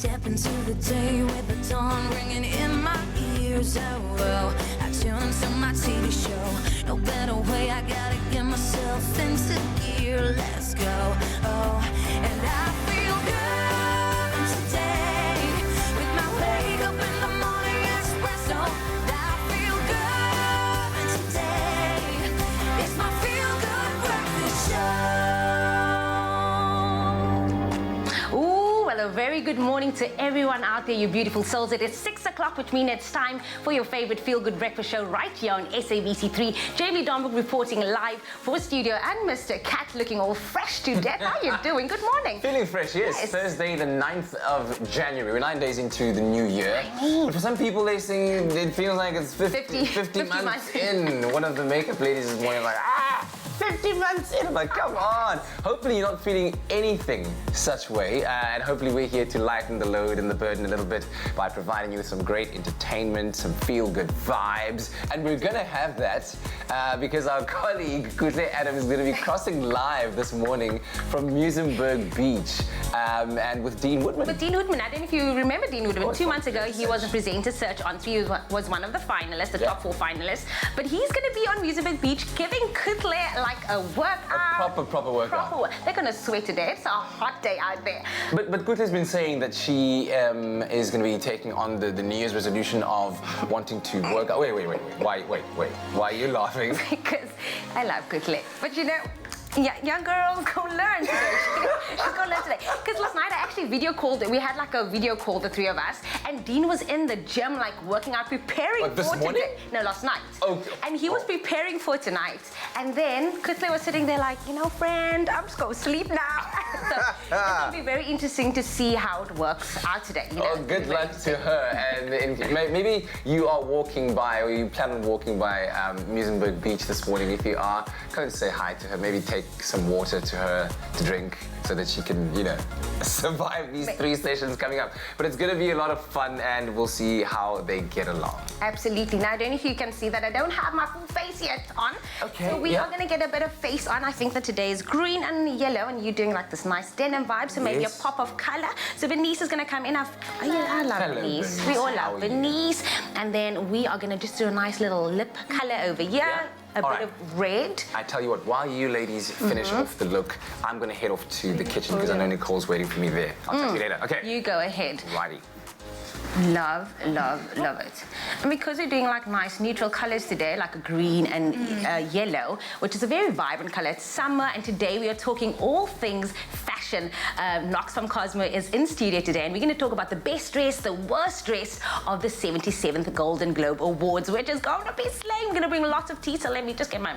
step into the day with the dawn ringing in my ears. Oh, well, I tune into my TV show. No better way, I gotta get myself into gear. Let's go. Oh, and I feel good today with my wake up in the morning espresso. I feel good today. It's my feel good breakfast show. Ooh, well, a very good morning to everyone out there, you beautiful souls. It is 6 o'clock, which means it's time for your favorite feel-good breakfast show right here on SABC3. Jamie Domberg reporting live for studio, and Mr. Cat looking all fresh to death. How you doing? Good morning. Feeling fresh, yes. Thursday, the 9th of January. We're 9 days into the new year. But for some people, they think it feels like it's 50 months in. One of the makeup ladies this morning like, 50 months in. I'm like, come on. Hopefully you're not feeling anything such way. And hopefully we're here to lighten the load and the burden a little bit by providing you with some great entertainment, some feel-good vibes. And we're going to have that because our colleague, Kutle Adam, is going to be crossing live this morning from Muizenberg Beach and with Dean Woodman. With Dean Woodman. I don't know if you remember Dean Woodman. 2 months ago, he was a presenter. Search on 3 was one of the finalists, the top 4 finalists. But he's going to be on Muizenberg Beach giving Kutle like a workout. A proper workout. They're going to sweat today. It's a hot day out there. But Kutle's been saying that she is going to be taking on the New Year's resolution of wanting to work out. Wait. Why are you laughing? Because I love Kutle. But you know, young girls go learn today. She's going to learn today. Because last night I actually video called. We had like a video call, the 3 of us. And Dean was in the gym, like working out, preparing for this morning? today. No, last night. Okay. And he was preparing for tonight. And then Kutle was sitting there like, you know, friend, I'm just going to sleep now. So it's going to be very interesting to see how it works out today. You know? Oh, good luck to her. And maybe you are walking by, or you plan on walking by Muizenberg Beach this morning. If you are, go and say hi to her. Maybe take some water to her to drink so that she can, you know, survive these 3 sessions coming up. But it's going to be a lot of fun, and we'll see how they get along. Absolutely. Now, I don't know if you can see that I don't have my full face yet on. Okay. So we are going to get a bit of face on. I think that today is green and yellow, and you're doing like this nice denim vibe, so maybe a pop of color. So Bernice is going to come in. I love Bernice. We all love Bernice. And then we are going to just do a nice little lip color over here. Yeah. A bit of red. I tell you what, while you ladies finish off the look, I'm going to head off to the kitchen because I know Nicole's waiting for me there. I'll talk to you later. Okay. You go ahead. Righty. Love it. And because we're doing like nice neutral colors today, like a green and yellow, which is a very vibrant color. It's summer, and today we are talking all things fashion. Knox from Cosmo is in studio today, and we're going to talk about the best dress, the worst dress of the 77th Golden Globe Awards, which is going to be slaying. We're going to bring lots of tea, so let me just get my...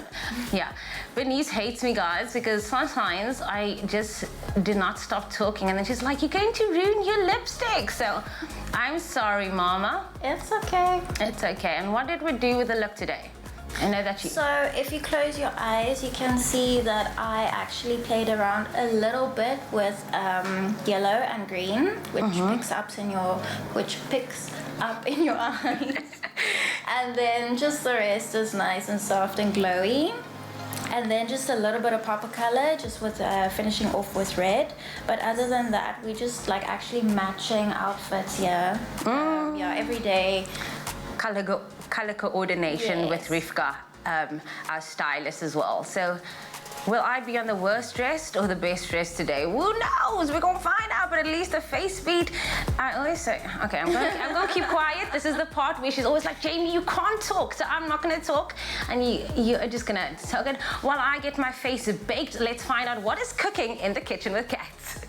Yeah. Bernice hates me, guys, because sometimes I just do not stop talking, and then she's like, you're going to ruin your lipstick. So I'm sorry, Mama. It's okay. It's okay. And what did we do with the look today? I know that you... So if you close your eyes, you can see that I actually played around a little bit with yellow and green, which picks up in your eyes. And then just the rest is nice and soft and glowy. And then just a little bit of pop of color, just with finishing off with red. But other than that, we just like actually matching outfits here. Yeah, every day. Color coordination with Rivka, our stylist as well. So will I be on the worst dressed or the best dressed today? Who knows? We're gonna find out, but at least the face beat. I always say, okay, I'm gonna keep quiet. This is the part where she's always like, Jamie, you can't talk, so I'm not gonna talk. And you're just gonna talk it while I get my face baked. Let's find out what is cooking in the kitchen with cats.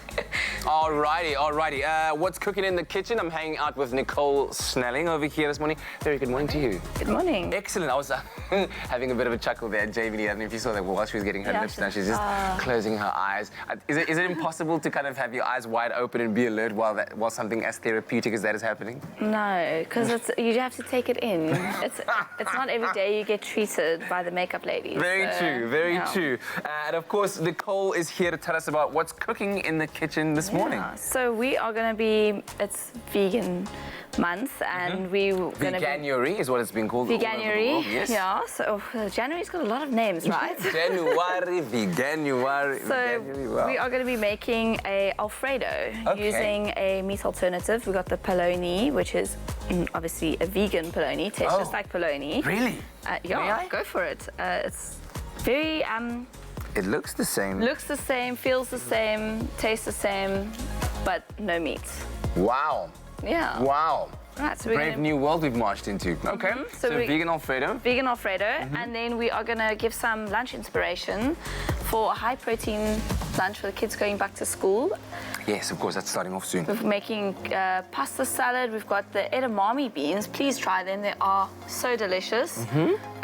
Alrighty. What's cooking in the kitchen? I'm hanging out with Nicole Snelling over here this morning. Very good morning to you. Good morning. Excellent. I was having a bit of a chuckle there, Jamie. I don't know if you saw that while she was getting her lips done. She's just closing her eyes. Is it impossible to kind of have your eyes wide open and be alert while something as therapeutic as that is happening? No, because you have to take it in. It's not every day you get treated by the makeup ladies. Very true. And of course, Nicole is here to tell us about what's cooking in the kitchen this morning. morning? So we are going to be, it's vegan month, and we're going to be... Veganuary is what it's been called. Veganuary, Yes. yeah. So January's got a lot of names, right? January, Veganuary. So Veganuary, wow. we are going to be making a Alfredo using a meat alternative. We've got the polony, which is obviously a vegan polony. Tastes just like polony. Really? Yeah, May I? go for it. It's very... It looks the same. looks the same, feels the same, tastes the same, but no meat. Wow. Yeah. Wow. Right, so we're Brave gonna... new world we've marched into. Okay. So vegan Alfredo. Vegan Alfredo, and then we are gonna give some lunch inspiration for a high protein lunch for the kids going back to school. Yes, of course, that's starting off soon. We're making pasta salad. We've got the edamame beans. Please try them. They are so delicious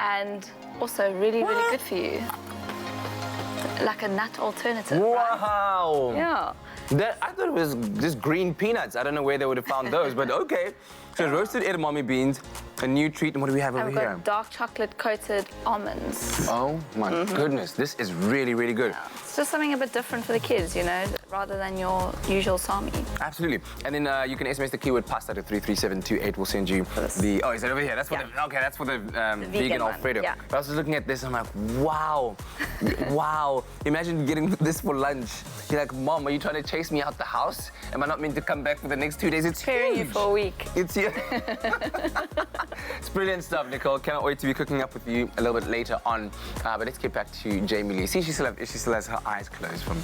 and also really, really good for you. Like a nut alternative. Wow. Right? Yeah. I thought it was just green peanuts. I don't know where they would have found those, but okay. So roasted edamame beans, a new treat. And what do we have over We've here? got dark chocolate coated almonds. Oh my goodness, this is really, really good. It's just something a bit different for the kids, you know, rather than your usual sami. Absolutely. And then you can SMS the keyword pasta to 33728. We'll send you the... Oh, is it over here? That's for the... Okay, that's for the vegan one, Alfredo. yeah. But I was just looking at this, I'm like, wow. Wow. Imagine getting this for lunch. You're like, Mom, are you trying to chase me out the house? Am I not meant to come back for the next 2 days? It's Preparing you huge. for a week. It's here. It's brilliant stuff, Nicole. Cannot wait to be cooking up with you a little bit later on. But let's get back to Jamie Lee. See, she still has her eyes closed from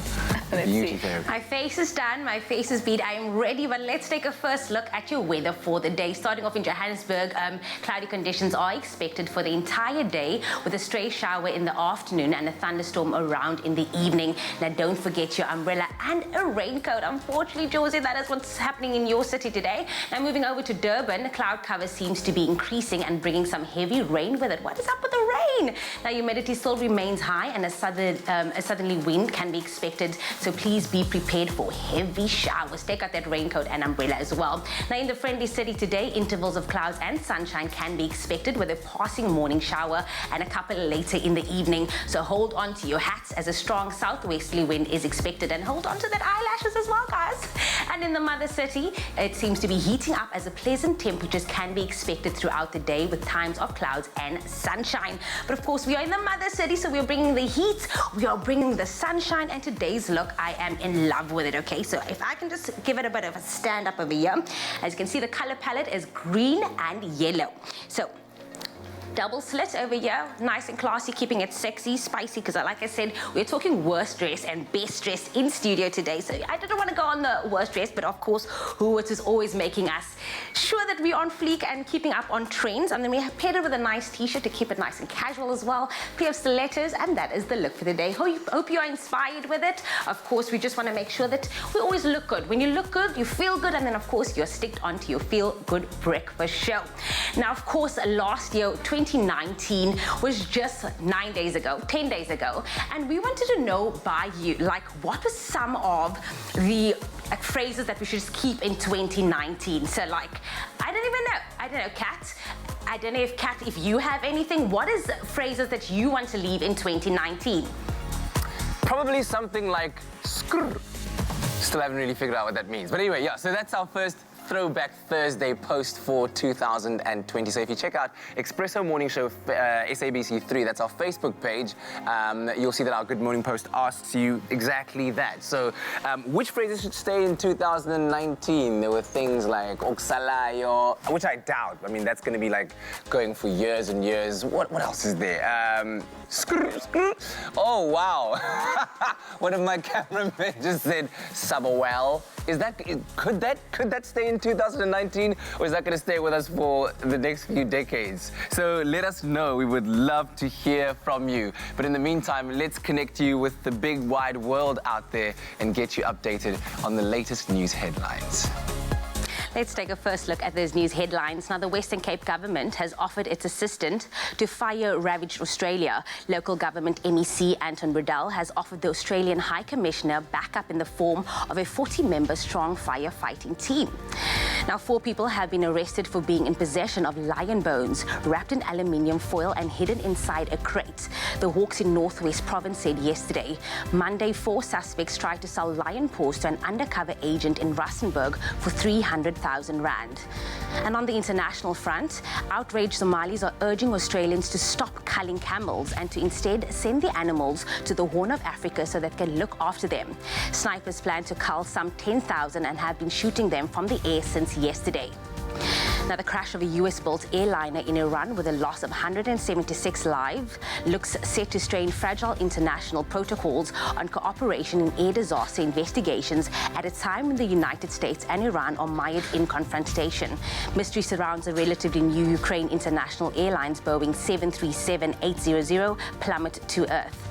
beauty therapy. My face is done, my face is beat. I am ready, but let's take a first look at your weather for the day. Starting off in Johannesburg, cloudy conditions are expected for the entire day with a stray shower in the afternoon and a thunderstorm around in the evening. Now, don't forget your umbrella and a raincoat. Unfortunately, Josie, that is what's happening in your city today. Now, moving over to Durban, cloud cover seems to be increasing and bringing some heavy rain with it. What is up with the rain? Now, humidity still remains high and a southerly wind can be expected, so please be prepared for heavy showers. Take out that raincoat and umbrella as well. Now, in the friendly city today, intervals of clouds and sunshine can be expected with a passing morning shower and a couple later in the evening. So hold on to your hats as a strong southwesterly wind is expected, and hold on to that eyelashes as well, guys. And in the mother city, it seems to be heating up as a pleasant temperatures can be expected throughout the day with times of clouds and sunshine. But of course, we are in the mother city, so we're bringing the heat, we are bringing the sunshine, and today's look, I am in love with it, okay? So if I can just give it a bit of a stand up over here. As you can see, the color palette is green and yellow. So double slit over here, nice and classy, keeping it sexy, spicy, because like I said, we're talking worst dress and best dress in studio today. So I didn't want to go on the worst dress, but of course, Hoovers is always making us sure that we're on fleek and keeping up on trends. And then we have paired it with a nice t-shirt to keep it nice and casual as well. Pair of stilettos, and that is the look for the day. Hope you are inspired with it. Of course, we just want to make sure that we always look good. When you look good, you feel good, and then of course, you're sticked onto your feel good breakfast show. Now, of course, last year, 2019 was just 9 days ago, 10 days ago, and we wanted to know by you, like, what were some of the phrases that we should just keep in 2019? So, like, I don't know, Kat. I don't know if Kat, if you have anything, what is phrases that you want to leave in 2019? Probably something like skrr. Still haven't really figured out what that means. But anyway, yeah, so that's our first Throwback Thursday post for 2020. So if you check out Expresso Morning Show SABC3, that's our Facebook page, you'll see that our Good Morning Post asks you exactly that. So which phrases should stay in 2019? There were things like oksalayo, which I doubt. I mean, that's going to be like going for years and years. What else is there? Skrr, skrr. Oh, wow. One of my cameramen just said sabawell. Could that stay in 2019, or is that going to stay with us for the next few decades? So let us know. We would love to hear from you. But in the meantime, let's connect you with the big wide world out there and get you updated on the latest news headlines. Let's take a first look at those news headlines. Now, the Western Cape government has offered its assistance to fire-ravaged Australia. Local government MEC Anton Riddell has offered the Australian High Commissioner backup in the form of a 40-member strong firefighting team. Now, 4 people have been arrested for being in possession of lion bones wrapped in aluminium foil and hidden inside a crate. The Hawks in Northwest Province said yesterday. Monday, 4 suspects tried to sell lion paws to an undercover agent in Rustenburg for 300,000 rand. And on the international front, outraged Somalis are urging Australians to stop culling camels and to instead send the animals to the Horn of Africa so that they can look after them. Snipers plan to cull some 10,000 and have been shooting them from the air since yesterday. Now, the crash of a US-built airliner in Iran with a loss of 176 lives looks set to strain fragile international protocols on cooperation in air disaster investigations at a time when the United States and Iran are mired in confrontation. Mystery surrounds a relatively new Ukraine International Airlines Boeing 737-800 plummet to Earth.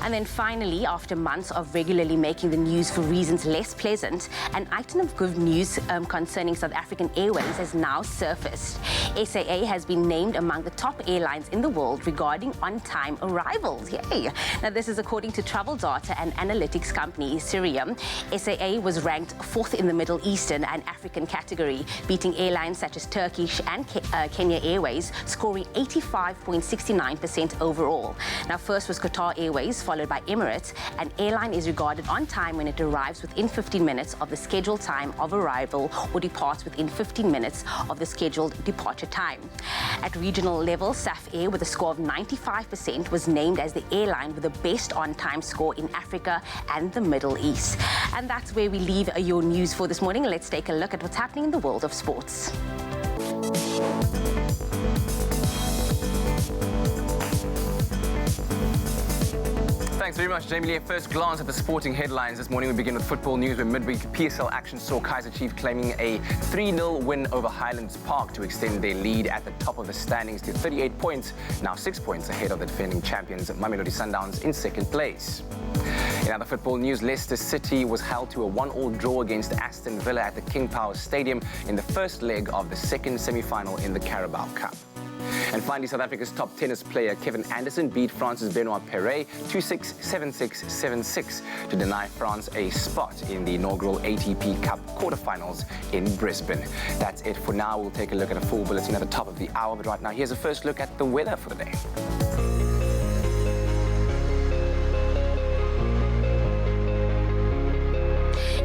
And then finally, after months of regularly making the news for reasons less pleasant, an item of good news concerning South African Airways has now surfaced. SAA has been named among the top airlines in the world regarding on-time arrivals. Yay! Now, this is according to travel data and analytics company Cirium. SAA was ranked 4th in the Middle Eastern and African category, beating airlines such as Turkish and Kenya Airways, scoring 85.69% overall. Now, first was Qatar Airways, followed by Emirates. An airline is regarded on time when it arrives within 15 minutes of the scheduled time of arrival or departs within 15 minutes of the scheduled departure time. At regional level, SAF Air, with a score of 95%, was named as the airline with the best on-time score in Africa and the Middle East. And that's where we leave your news for this morning. Let's take a look at what's happening in the world of sports. Thanks very much, Jamie Lee. At first glance at the sporting headlines this morning, we begin with football news, where midweek PSL action saw Kaizer Chiefs claiming a 3-0 win over Highlands Park to extend their lead at the top of the standings to 38 points, now 6 points ahead of the defending champions Mamelodi Sundowns in second place. In other football news, Leicester City was held to a 1-1 draw against Aston Villa at the King Power Stadium in the first leg of the second semi-final in the Carabao Cup. And finally, South Africa's top tennis player Kevin Anderson beat France's Benoit Paire 2-6, 7-6, 7-6 to deny France a spot in the inaugural ATP Cup quarterfinals in Brisbane. That's it for now. We'll take a look at a full bulletin at the top of the hour, but right now here's a first look at the weather for the day.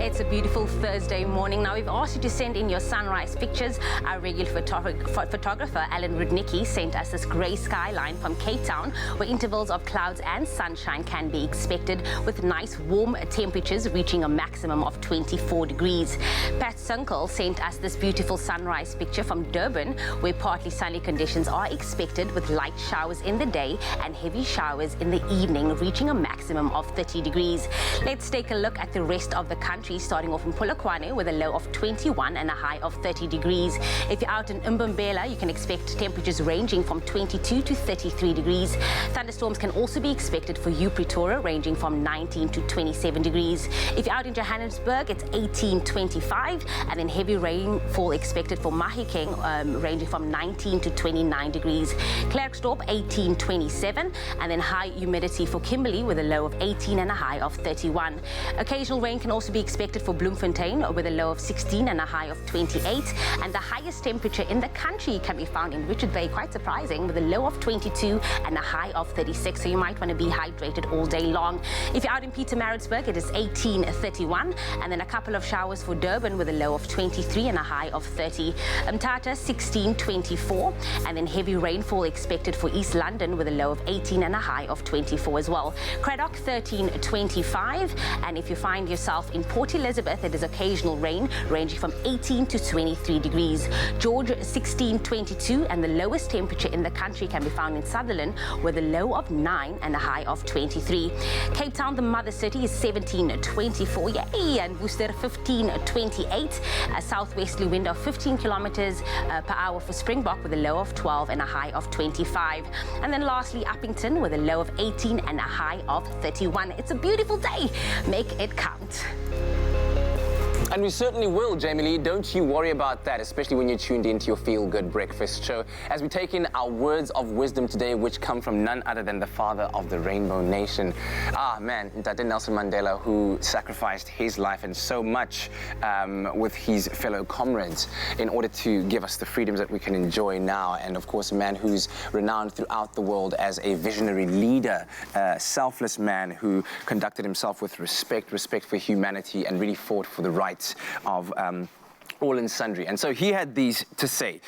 It's a beautiful Thursday morning. Now, we've asked you to send in your sunrise pictures. Our regular photographer, Alan Rudnicki, sent us this grey skyline from Cape Town, where intervals of clouds and sunshine can be expected, with nice warm temperatures reaching a maximum of 24 degrees. Pat Sunkel sent us this beautiful sunrise picture from Durban, where partly sunny conditions are expected, with light showers in the day and heavy showers in the evening, reaching a maximum of 30 degrees. Let's take a look at the rest of the country, starting off in Polokwane with a low of 21 and a high of 30 degrees. If you're out in Mbombela, you can expect temperatures ranging from 22 to 33 degrees. Thunderstorms can also be expected for you, Pretoria, ranging from 19 to 27 degrees. If you're out in Johannesburg, it's 18-25, and then heavy rainfall expected for Mahikeng, ranging from 19 to 29 degrees. Klerksdorp, 18-27, and then high humidity for Kimberley with a low of 18 and a high of 31. Occasional rain can also be expected for Bloemfontein with a low of 16 and a high of 28, and the highest temperature in the country can be found in Richards Bay, quite surprising, with a low of 22 and a high of 36, so you might want to be hydrated all day long. If you're out in Pietermaritzburg, it is 18-31, and then a couple of showers for Durban with a low of 23 and a high of 30. Mthatha, 16-24, and then heavy rainfall expected for East London with a low of 18 and a high of 24 as well. Cradock, 13-25, and if you find yourself in Port Elizabeth, it is occasional rain ranging from 18 to 23 degrees. George, 16-22, and the lowest temperature in the country can be found in Sutherland with a low of 9 and a high of 23. Cape Town, the mother city, is 17-24, yay, and Worcester, 15-28. A southwesterly wind of 15 kilometers per hour for Springbok with a low of 12 and a high of 25. And then lastly, Uppington with a low of 18 and a high of 31. It's a beautiful day. Make it count. And we certainly will, Jamie Lee. Don't you worry about that, especially when you're tuned into your Feel Good Breakfast show. As we take in our words of wisdom today, which come from none other than the father of the Rainbow Nation. Ah, man, Ntate Nelson Mandela, who sacrificed his life and so much with his fellow comrades in order to give us the freedoms that we can enjoy now. And of course, a man who's renowned throughout the world as a visionary leader, a selfless man who conducted himself with respect for humanity, and really fought for the rights of all and sundry. And so he had these to say.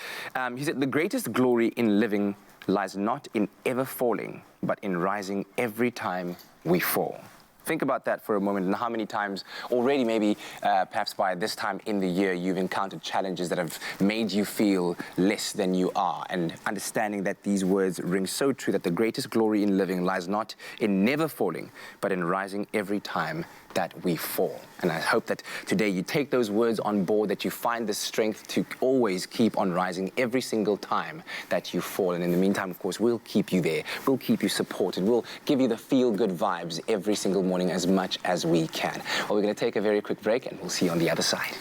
He said, the greatest glory in living lies not in ever falling, but in rising every time we fall. Think about that for a moment, and how many times already, maybe perhaps by this time in the year, you've encountered challenges that have made you feel less than you are. And understanding that these words ring so true, that the greatest glory in living lies not in never falling, but in rising every time that we fall. And I hope that today you take those words on board, that you find the strength to always keep on rising every single time that you fall. And in the meantime, of course, we'll keep you there. We'll keep you supported. We'll give you the feel-good vibes every single morning as much as we can. Well, we're going to take a very quick break, and we'll see you on the other side.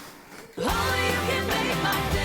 Only you can make my day.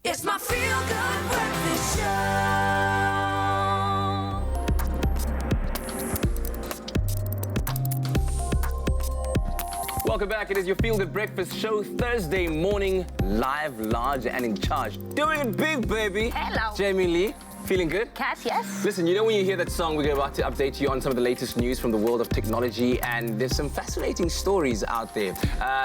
It's my Feel Good Breakfast Show. Welcome back. It is your Feel Good Breakfast Show, Thursday morning, live, large, and in charge. Doing it big, baby. Hello. Jamie Lee. Feeling good? Cat, yes. Listen, you know when you hear that song, we're about to update you on some of the latest news from the world of technology, and there's some fascinating stories out there.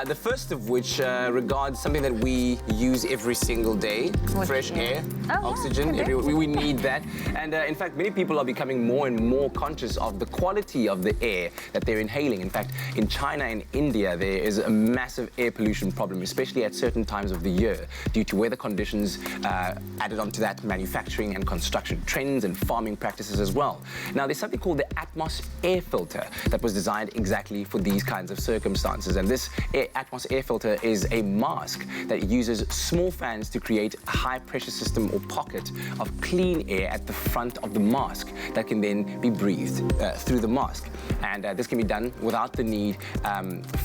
The first of which regards something that we use every single day, fresh air, oxygen. Yeah, we need that. And in fact, many people are becoming more and more conscious of the quality of the air that they're inhaling. In fact, in China and India, there is a massive air pollution problem, especially at certain times of the year, due to weather conditions, added onto that manufacturing and construction trends and farming practices as well. Now, there's something called the Atmos air filter that was designed exactly for these kinds of circumstances. And this Atmos air filter is a mask that uses small fans to create a high-pressure system or pocket of clean air at the front of the mask that can then be breathed through the mask. And this can be done without the need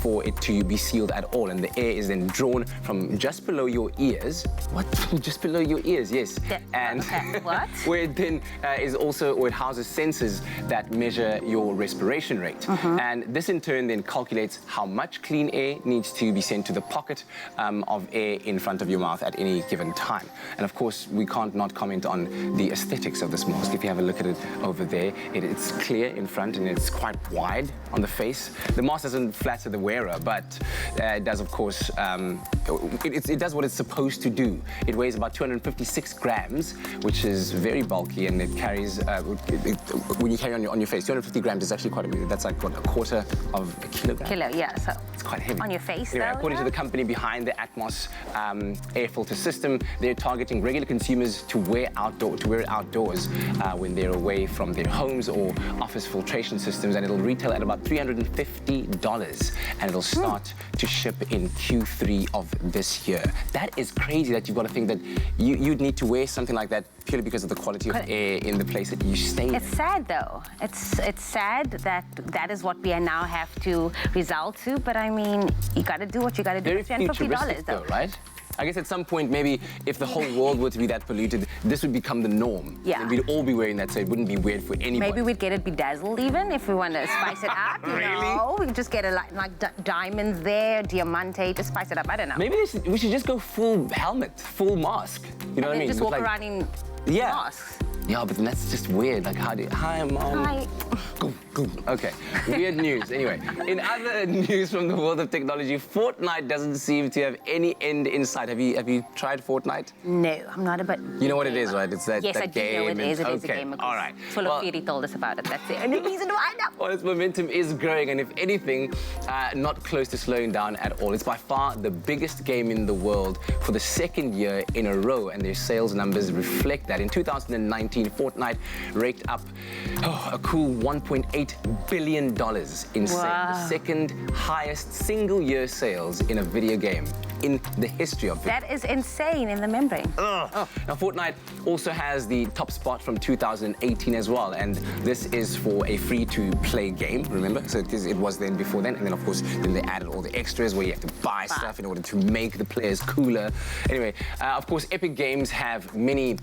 for it to be sealed at all. And the air is then drawn from just below your ears. What? Just below your ears, yes. And okay. What? Where it then it houses sensors that measure your respiration rate. And this in turn then calculates how much clean air needs to be sent to the pocket of air in front of your mouth at any given time. And of course, we can't not comment on the aesthetics of this mask. If you have a look at it over there, it's clear in front and it's quite wide on the face. The mask doesn't flatter the wearer, but it does, of course, it does what it's supposed to do. It weighs about 256 grams, which is very bulky, and it carries, when you carry on your face, 250 grams is actually quite a bit. That's like, what, a quarter of a kilogram? Kilo, yeah. So it's quite heavy. on your face, anyway, though, according to the company behind the Atmos air filter system, they're targeting regular consumers to wear it outdoors when they're away from their homes or office filtration systems, and it'll retail at about $350, and it'll start to ship in Q3 of this year. That is crazy that you've got to think that you'd need to wear something like that purely because of the quality of air in the place that you stay in. It's sad though. It's sad that that is what we now have to result to. But I mean, you got to do what you got to do. Very futuristic though, right? I guess at some point, maybe if the whole world were to be that polluted, this would become the norm. Yeah. And we'd all be wearing that, so it wouldn't be weird for anybody. Maybe we'd get it bedazzled even if we want to spice it up. You know? We just get it like diamonds there, diamante, just spice it up. I don't know. Maybe we should just go full helmet, full mask. You know what I mean? Just walk around in masks. Yeah, but then that's just weird. Like, hi, Mom. Hi. Okay, weird news. Anyway, in other news from the world of technology, Fortnite doesn't seem to have any end in sight. Have you tried Fortnite? No, I'm not a bit. You know what it is, right? It's that, yes, that I do game. know it is. It is a Okay, game. all right. Full of Fury told us about it. That's the only reason why I know. Well, its momentum is growing, and if anything, not close to slowing down at all. It's by far the biggest game in the world for the second year in a row, and their sales numbers reflect that. In 2019, Fortnite raked up a cool $1.8 billion in sales, the second highest single-year sales in a video game in the history of video. That is insane in the membrane. Now, Fortnite also has the top spot from 2018 as well, and this is for a free-to-play game, remember? So it was then before then, and then, of course, then they added all the extras where you have to buy stuff in order to make the players cooler. Anyway, of course, Epic Games have many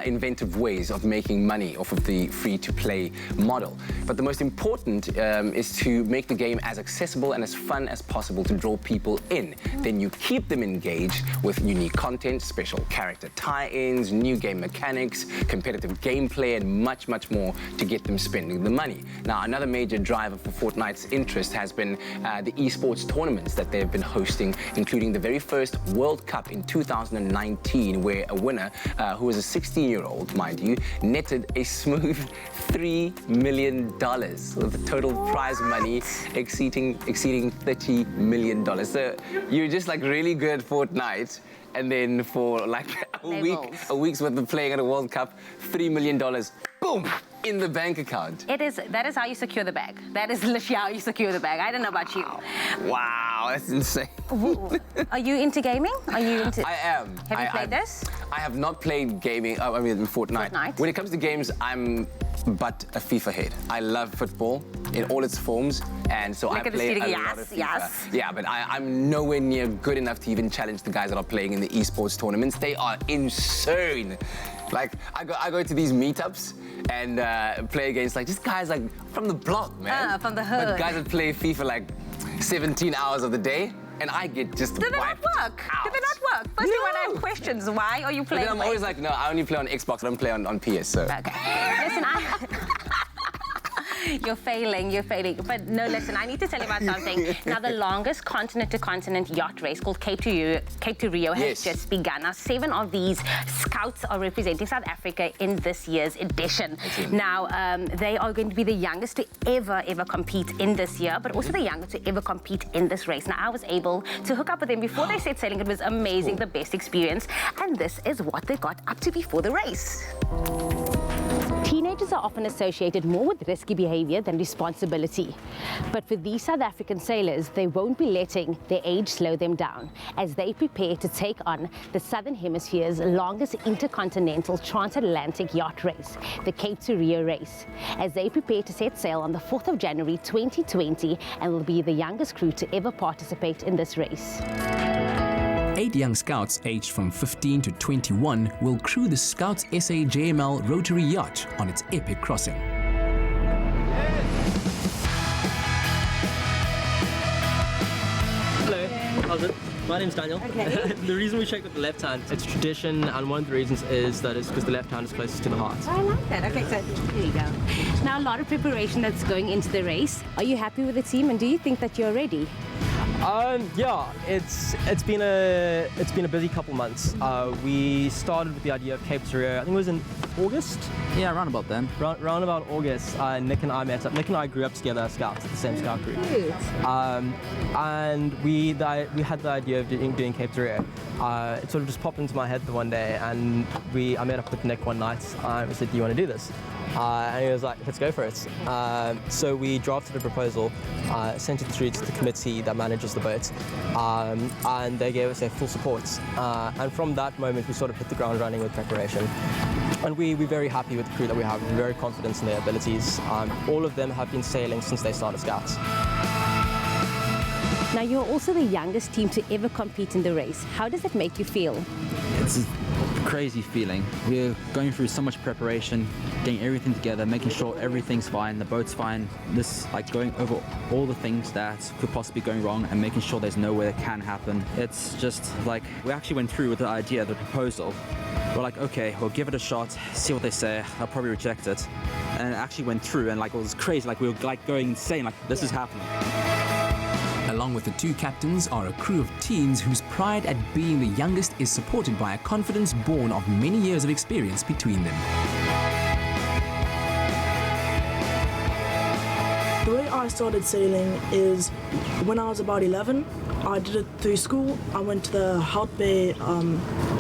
inventive ways of making money off of the free-to-play model. But the most important is to make the game as accessible and as fun as possible to draw people in. Then you keep them engaged with unique content, special character tie-ins, new game mechanics, competitive gameplay, and much, much more to get them spending the money. Now, another major driver for Fortnite's interest has been the esports tournaments that they've been hosting, including the very first World Cup in 2019, where a winner, who was a 16-year-old, mind you, netted a smooth $3 million with total prize money exceeding $30 million. So you're just like really good at Fortnite, and then for like a week's worth of playing at a World Cup, $3 million, boom, in the bank account. That is how you secure the bag. That is literally how you secure the bag. I don't know about you. Wow, that's insane. Are you into gaming? Are you into... I am. Have you played this? I have not played gaming, I mean Fortnite. When it comes to games, I'm but a FIFA head. I love football in all its forms, and so I play a lot of FIFA. Yes. Yeah, but I'm nowhere near good enough to even challenge the guys that are playing in the esports tournaments. They are insane. Like, I go to these meetups and play against like just guys like from the block, man. From the hood. But guys that play FIFA like 17 hours of the day, and I get just Do they not work? Do they not work? Firstly, when I have questions, why are you playing? I'm always like, no, I only play on Xbox. I don't play on PS. So. Okay. Listen, You're failing. But no, listen, I need to tell you about something. Now, the longest continent-to-continent yacht race called Cape to Rio has just begun. Now, 7 of these scouts are representing South Africa in this year's edition. Now, they are going to be the youngest to ever compete in this year, but also the youngest to ever compete in this race. Now, I was able to hook up with them before they set sailing. It was amazing, the best experience. And this is what they got up to before the race. Teenagers are often associated more with risky behavior than responsibility. But for these South African sailors, they won't be letting their age slow them down as they prepare to take on the Southern Hemisphere's longest intercontinental transatlantic yacht race, the Cape to Rio race, as they prepare to set sail on the 4th of January 2020 and will be the youngest crew to ever participate in this race. 8 young scouts aged from 15 to 21 will crew the Scouts SA JML rotary yacht on its epic crossing. Hello, how's it? My name's Daniel. Okay. The reason we shake with the left hand, it's tradition, and one of the reasons is that it's because the left hand is closest to the heart. I like that. Okay, so here you go. Now, a lot of preparation that's going into the race. Are you happy with the team, and do you think that you're ready? Yeah, it's been a busy couple months. We started with the idea of Cape to Rio, I think it was in August? Yeah, around about then. Round about August, Nick and I met up. Nick and I grew up together as scouts at the same scout group. And we had the idea of doing Cape to Rio. It sort of just popped into my head the one day, and I met up with Nick one night. I said, do you want to do this? And he was like, let's go for it. So we drafted a proposal, sent it through to the committee that manages the boat, and they gave us their full support. And from that moment, we sort of hit the ground running with preparation. And we're very happy with the crew that we have. We're very confident in their abilities. All of them have been sailing since they started Scouts. Now, you're also the youngest team to ever compete in the race. How does that make you feel? It's a crazy feeling. We're going through so much preparation, getting everything together, making sure everything's fine, the boat's fine. This, like, going over all the things that could possibly go wrong and making sure there's nowhere that can happen. It's just like, we actually went through with the idea, the proposal. We're like, okay, we'll give it a shot, see what they say. I'll probably reject it. And it actually went through, and like, it was crazy. Like, we were like going insane, like, this is happening. Along with the two captains are a crew of teens whose pride at being the youngest is supported by a confidence born of many years of experience between them. The way I started sailing is when I was about 11. I did it through school. I went to the Hout Bay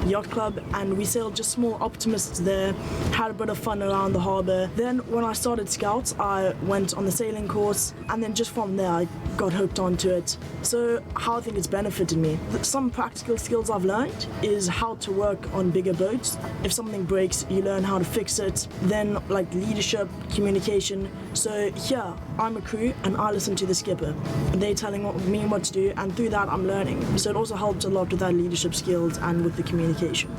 Yacht Club and we sailed just small optimists there, had a bit of fun around the harbour. Then when I started Scouts, I went on the sailing course, and then just from there I got hooked onto it. So how I think it's benefited me. Some practical skills I've learned is how to work on bigger boats. If something breaks, you learn how to fix it. Then like leadership, communication. So here, I'm a crew and I listen to the skipper. They're telling me what to do, and through that I'm learning. So it also helped a lot with that leadership skills and with the communication.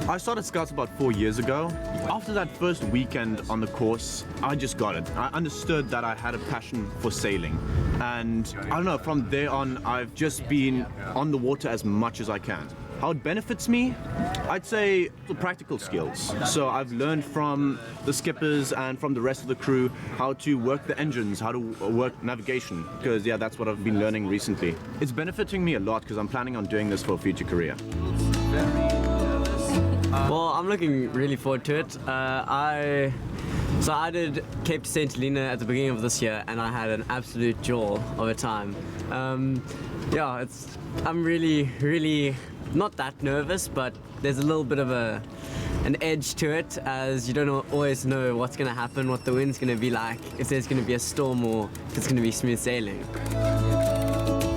I started Scouts about 4 years ago. After that first weekend on the course, I just got it. I understood that I had a passion for sailing. And I don't know, from there on, I've just been on the water as much as I can. How it benefits me? I'd say the practical skills. So I've learned from the skippers and from the rest of the crew how to work the engines, how to work navigation, because yeah, that's what I've been learning recently. It's benefiting me a lot because I'm planning on doing this for a future career. Well, I'm looking really forward to it. So I did Cape to St. Helena at the beginning of this year, and I had an absolute joy of a time. Yeah, I'm really not that nervous, but there's a little bit of an edge to it, as you don't always know what's going to happen, what the wind's going to be like, if there's going to be a storm or if it's going to be smooth sailing.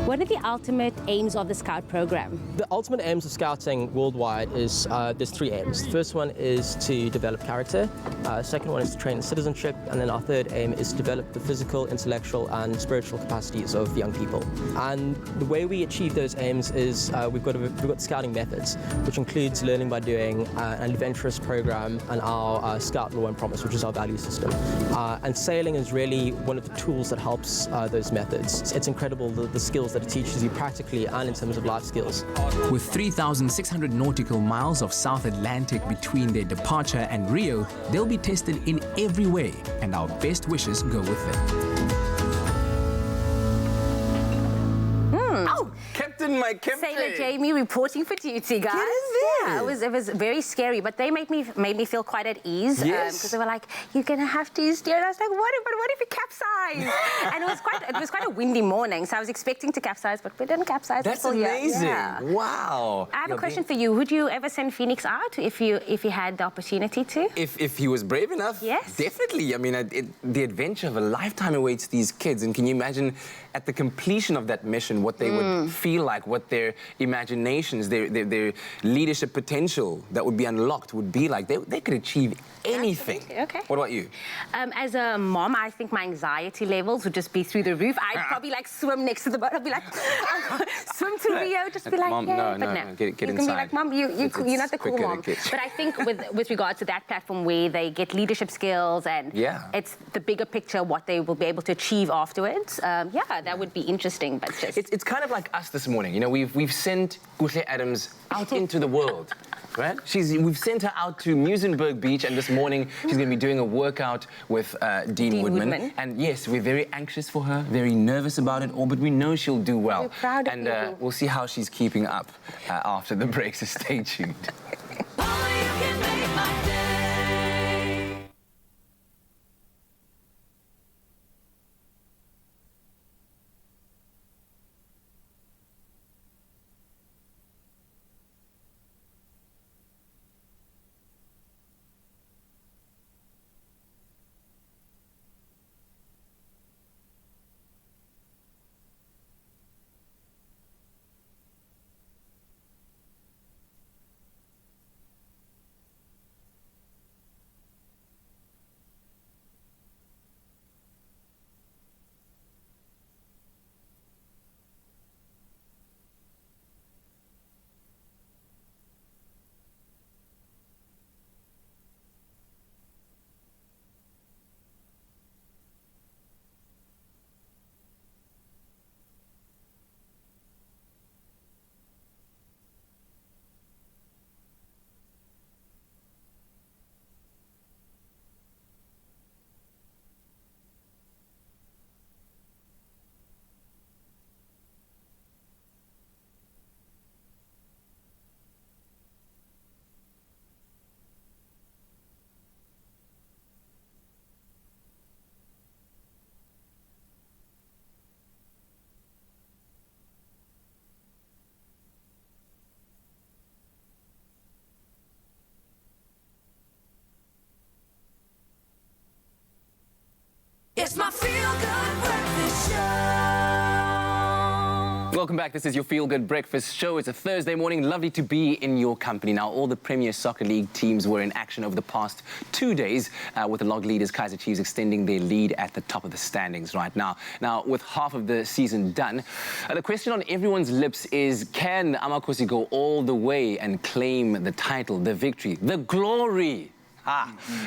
What are the ultimate aims of the Scout program? The ultimate aims of Scouting worldwide is, there's 3 aims. The first one is to develop character, second one is to train citizenship, and then our third aim is to develop the physical, intellectual and spiritual capacities of young people. And the way we achieve those aims is we've got scouting methods, which includes learning by doing, an adventurous program, and our Scout Law and Promise, which is our value system. And sailing is really one of the tools that helps those methods. It's incredible the skills that it teaches you practically and in terms of life skills. With 3,600 nautical miles of South Atlantic between their departure and Rio, they'll be tested in every way, and our best wishes go with them. Captain, my captain. Sailor Jamie reporting for duty, guys. Get in there. Yeah, it was very scary, but they made me feel quite at ease. Yes. Because they were like, "You're gonna have to steer." And I was like, "What if we capsize?" And it was quite a windy morning, so I was expecting to capsize, but we didn't capsize. That's until amazing. Yeah. Wow. I have a question for you. Would you ever send Phoenix out if you had the opportunity to? If he was brave enough, yes, definitely. I mean, the adventure of a lifetime awaits these kids, and can you imagine at the completion of that mission what they would feel like, what their imaginations, their leadership potential that would be unlocked would be like? They could achieve anything. Absolutely. Okay. What about you? As a mom, I think my anxiety levels would just be through the roof. I'd probably like swim next to the boat. I'd be like, swim to Rio, just be like, Mom, yeah. no, get you can inside. be like, Mom, you're not the cool quicker, mom. But I think with regards to that platform where they get leadership skills and it's the bigger picture, what they will be able to achieve afterwards, that would be interesting. But just... It's kind of like us this morning. You know, we've sent Kuhle Adams out into the world. Right? We've sent her out to Muizenberg Beach, and this morning she's going to be doing a workout with Dean Woodman. And yes, we're very anxious for her, very nervous about it all, but we know she'll do well. We're proud of you. We'll see how she's keeping up after the break, so stay tuned. Welcome back. This is your Feel Good Breakfast Show. It's a Thursday morning. Lovely to be in your company. Now, all the Premier Soccer League teams were in action over the past 2 days, with the log leaders, Kaizer Chiefs, extending their lead at the top of the standings right now. Now, with half of the season done, the question on everyone's lips is, can Amakhosi go all the way and claim the title, the victory, the glory?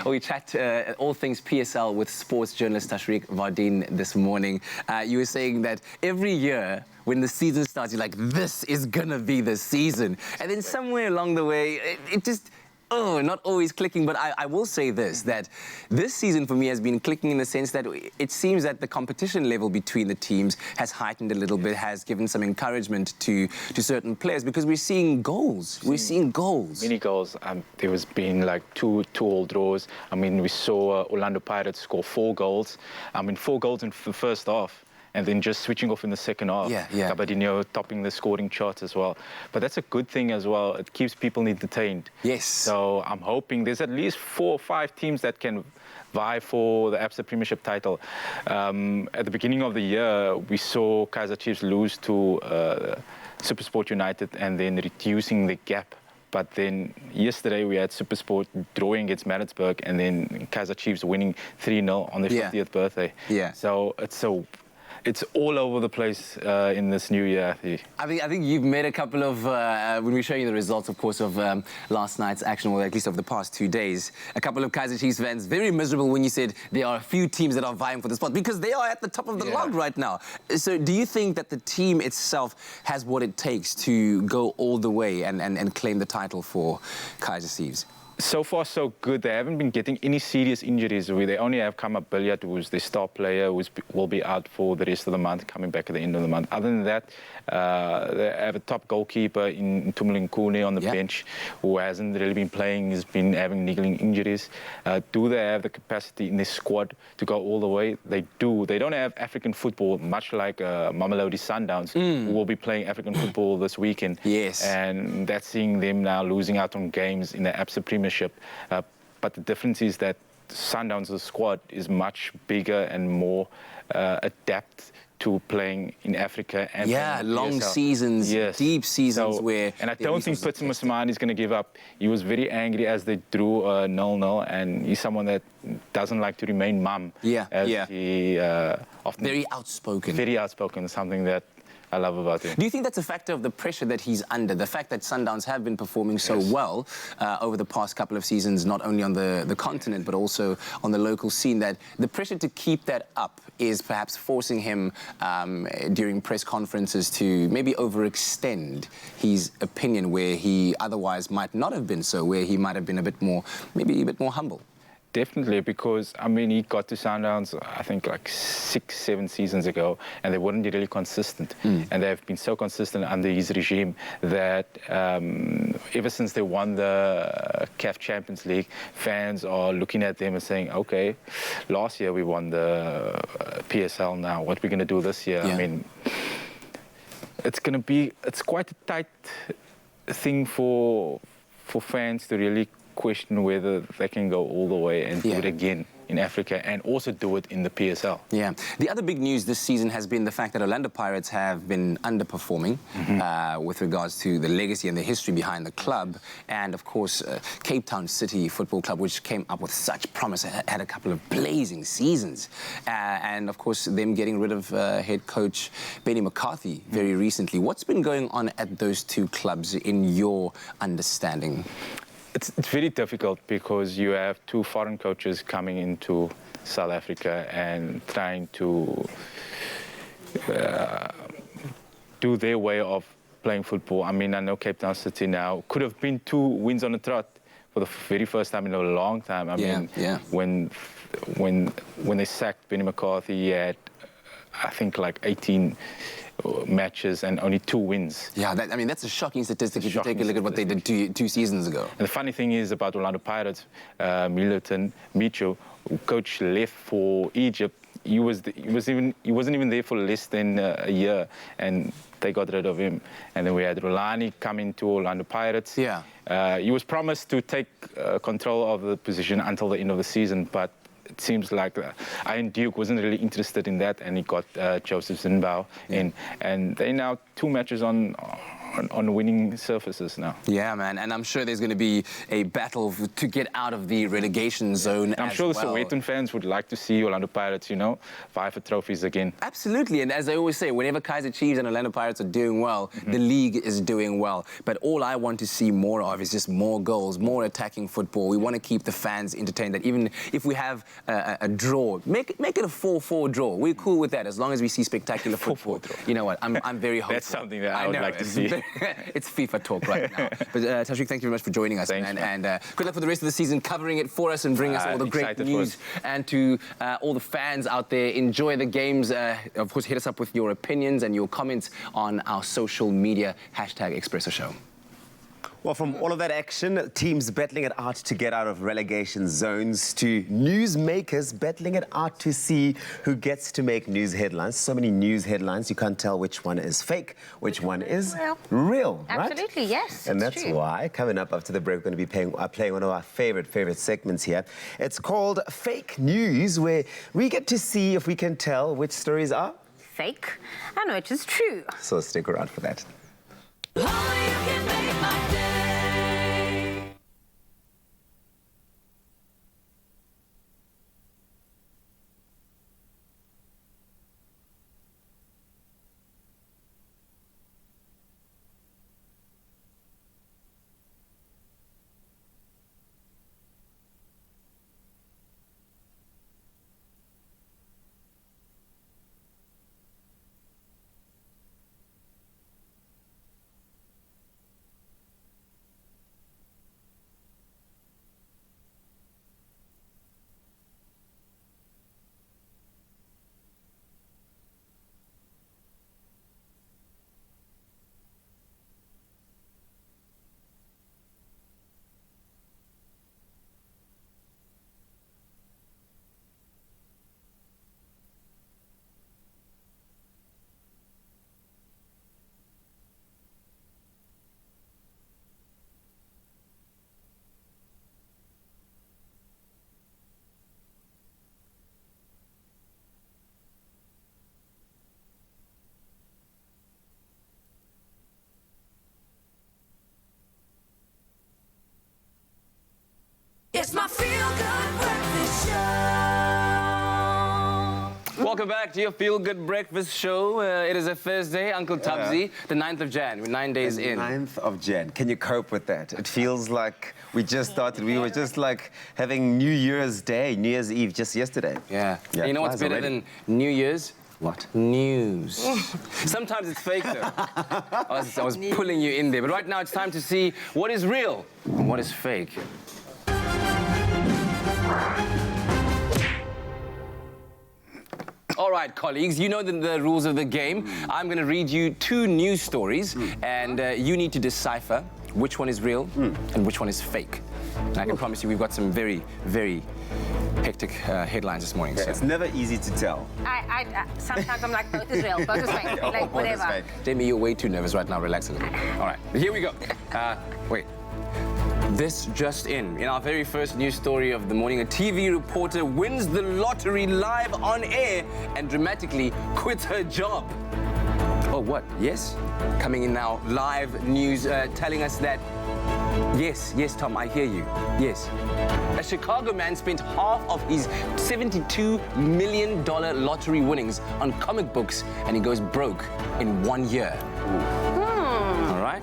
We chat all things PSL with sports journalist Tashriq Vardeen this morning. You were saying that every year when the season starts, you're like, this is gonna be the season. And then somewhere along the way, it just, not always clicking. But I will say this, that this season for me has been clicking in the sense that it seems that the competition level between the teams has heightened a little bit, has given some encouragement to certain players, because we're seeing goals. We're seeing goals. Many goals. There was been like two all draws. I mean, we saw Orlando Pirates score 4 goals. I mean, 4 goals in the first half, and then just switching off in the second half. Gabadinho topping the scoring charts as well. But that's a good thing as well. It keeps people entertained. Yes. So I'm hoping there's at least 4 or 5 teams that can vie for the Absa Premiership title. At the beginning of the year, we saw Kaizer Chiefs lose to SuperSport United and then reducing the gap. But then yesterday we had SuperSport drawing against Maritzburg and then Kaizer Chiefs winning 3-0 on their 50th birthday. So it's all over the place in this new year. I think you've made a couple of, when we show you the results, of course, of last night's action, or at least over the past 2 days, a couple of Kaizer Chiefs fans very miserable when you said there are a few teams that are vying for the spot, because they are at the top of the log right now. So do you think that the team itself has what it takes to go all the way and claim the title for Kaizer Chiefs? So far, so good. They haven't been getting any serious injuries. They only have Kama Billiard, who's the star player, who will be out for the rest of the month, coming back at the end of the month. Other than that, they have a top goalkeeper in Tumulin Kune on the bench, who hasn't really been playing. He's been having niggling injuries. Do they have the capacity in this squad to go all the way? They do. They don't have African football, much like Mamelodi Sundowns, who will be playing African football this weekend. Yes. And that's seeing them now losing out on games in the Absa Premiership. But the difference is that Sundowns' squad is much bigger and more adept to playing in Africa. And long seasons, deep seasons where... And I don't think Pitso Mosimane is going to give up. He was very angry as they drew 0-0, and he's someone that doesn't like to remain mum. He often very outspoken. Very outspoken, something that I love about him. Do you think that's a factor of the pressure that he's under? The fact that Sundowns have been performing so well over the past couple of seasons, not only on the continent, but also on the local scene, that the pressure to keep that up is perhaps forcing him during press conferences to maybe overextend his opinion where he otherwise might not have been so, where he might have been a bit more, maybe a bit more humble? Definitely, because, I mean, he got to Sundowns, I think, like 6-7 seasons ago, and they weren't really consistent. And they've been so consistent under his regime that ever since they won the CAF Champions League, fans are looking at them and saying, okay, last year we won the PSL now. What are we going to do this year? I mean, it's quite a tight thing for fans to really question whether they can go all the way and do it again in Africa and also do it in the PSL. The other big news this season has been the fact that Orlando Pirates have been underperforming with regards to the legacy and the history behind the club, and of course Cape Town City Football Club, which came up with such promise, had a couple of blazing seasons, and of course them getting rid of head coach Benny McCarthy very recently. What's been going on at those two clubs in your understanding? It's very difficult because you have 2 foreign coaches coming into South Africa and trying to do their way of playing football. I mean, I know Cape Town City now could have been 2 wins on the trot for the very first time in a long time. I mean, when they sacked Benny McCarthy, he had, I think, like 18 matches and only 2 wins. I mean, that's a shocking statistic if you take a look at what they did two seasons ago. And the funny thing is about Orlando Pirates, Milutin Micho, coach, left for Egypt. He wasn't even there for less than a year, and they got rid of him. And then we had Rolani coming to Orlando Pirates. He was promised to take control of the position until the end of the season, but it seems like Iron Duke wasn't really interested in that, and he got Joseph Zinbao in, and they now 2 matches on winning surfaces now. Yeah, man, and I'm sure there's going to be a battle to get out of the relegation zone. I'm sure the Sowetan fans would like to see Orlando Pirates, vie for trophies again. Absolutely, and as I always say, whenever Kaizer Chiefs and Orlando Pirates are doing well, the league is doing well. But all I want to see more of is just more goals, more attacking football. We want to keep the fans entertained. That even if we have a draw, make it a 4-4 draw. We're cool with that as long as we see spectacular football. You know what? I'm very hopeful. That's something that I would like to see. It's FIFA talk right now. But Tashreeq, thank you very much for joining us. Thanks, and good luck for the rest of the season, covering it for us and bringing us all the great news. And to all the fans out there, enjoy the games. Of course, hit us up with your opinions and your comments on our social media, #Expresso Show. Well, from all of that action, teams battling it out to get out of relegation zones, to newsmakers battling it out to see who gets to make news headlines. So many news headlines, you can't tell which one is fake, which one is real, right? Absolutely, yes. And that's true. why, coming up after the break, we're going to be playing one of our favorite segments here. It's called Fake News, where we get to see if we can tell which stories are fake and which is true. So stick around for that. It's my feel-good breakfast show. Welcome back to your feel-good breakfast show. It is a Thursday, Uncle Tubbsy, the 9th of Jan. We're 9 days in. 9th of Jan. Can you cope with that? It feels like we just started. We were just like having New Year's Day, New Year's Eve just yesterday. Yeah. You know what's better than New Year's? What? News. Sometimes it's fake, though. I was pulling you in there. But right now, it's time to see what is real and what is fake. All right, colleagues, you know the rules of the game. I'm going to read you 2 news stories, and you need to decipher which one is real and which one is fake. And I can promise you we've got some very, very hectic headlines this morning. So. It's never easy to tell. Sometimes I'm like, both is real, both is fake, like whatever. Jamie, you're way too nervous right now. Relax a little. All right, here we go. Wait. This just in our very first news story of the morning, a TV reporter wins the lottery live on air and dramatically quits her job. Oh, what? Yes? Coming in now, live news telling us that, yes, Tom, I hear you. Yes. A Chicago man spent half of his $72 million lottery winnings on comic books, and he goes broke in 1 year. All right?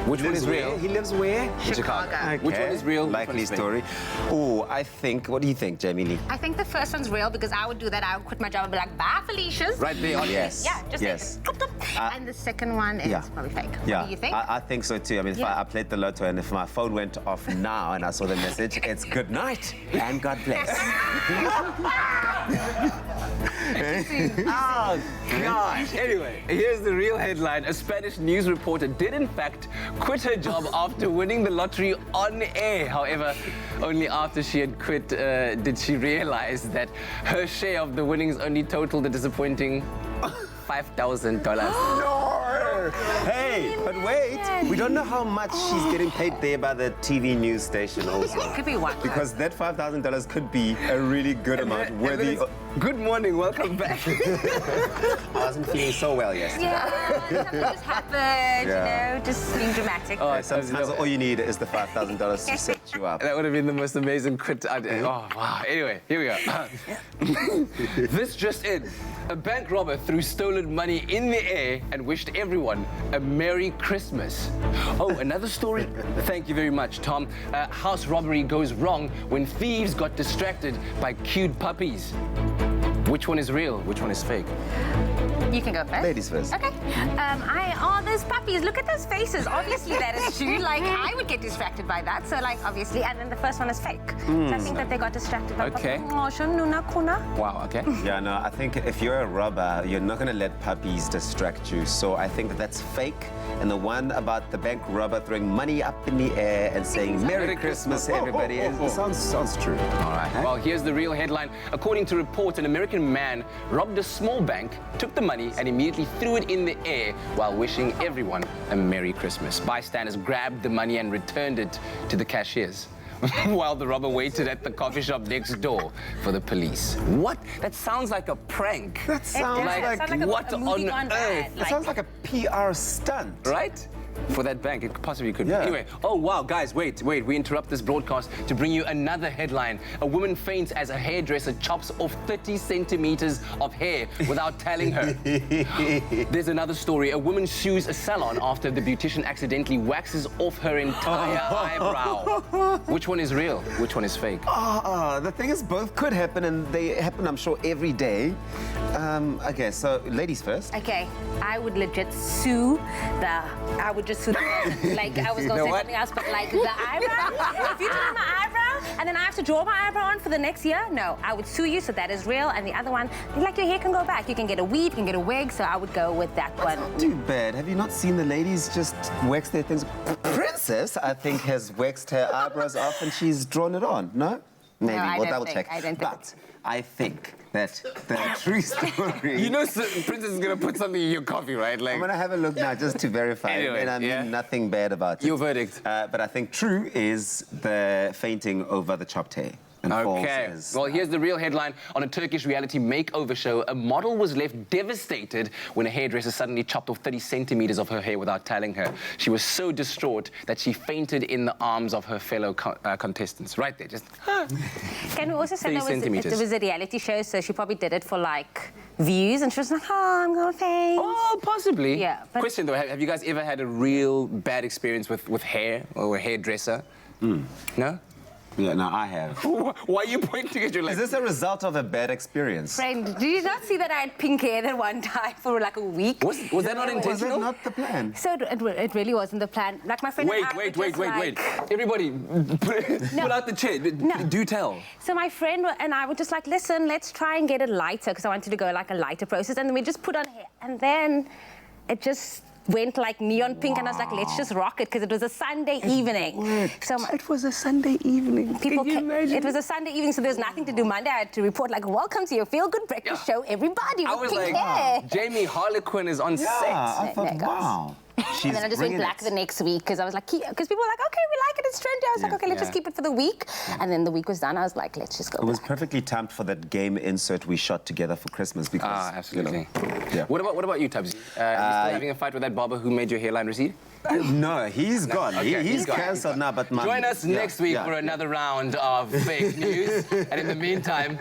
Which one is real? He lives where? Chicago. Okay. Which one is real? Likely story. Oh, I think, what do you think, Jamie Lee? I think the first one's real because I would do that. I would quit my job and be like, bye, Felicia's. Right there. Yes. Yeah, just yes. And the second one is probably fake. Yeah. What do you think? I think so too. I mean, if I played the lotto and if my phone went off now and I saw the message, it's good night and God bless. Oh, gosh. Anyway, here's the real headline. A Spanish news reporter did, in fact, quit her job after winning the lottery on air. However, only after she had quit did she realize that her share of the winnings only totaled a disappointing $5,000. No! Hey! Hey, but wait, we don't know how much she's getting paid there by the TV news station also. Could be one. Because that $5,000 could be a really good amount worthy. Good morning, welcome back. I wasn't feeling so well yesterday. Yeah, something just happened, Yeah. you know, just being dramatic. Oh, Sometimes all you need is the $5,000 to set you up. That would have been the most amazing crit. Oh, wow. Anyway, here we go. This just in. A bank robber threw stolen money in the air and wished everyone a Merry Christmas. Oh, another story? Thank you very much, Tom. House robbery goes wrong when thieves got distracted by cute puppies. Which one is real? Which one is fake? You can go first. Ladies first. Okay. Those puppies. Look at those faces. Obviously, that is true. Like, I would get distracted by that. So, like, obviously. And then the first one is fake. So I think that they got distracted by Okay. Wow, okay. Yeah, no, I think if you're a robber, you're not going to let puppies distract you. So I think that that's fake. And the one about the bank robber throwing money up in the air and saying Merry Christmas, everybody, it sounds true. All right. Well, here's the real headline. According to reports, an American man robbed a small bank, took the money, and immediately threw it in the air while wishing everyone a Merry Christmas. Bystanders grabbed the money and returned it to the cashiers. While the robber waited at the coffee shop next door for the police. What? That sounds like a prank. That sounds like what on earth? It sounds like a PR stunt. Right? For that bank, it possibly could be. Yeah. Anyway, oh wow, guys, wait. We interrupt this broadcast to bring you another headline. A woman faints as a hairdresser chops off 30 centimeters of hair without telling her. There's another story. A woman sues a salon after the beautician accidentally waxes off her entire eyebrow. Which one is real? Which one is fake? The thing is, both could happen, and they happen, I'm sure, every day. Okay, so ladies first. Okay, I would legit sue I would just sue the like, I was going to say something else, but like the eyebrow. If you do my eyebrow, and then I have to draw my eyebrow on for the next year, no, I would sue you, so that is real. And the other one, like, your hair can go back. You can get a weave, you can get a wig, so I would go with that one. Not too bad. Have you not seen the ladies just wax their things? Princess, I think, has waxed her eyebrows off and she's drawn it on. No? Maybe. No, we'll double check. I don't think But I think that the true story... You know, Princess is going to put something in your coffee, right? Like, I'm going to have a look now just to verify. Anyway, and I mean nothing bad about it. Your verdict. But I think true is the fainting over the chopped hair. And Okay. false is, Well, here's the real headline. On a Turkish reality makeover show, a model was left devastated when a hairdresser suddenly chopped off 30 centimeters of her hair without telling her. She was so distraught that she fainted in the arms of her fellow contestants. Right there, just... Can we also say 30 there was a reality show, so she probably did it for, like, views, and she was like, oh, I'm going to faint. Oh, possibly. Yeah. But Question, though, have you guys ever had a real bad experience with hair or a hairdresser? No? Yeah, no, I have. Why are you pointing at your leg? Is this a result of a bad experience? Friend, did you not see that I had pink hair at one time for like a week? Was that not intentional? Was that not the plan? So it really wasn't the plan. Like my friend. Wait. Everybody, pull out the chair. Do tell. So my friend and I were just like, listen, let's try and get it lighter, because I wanted to go like a lighter process, and then we just put on hair, and then it went like neon pink, and I was like, let's just rock it, because it was a Sunday evening. So it was a Sunday evening. People it was a Sunday evening, so there's nothing to do Monday. I had to report like, welcome to your feel-good breakfast show, everybody. I was like, Jamie Harlequin is on set. I thought, wow. And then I just went black the next week, because I was like, because people were like, okay, we like it, it's trendy. I was like, okay, let's just keep it for the week. And then the week was done. I was like, let's just go. It was perfectly timed for that game insert we shot together for Christmas, because absolutely. Yeah. What about you, Tubbs? You still having a fight with that barber who made your hairline recede? No, he's gone. Okay, He's cancelled now, but join us next week for another round of fake news. And in the meantime,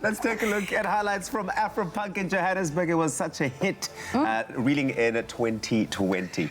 let's take a look at highlights from Afropunk in Johannesburg. It was such a hit, reeling in 2020.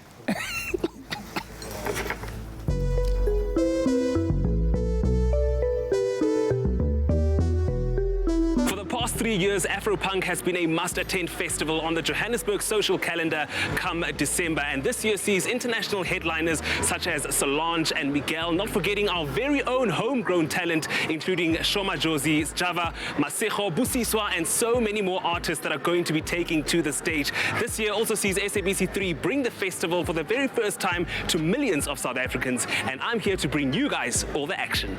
For the past 3 years, Afropunk has been a must-attend festival on the Johannesburg social calendar come December. And this year sees international headliners such as Solange and Miguel, not forgetting our very own homegrown talent, including Shoma Josie, Java, Masejo, Busiswa, and so many more artists that are going to be taking to the stage. This year also sees SABC3 bring the festival for the very first time to millions of South Africans. And I'm here to bring you guys all the action.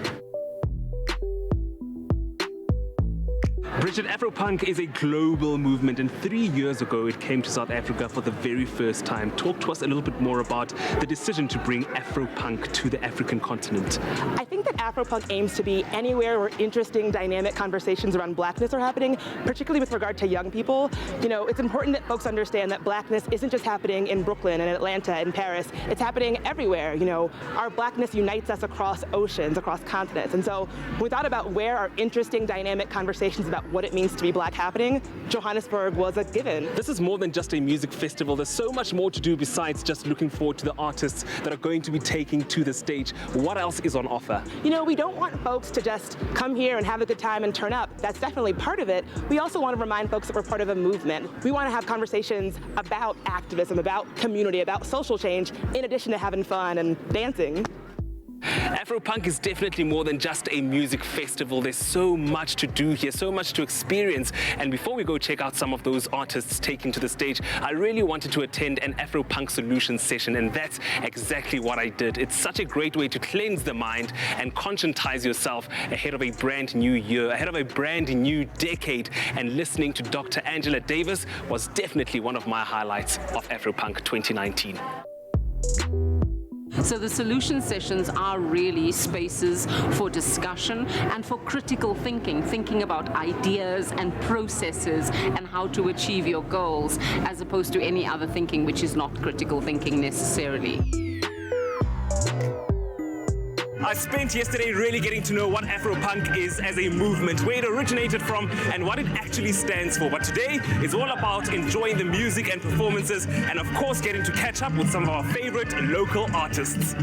Bridget, Afropunk is a global movement, and 3 years ago it came to South Africa for the very first time. Talk to us a little bit more about the decision to bring Afropunk to the African continent. I think that Afropunk aims to be anywhere where interesting, dynamic conversations around blackness are happening, particularly with regard to young people. You know, it's important that folks understand that blackness isn't just happening in Brooklyn and Atlanta and Paris. It's happening everywhere. You know, our blackness unites us across oceans, across continents. And so we thought about where our interesting, dynamic conversations about what it means to be black happening. Johannesburg was a given. This is more than just a music festival. There's so much more to do besides just looking forward to the artists that are going to be taking to the stage. What else is on offer? You know, we don't want folks to just come here and have a good time and turn up. That's definitely part of it. We also want to remind folks that we're part of a movement. We want to have conversations about activism, about community, about social change, in addition to having fun and dancing. Afropunk is definitely more than just a music festival. There's so much to do here, so much to experience. And before we go check out some of those artists taking to the stage, I really wanted to attend an Afropunk Solutions session, and that's exactly what I did. It's such a great way to cleanse the mind and conscientize yourself ahead of a brand new year, ahead of a brand new decade. And listening to Dr. Angela Davis was definitely one of my highlights of Afropunk 2019. So the solution sessions are really spaces for discussion and for critical thinking, thinking about ideas and processes and how to achieve your goals, as opposed to any other thinking which is not critical thinking necessarily. I spent yesterday really getting to know what Afropunk is as a movement, where it originated from and what it actually stands for. But today is all about enjoying the music and performances, and of course getting to catch up with some of our favorite local artists.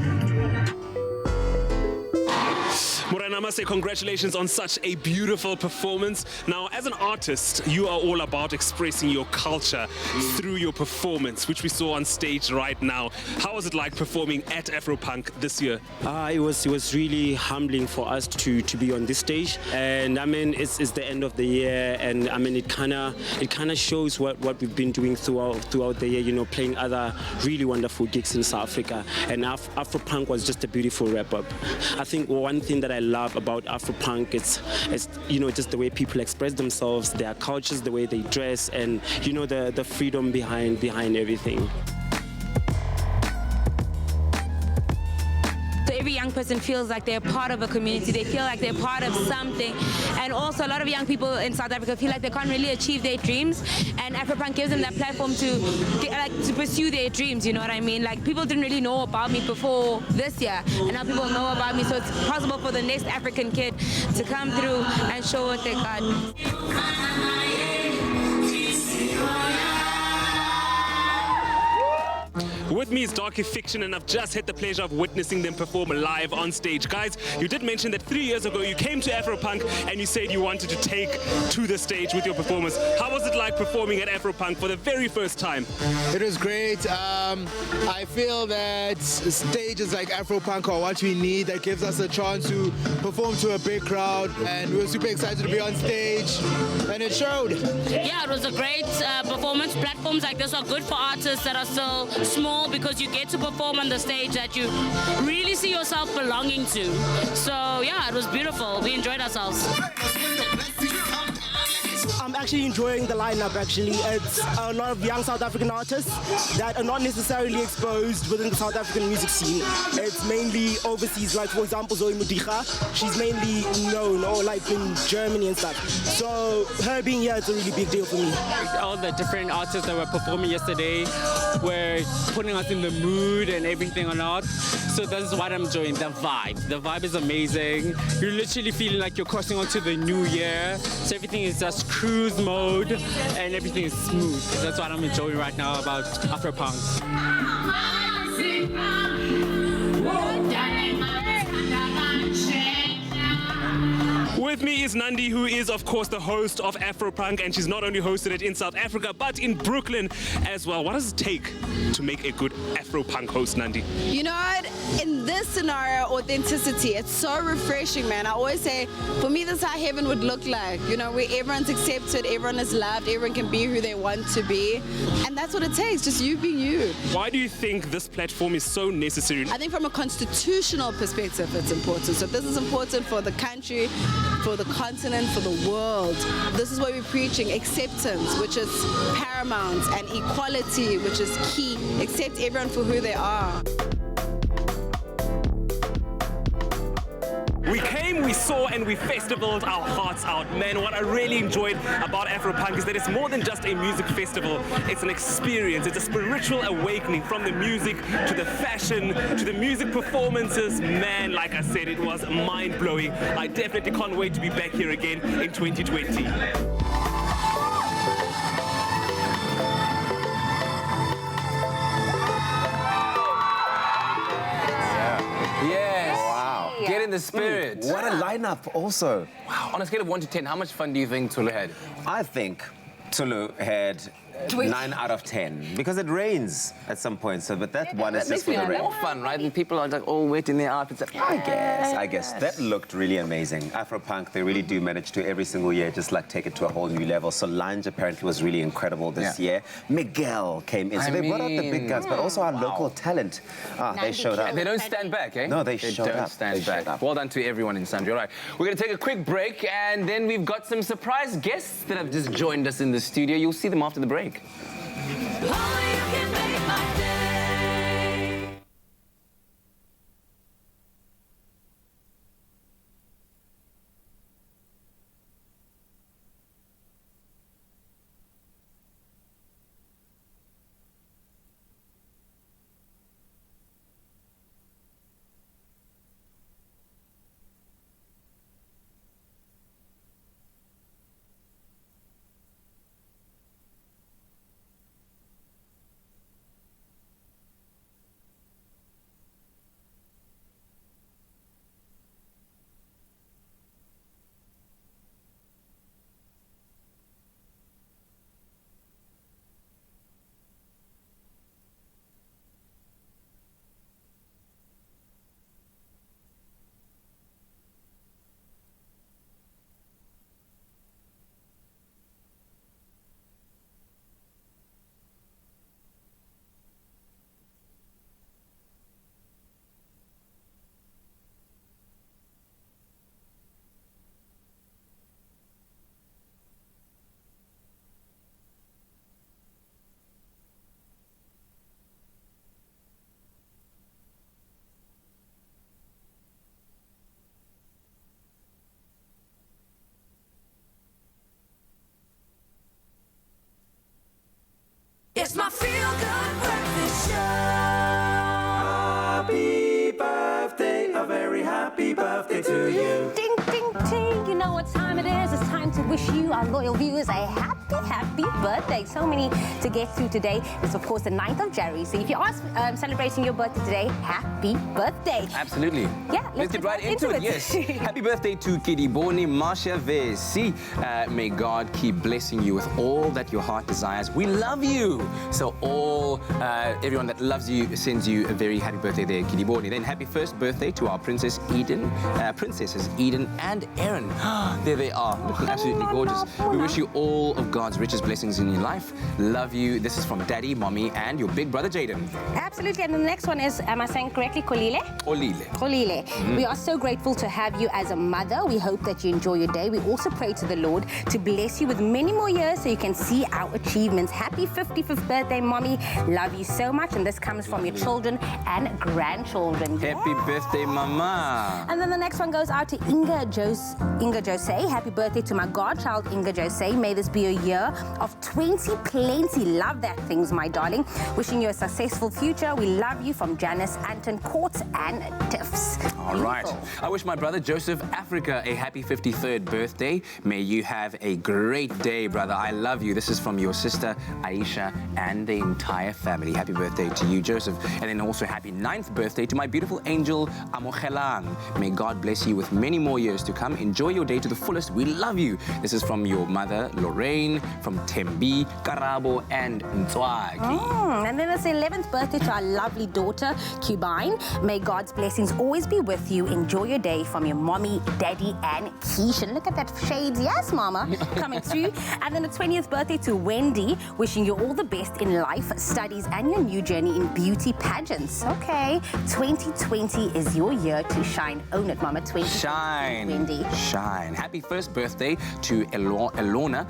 Morena, I must say congratulations on such a beautiful performance. Now, as an artist, you are all about expressing your culture through your performance, which we saw on stage right now. How was it like performing at Afropunk this year? It was really humbling for us to be on this stage, and I mean it's the end of the year, and I mean it kind of shows what we've been doing throughout the year. You know, playing other really wonderful gigs in South Africa, and Afropunk was just a beautiful wrap up. I think one thing that I love about Afropunk is you know, just the way people express themselves, their cultures, the way they dress, and you know, the freedom behind everything. So every young person feels like they're part of a community, they feel like they're part of something. And also a lot of young people in South Africa feel like they can't really achieve their dreams, and Afropunk gives them that platform to pursue their dreams, you know what I mean? Like, people didn't really know about me before this year, and now people know about me, so it's possible for the next African kid to come through and show what they got. With me is Darky Fiction, and I've just had the pleasure of witnessing them perform live on stage. Guys, you did mention that 3 years ago you came to Afropunk and you said you wanted to take to the stage with your performance. How was it like performing at Afropunk for the very first time? It was great. I feel that stages like Afropunk are what we need. That gives us a chance to perform to a big crowd, and we were super excited to be on stage, and it showed. Yeah, it was a great performance. Platforms like this are good for artists that are still small, because you get to perform on the stage that you really see yourself belonging to. So yeah, it was beautiful. We enjoyed ourselves. I'm actually enjoying the lineup. Actually, it's a lot of young South African artists that are not necessarily exposed within the South African music scene. It's mainly overseas, like for example Zoe Mudicha. She's mainly known, or like in Germany and stuff. So her being here is a really big deal for me. All the different artists that were performing yesterday were putting us in the mood and everything or not. So that's what I'm enjoying, the vibe. The vibe is amazing. You're literally feeling like you're crossing onto the new year. So everything is just cruise mode and everything is smooth. That's what I'm enjoying right now about Afropunk. With me is Nandi, who is, of course, the host of Afropunk, and she's not only hosted it in South Africa, but in Brooklyn as well. What does it take to make a good Afropunk host, Nandi? You know what? In this scenario, authenticity, it's so refreshing, man. I always say, for me, this is how heaven would look like, you know, where everyone's accepted, everyone is loved, everyone can be who they want to be. And that's what it takes, just you being you. Why do you think this platform is so necessary? I think from a constitutional perspective, it's important. So this is important for the country, for the continent, for the world. This is what we're preaching, acceptance, which is paramount, and equality, which is key. Accept everyone for who they are. We came, we saw, and we festivaled our hearts out. Man, what I really enjoyed about Afropunk is that it's more than just a music festival. It's an experience. It's a spiritual awakening, from the music to the fashion to the music performances. Man, like I said, it was mind-blowing. I definitely can't wait to be back here again in 2020. Get in the spirit. What a lineup also. Wow. On a scale of 1 to 10, how much fun do you think Tulu had? I think Tulu had 9 out of 10 because it rains at some point. So, but that one is just for the rain. More fun, right? And people are like all wet in their outfits. I guess that looked really amazing. Afropunk, they really do manage to every single year just like take it to a whole new level. Solange apparently was really incredible this year. Miguel came in, so they brought out the big guns, but also our local talent. They showed up. They don't stand back, eh? No, they showed up. Don't stand back. Well done to everyone in Sandri. All right, we're going to take a quick break, and then we've got some surprise guests that have just joined us in the studio. You'll see them after the break. It's my feel-good breakfast show. Happy birthday, a very happy birthday to you. Ding, ding, ding. You know what time it is. It's time to wish you, our loyal viewers, a happy birthday. So many to get through today. It's, of course, the 9th of January. So if you are celebrating your birthday today, happy birthday. Absolutely. Yeah, let's get right into it. Yes. Happy birthday to Kidiboni Marsha Vesi. May God keep blessing you with all that your heart desires. We love you. So everyone that loves you sends you a very happy birthday there, Kidiboni. Then happy first birthday to our Princesses Eden and Aaron. There they are, looking absolutely gorgeous. We wish you all of God's richest blessings in your life. Love you. This is from Daddy, Mommy, and your big brother, Jaden. Absolutely. And the next one is, am I saying correctly, Kolile? Kolile. We are so grateful to have you as a mother. We hope that you enjoy your day. We also pray to the Lord to bless you with many more years so you can see our achievements. Happy 55th birthday, Mommy. Love you so much. And this comes from your children and grandchildren. Happy birthday, Mama. And then the next one goes out to Inga Jose. Happy birthday to my godchild, Inga Jose. May this be a year of 20 plenty. Love that things, my darling. Wishing you a successful future. We love you from Janice, Anton, Courts, and Tiffs. All right. I wish my brother Joseph Africa a happy 53rd birthday. May you have a great day, brother. I love you. This is from your sister Aisha and the entire family. Happy birthday to you, Joseph. And then also happy 9th birthday to my beautiful angel Amogelang. May God bless you with many more years to come. Enjoy your day to the fullest. We love you. This is from your mother Lorraine, Jane, from Tembi, Karabo, and Ntswaki. And then it's the 11th birthday to our lovely daughter, Cubine. May God's blessings always be with you. Enjoy your day from your mommy, daddy, and Keishan. Look at that shades. Yes, mama. Coming through. And then the 20th birthday to Wendy. Wishing you all the best in life, studies, and your new journey in beauty pageants. Okay. 2020 is your year to shine. Own it, mama. 2020. Shine. Wendy. Shine. Happy first birthday to Elona.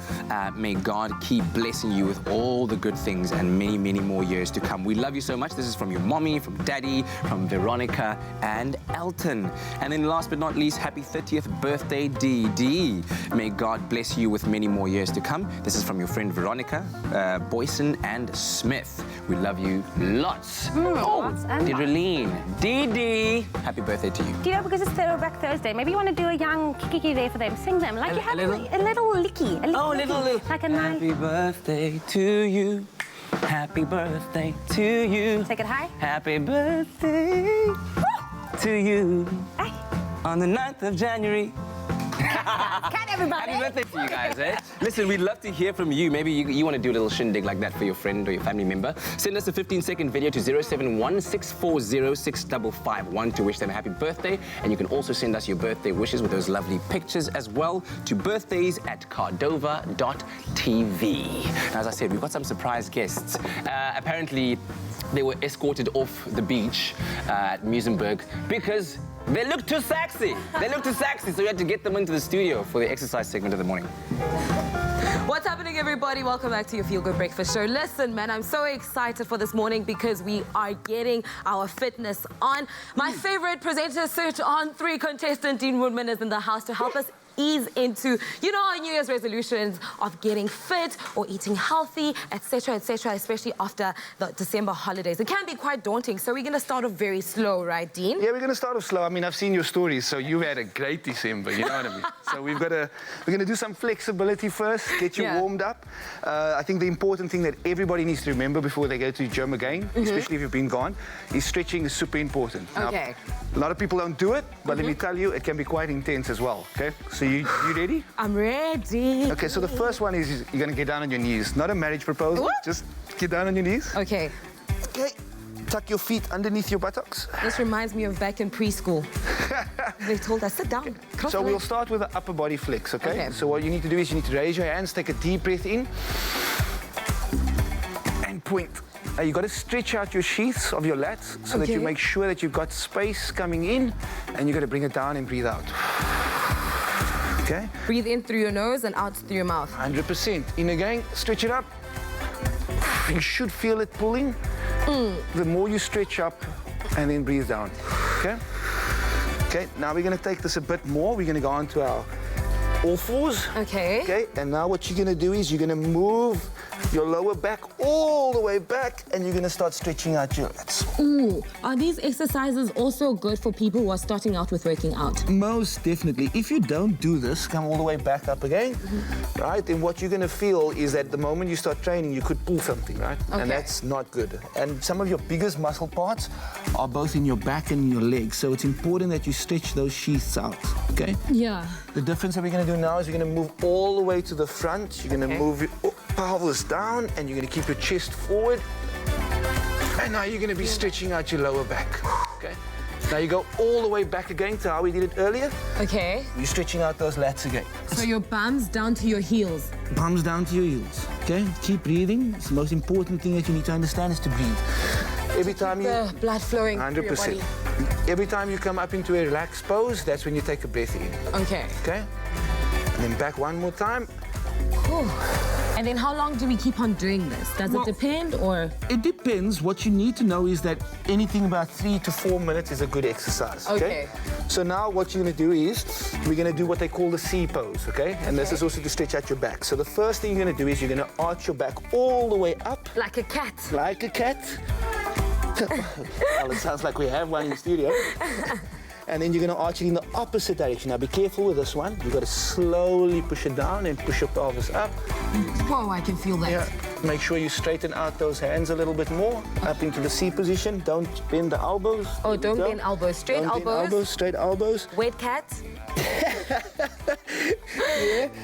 May God keep blessing you with all the good things and many, many more years to come. We love you so much. This is from your mommy, from daddy, from Veronica, and Elton. And then last but not least, happy 30th birthday, DD. May God bless you with many more years to come. This is from your friend Veronica, Boyson, and Smith. We love you lots. Lots and Didraline, Didi, happy birthday to you. Do you know, because it's Throwback Thursday, maybe you want to do a young kiki there for them. Sing them. Like you have a little licky. Little. Like a nice. Happy birthday to you. Happy birthday to you. Take it high. Happy birthday to you. On the 9th of January. Can everybody? Happy birthday to you guys, eh? Listen, we'd love to hear from you. Maybe you want to do a little shindig like that for your friend or your family member. Send us a 15-second video to 0716406551 to wish them a happy birthday. And you can also send us your birthday wishes with those lovely pictures as well to birthdays@cardova.tv. As I said, we've got some surprise guests. Apparently, they were escorted off the beach at Muizenberg because they look too sexy. So we had to get them into the studio for the exercise segment of the morning. What's happening, everybody? Welcome back to your Feel Good Breakfast Show. Listen, man, I'm so excited for this morning because we are getting our fitness on. My favorite presenter, Search On 3 contestant, Dean Woodman, is in the house to help us ease into, you know, our New Year's resolutions of getting fit or eating healthy, etc., especially after the December holidays. It can be quite daunting, so we're going to start off very slow, right, Dean? Yeah, we're going to start off slow. I mean, I've seen your stories, so you've had a great December, you know what I mean? So we're going to do some flexibility first, get you warmed up. I think the important thing that everybody needs to remember before they go to the gym again, especially if you've been gone, is stretching is super important. Okay. Now, a lot of people don't do it, but let me tell you, it can be quite intense as well, okay? So you ready? I'm ready. Okay, so the first one is you're going to get down on your knees. Not a marriage proposal, just get down on your knees. Okay. Okay, tuck your feet underneath your buttocks. This reminds me of back in preschool. They told us, sit down. So we'll start with the upper body flex, okay? So what you need to do is you need to raise your hands, take a deep breath in, and point. Now you've got to stretch out your sheaths of your lats so that you make sure that you've got space coming in, and you've got to bring it down and breathe out. Okay? Breathe in through your nose and out through your mouth. 100%. In again, stretch it up. You should feel it pulling. The more you stretch up and then breathe down. Okay? Okay, now we're going to take this a bit more. We're going to go on to our all fours. Okay. Okay, and now what you're going to do is you're going to move your lower back all the way back, and you're going to start stretching out your lats. Ooh, are these exercises also good for people who are starting out with working out? Most definitely. If you don't do this, come all the way back up again, right? Then what you're going to feel is that the moment you start training, you could pull something, right? Okay. And that's not good. And some of your biggest muscle parts are both in your back and in your legs, so it's important that you stretch those sheaths out, okay? Yeah. The difference that we're going to do now is you're going to move all the way to the front. You're going to move your pelvis down, and you're going to keep your chest forward. And now you're going to be stretching out your lower back, okay? Now you go all the way back again to how we did it earlier. Okay. You're stretching out those lats again. So your bums down to your heels. Bums down to your heels, okay? Keep breathing. It's the most important thing that you need to understand is to breathe. Every time you... The blood flowing through your body. Every time you come up into a relaxed pose, that's when you take a breath in. Okay. Okay? And then back one more time. Whew. And then how long do we keep on doing this? Does it depend, or? It depends. What you need to know is that anything about 3 to 4 minutes is a good exercise, okay? So now what you're going to do is we're going to do what they call the C pose, okay? And this is also to stretch out your back. So the first thing you're going to do is you're going to arch your back all the way up. Like a cat. Like a cat. Well, it sounds like we have one in the studio. And then you're going to arch it in the opposite direction. Now, be careful with this one. You've got to slowly push it down and push your pelvis up. Whoa, I can feel that. Yeah. Make sure you straighten out those hands a little bit more, up into the C position. Don't bend the elbows. Oh, don't bend elbows. Straight don't elbows. Bend elbows. Straight elbows. Wet cat. Yeah.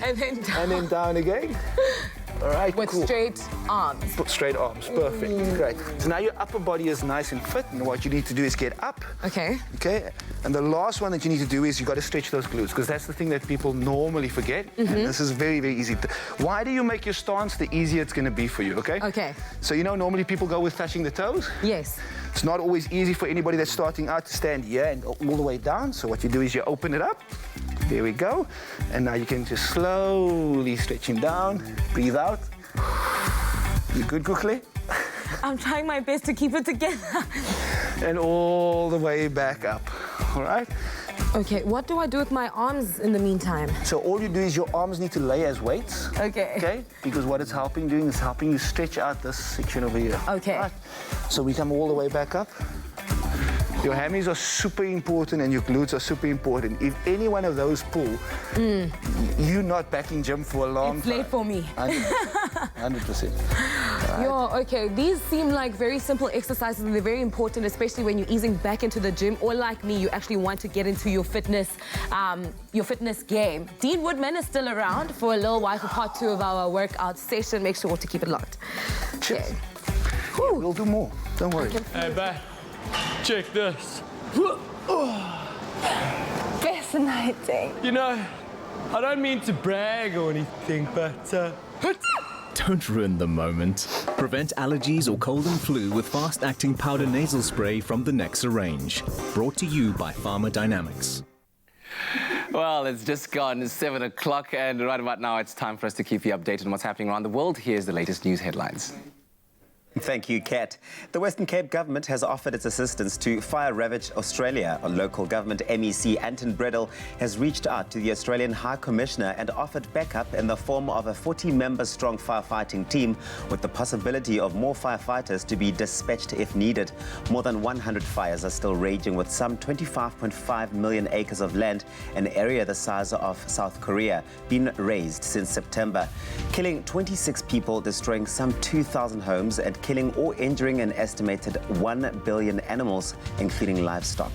And then down. And then down again. All right, With cool. straight arms. Straight arms, perfect. Great. So now your upper body is nice and fit, and what you need to do is get up. Okay. Okay. And the last one that you need to do is you got to stretch those glutes, because that's the thing that people normally forget. And this is very, very easy. Why do you make your stance, the easier it's going to be for you, okay? Okay. So, you know, normally people go with touching the toes. Yes. It's not always easy for anybody that's starting out to stand here and go all the way down. So what you do is you open it up. There we go. And now you can just slowly stretch him down. Breathe out. You good, Kukle? I'm trying my best to keep it together. And all the way back up. All right? Okay, what do I do with my arms in the meantime? So all you do is your arms need to lay as weights. Okay. Okay? Because what it's doing is helping you stretch out this section over here. Okay. Right? So we come all the way back up. Your hammies are super important and your glutes are super important. If any one of those pull, you're not back in gym for a long time. It's late for me. 100%. Right. Yo, okay, these seem like very simple exercises and they're very important, especially when you're easing back into the gym, or like me, you actually want to get into your fitness game. Dean Woodman is still around for a little while for part 2 of our workout session. Make sure to keep it locked. Cheers. Okay. We'll do more. Don't worry. Hey, babe. Check this. Fascinating. You know, I don't mean to brag or anything, but Don't ruin the moment. Prevent allergies or cold and flu with fast-acting powder nasal spray from the Nexa range. Brought to you by Pharmadynamics. Well, it's just gone 7 o'clock, and right about now, it's time for us to keep you updated on what's happening around the world. Here's the latest news headlines. Thank you, Kat. The Western Cape government has offered its assistance to fire-ravaged Australia. A local government MEC, Anton Bredel, has reached out to the Australian High Commissioner and offered backup in the form of a 40-member-strong firefighting team, with the possibility of more firefighters to be dispatched if needed. More than 100 fires are still raging, with some 25.5 million acres of land, an area the size of South Korea, been razed since September, killing 26 people, destroying some 2,000 homes, and killing or injuring an estimated 1 billion animals, including livestock.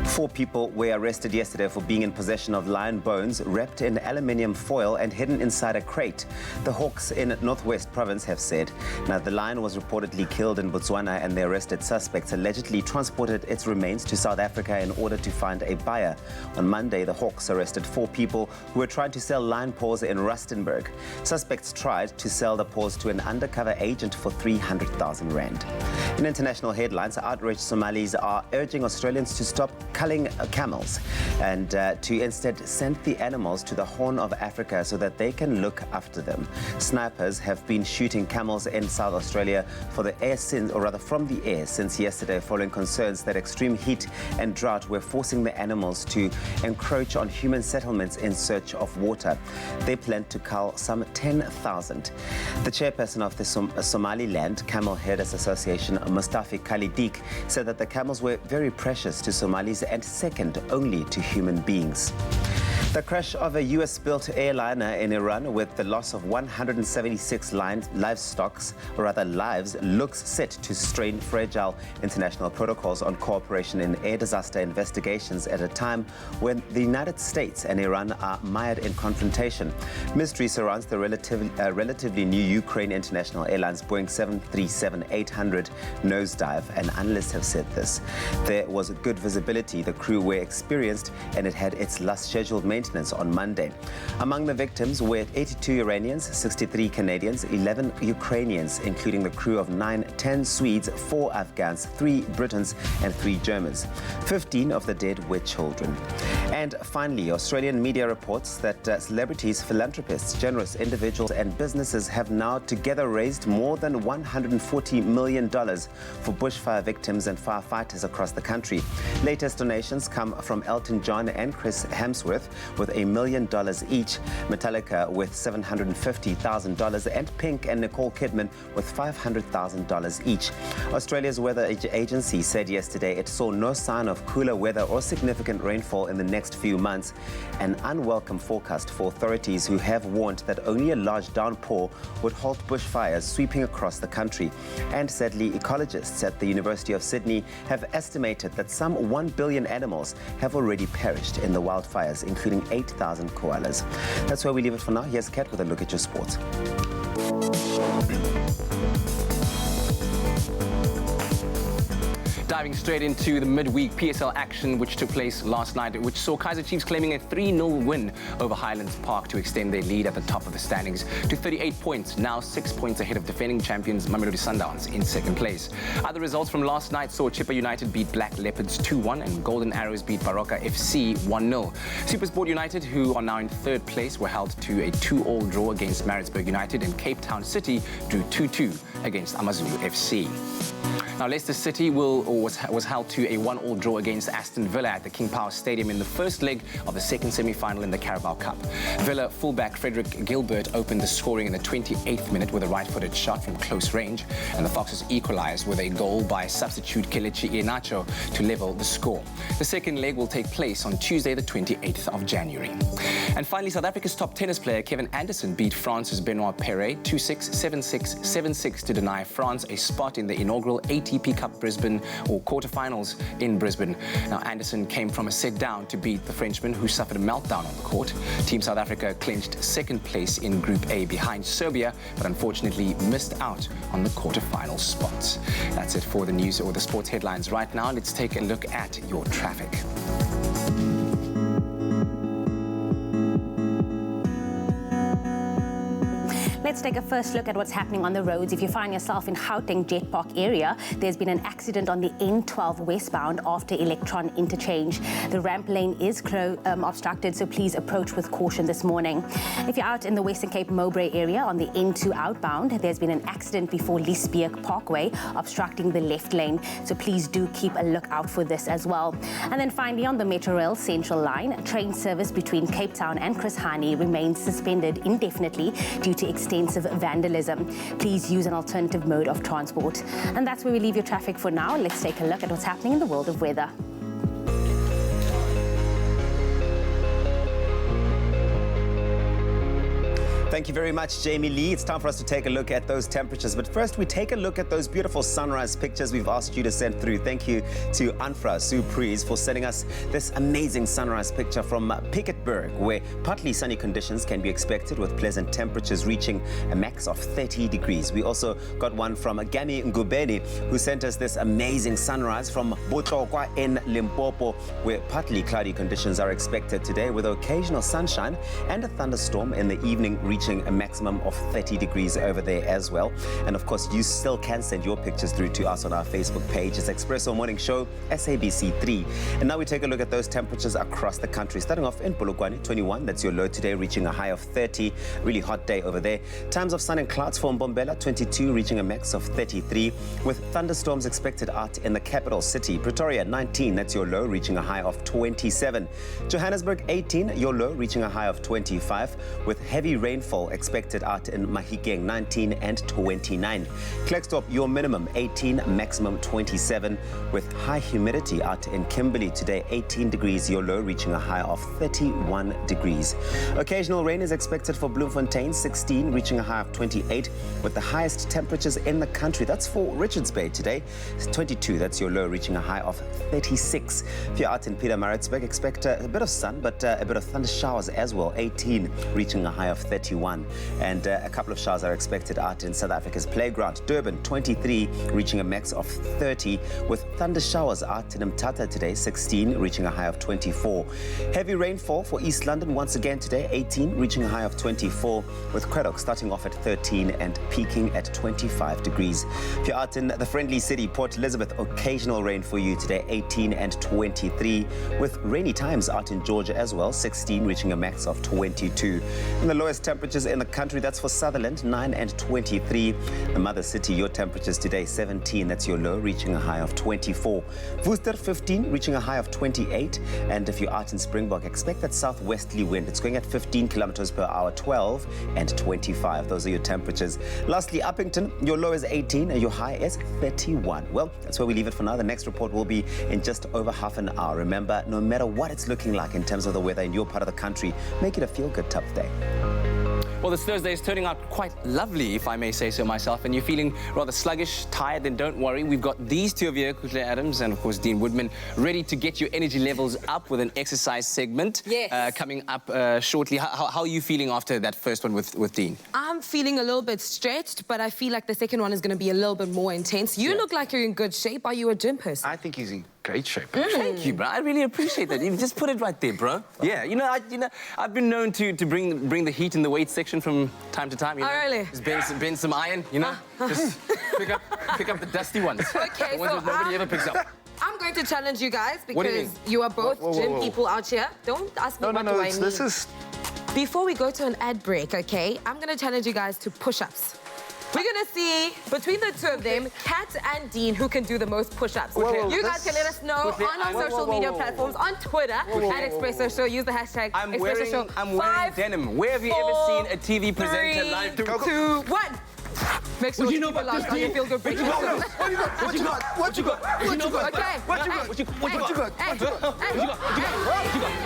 4 people were arrested yesterday for being in possession of lion bones wrapped in aluminium foil and hidden inside a crate, the Hawks in Northwest Province have said. Now, the lion was reportedly killed in Botswana, and the arrested suspects allegedly transported its remains to South Africa in order to find a buyer. On Monday, the Hawks arrested 4 people who were trying to sell lion paws in Rustenburg. Suspects tried to sell the paws to an undercover agent for 300,000 rand. In international headlines, outraged Somalis are urging Australians to stop culling camels and to instead send the animals to the Horn of Africa so that they can look after them. Snipers have been shooting camels in South Australia from the air since yesterday, following concerns that extreme heat and drought were forcing the animals to encroach on human settlements in search of water. They plan to cull some 10,000. The chairperson of the Somaliland Camel Herders Association, Mustafi Khalidik, said that the camels were very precious to Somalis and second only to human beings. The crash of a US-built airliner in Iran with the loss of 176 lives looks set to strain fragile international protocols on cooperation in air disaster investigations at a time when the United States and Iran are mired in confrontation. Mystery surrounds the relatively new Ukraine International Airlines Boeing 737-800 nosedive, and analysts have said this. There was good visibility, the crew were experienced, and it had its last scheduled maintenance on Monday. Among the victims were 82 Iranians, 63 Canadians, 11 Ukrainians, including the crew of 10 Swedes, 4 Afghans, 3 Britons, and 3 Germans. 15 of the dead were children. And finally, Australian media reports that celebrities, philanthropists, generous individuals, and businesses have now together raised more than $140 million for bushfire victims and firefighters across the country. Latest donations come from Elton John and Chris Hemsworth with $1 million each, Metallica with $750,000, and Pink and Nicole Kidman with $500,000 each. Australia's weather agency said yesterday it saw no sign of cooler weather or significant rainfall in the next few months, an unwelcome forecast for authorities who have warned that only a large downpour would halt bushfires sweeping across the country. And sadly, ecologists at the University of Sydney have estimated that some 1 billion animals have already perished in the wildfires, including 8,000 koalas. That's where we leave it for now. Here's Kat with a look at your sports. Diving straight into the midweek PSL action which took place last night, which saw Kaizer Chiefs claiming a 3-0 win over Highlands Park to extend their lead at the top of the standings to 38 points, now 6 points ahead of defending champions Mamelodi Sundowns in second place. Other results from last night saw Chippa United beat Black Leopards 2-1 and Golden Arrows beat Baroka FC 1-0. SuperSport United, who are now in third place, were held to a 2-2 draw against Maritzburg United, and Cape Town City drew 2-2 against AmaZulu FC. Now, Leicester City was held to a 1-1 draw against Aston Villa at the King Power Stadium in the first leg of the second semi-final in the Carabao Cup. Villa fullback Frederick Gilbert opened the scoring in the 28th minute with a right-footed shot from close range, and the Foxes equalised with a goal by substitute Kelechi Iheanacho to level the score. The second leg will take place on Tuesday, the 28th of January. And finally, South Africa's top tennis player Kevin Anderson beat France's Benoit Paire 2-6, 7-6, 7-6 to deny France a spot in the inaugural ATP Cup Brisbane or quarterfinals in Brisbane. Now, Anderson came from a set down to beat the Frenchman, who suffered a meltdown on the court. Team South Africa clinched second place in Group A behind Serbia, but unfortunately missed out on the quarterfinal spots. That's it for the news or the sports headlines right now. Let's take a look at your traffic. Let's take a first look at what's happening on the roads. If you find yourself in Gauteng Jet Park area, there's been an accident on the N12 westbound after Electron interchange. The ramp lane is obstructed, so please approach with caution this morning. If you're out in the Western Cape Mowbray area on the N2 outbound, there's been an accident before Liesbeek Parkway obstructing the left lane, so please do keep a lookout for this as well. And then finally, on the Metrorail Central Line, train service between Cape Town and Chris Hani remains suspended indefinitely due to extensive vandalism. Please use an alternative mode of transport. And that's where we leave your traffic for now. Let's take a look at what's happening in the world of weather. Thank you very much, Jamie Lee. It's time for us to take a look at those temperatures. But first, we take a look at those beautiful sunrise pictures we've asked you to send through. Thank you to Anfra Surprise for sending us this amazing sunrise picture from Piketberg, where partly sunny conditions can be expected with pleasant temperatures reaching a max of 30 degrees. We also got one from Gami Ngubeni, who sent us this amazing sunrise from Botlokwa in Limpopo, where partly cloudy conditions are expected today with occasional sunshine and a thunderstorm in the evening reaching a maximum of 30 degrees over there as well. And of course, you still can send your pictures through to us on our Facebook page. It's Expresso Morning Show, SABC 3. And now we take a look at those temperatures across the country. Starting off in Polokwane, 21. That's your low today, reaching a high of 30. Really hot day over there. Times of sun and clouds for Mbombela, 22, reaching a max of 33. With thunderstorms expected out in the capital city. Pretoria, 19. That's your low, reaching a high of 27. Johannesburg, 18. Your low, reaching a high of 25. With heavy rainfall expected out in Mahikeng, 19 and 29. Klerksdorp, your minimum 18, maximum 27, with high humidity out in Kimberley today, 18 degrees, your low reaching a high of 31 degrees. Occasional rain is expected for Bloemfontein, 16, reaching a high of 28, with the highest temperatures in the country. That's for Richards Bay today, 22, that's your low, reaching a high of 36. If you're out in Pietermaritzburg, expect a bit of sun, but a bit of thunder showers as well, 18, reaching a high of 31. And a couple of showers are expected out in South Africa's playground. Durban, 23, reaching a max of 30, with thunder showers out in Mthatha today, 16, reaching a high of 24. Heavy rainfall for East London once again today, 18, reaching a high of 24, with Craddock starting off at 13 and peaking at 25 degrees. If you're out in the friendly city, Port Elizabeth, occasional rain for you today, 18 and 23, with rainy times out in Georgia as well, 16, reaching a max of 22. And the lowest temperatures in the country, that's for Sutherland, 9 and 23. The mother city, your temperatures today, 17, that's your low, reaching a high of 24. Worcester, 15, reaching a high of 28. And if you're out in Springbok, expect that southwesterly wind. It's going at 15 kilometers per hour, 12 and 25. Those are your temperatures. Lastly, Uppington, your low is 18 and your high is 31. Well, that's where we leave it for now. The next report will be in just over half an hour. Remember, no matter what it's looking like in terms of the weather in your part of the country, make it a feel-good tough day. Well, this Thursday is turning out quite lovely, if I may say so myself, and you're feeling rather sluggish, tired, then don't worry. We've got these two of you, Claire Adams and, of course, Dean Woodman, ready to get your energy levels up with an exercise segment coming up shortly. How are you feeling after that first one with Dean? I'm feeling a little bit stretched, but I feel like the second one is going to be a little bit more intense. You look like you're in good shape. Are you a gym person? I think he's in great shape. Thank you, bro. I really appreciate that. You just put it right there, bro. Yeah, I've been known to bring the heat in the weight section from time to time. You know? Oh, really? Just bend some iron, you know? Just pick up the dusty ones. Okay, the ones that nobody ever picks up. I'm going to challenge you guys What do you because mean? you are both Whoa, gym people out here. Don't ask me what do I mean. This is... Before we go to an ad break, okay, I'm going to challenge you guys to push-ups. We're going to see, between the two of them, Kat and Dean, who can do the most push-ups. You guys can let us know on our social media platforms, on Twitter, at Expresso Show. Use the hashtag Expresso Show. I'm wearing denim. Where have you ever seen a TV presenter live? 3, 2, 1. Make sure you know about this. You feel good. What you got? What you got? What you got? What you got? What you got? Okay. What you got? What you got? What you got? What you got?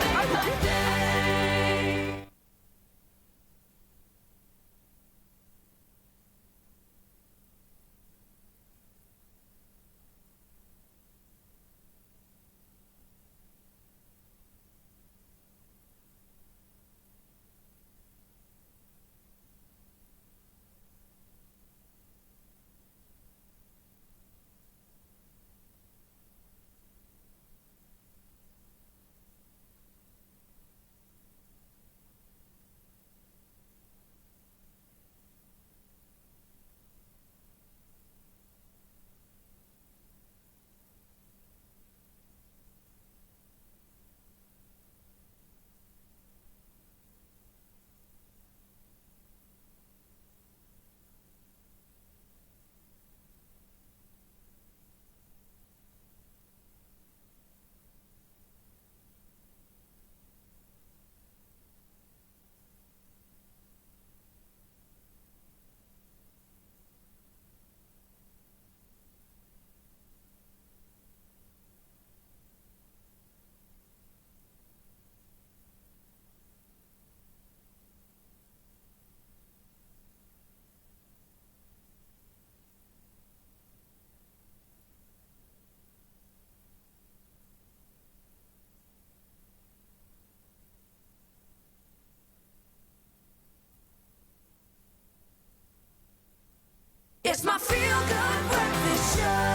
It's my feel-good breakfast show.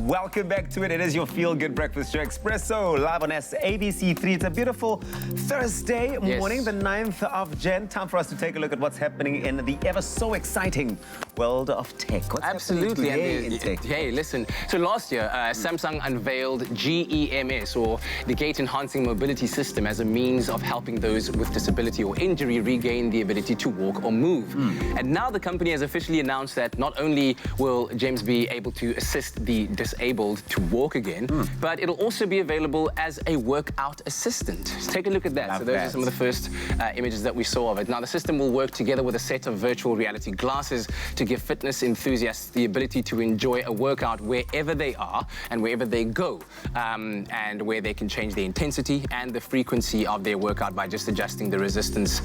Welcome back to it. It is your feel-good breakfast show, Expresso, live on ABC3. It's a beautiful Thursday morning, the 9th of Jan. Time for us to take a look at what's happening in the ever so exciting world of tech. What's Absolutely. happening today in tech? Hey, listen. So last year, Samsung unveiled GEMS, or the Gait Enhancing Mobility System, as a means of helping those with disability or injury regain the ability to walk or move. And now the company has officially announced that not only will GEMS be able to assist the disabled to walk again, but it'll also be available as a workout assistant. Just take a look at that. So those are some of the first images that we saw of it. Now, the system will work together with a set of virtual reality glasses to give fitness enthusiasts the ability to enjoy a workout wherever they are and wherever they go, and where they can change the intensity and the frequency of their workout by just adjusting the resistance.